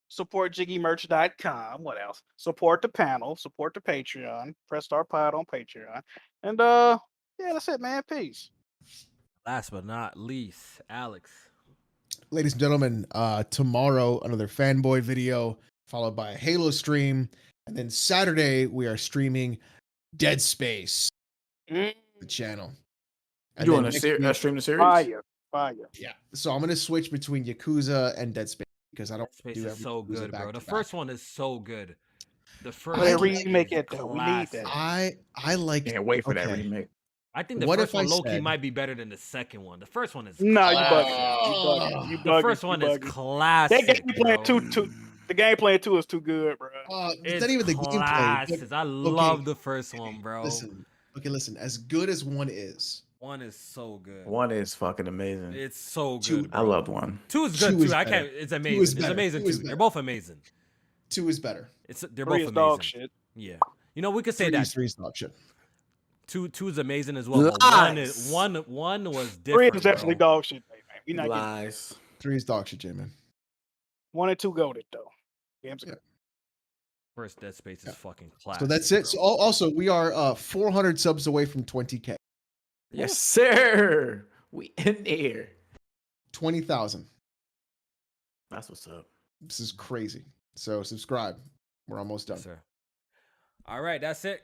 Support JiggyMerch.com. What else? Support the panel. Support the Patreon. Press Start Pod on Patreon. And yeah, that's it, man. Peace. Last but not least, Alex. Ladies and gentlemen, tomorrow another fanboy video followed by a Halo stream, and then Saturday we are streaming Dead Space, Mm, the channel. You And doing then a next stream week- the series? Fire. Fire. Yeah, so I'm gonna switch between Yakuza and Dead Space because I don't Space do is every so Yakuza good, back bro. The to first back. one is so good. The Oh, first they one remake is it, though. We need that. classic. I like. Can't wait for that okay. remake. I think the What first if I one low key said- might be better than the second one. The first one is No, you bugging. classic. You bugging. You The bugging. first You one is bugging. classic. That gameplay bro. too. The gameplay too is too good, bro. It's It's not even the gameplay. classic. but- I love the first one, bro. Listen, listen. As good as one is, One is so good. One is fucking amazing. It's so Two- good. I Bro. loved one. Two is good Two too. is I better. can't. It's Two amazing. is It's better. amazing Two is too. They're better. both amazing. 2 is better. They're 3 both is amazing. dog shit. Yeah. You know we could say 3 that. is 3 is dog shit. Two is amazing as well. But one Lies. was 3 different. is definitely bro. dog shit, man. We not getting Lies. 3 is dog shit, J-Man. 1 and 2 goated though. Games Yeah. First Dead Space is Yeah. fucking classic. So that's it. bro. So also, we are 400 subs away from 20K. Yes, sir. We in there. 20,000. That's what's up. This is crazy. So subscribe. We're almost done. Yes, sir. All right, that's it.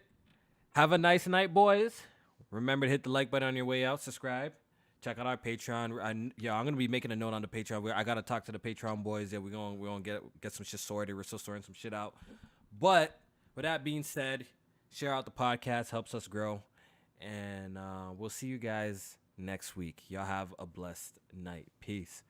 Have a nice night, boys. Remember to hit the like button on your way out. Subscribe. Check out our Patreon. I'm gonna be making a note on the Patreon. I gotta talk to the Patreon boys. Yeah, we're gonna get some shit sorted. We're still sorting some shit out. But with that being said, share out the podcast, helps us grow, and we'll see you guys next week. Y'all have a blessed night. Peace.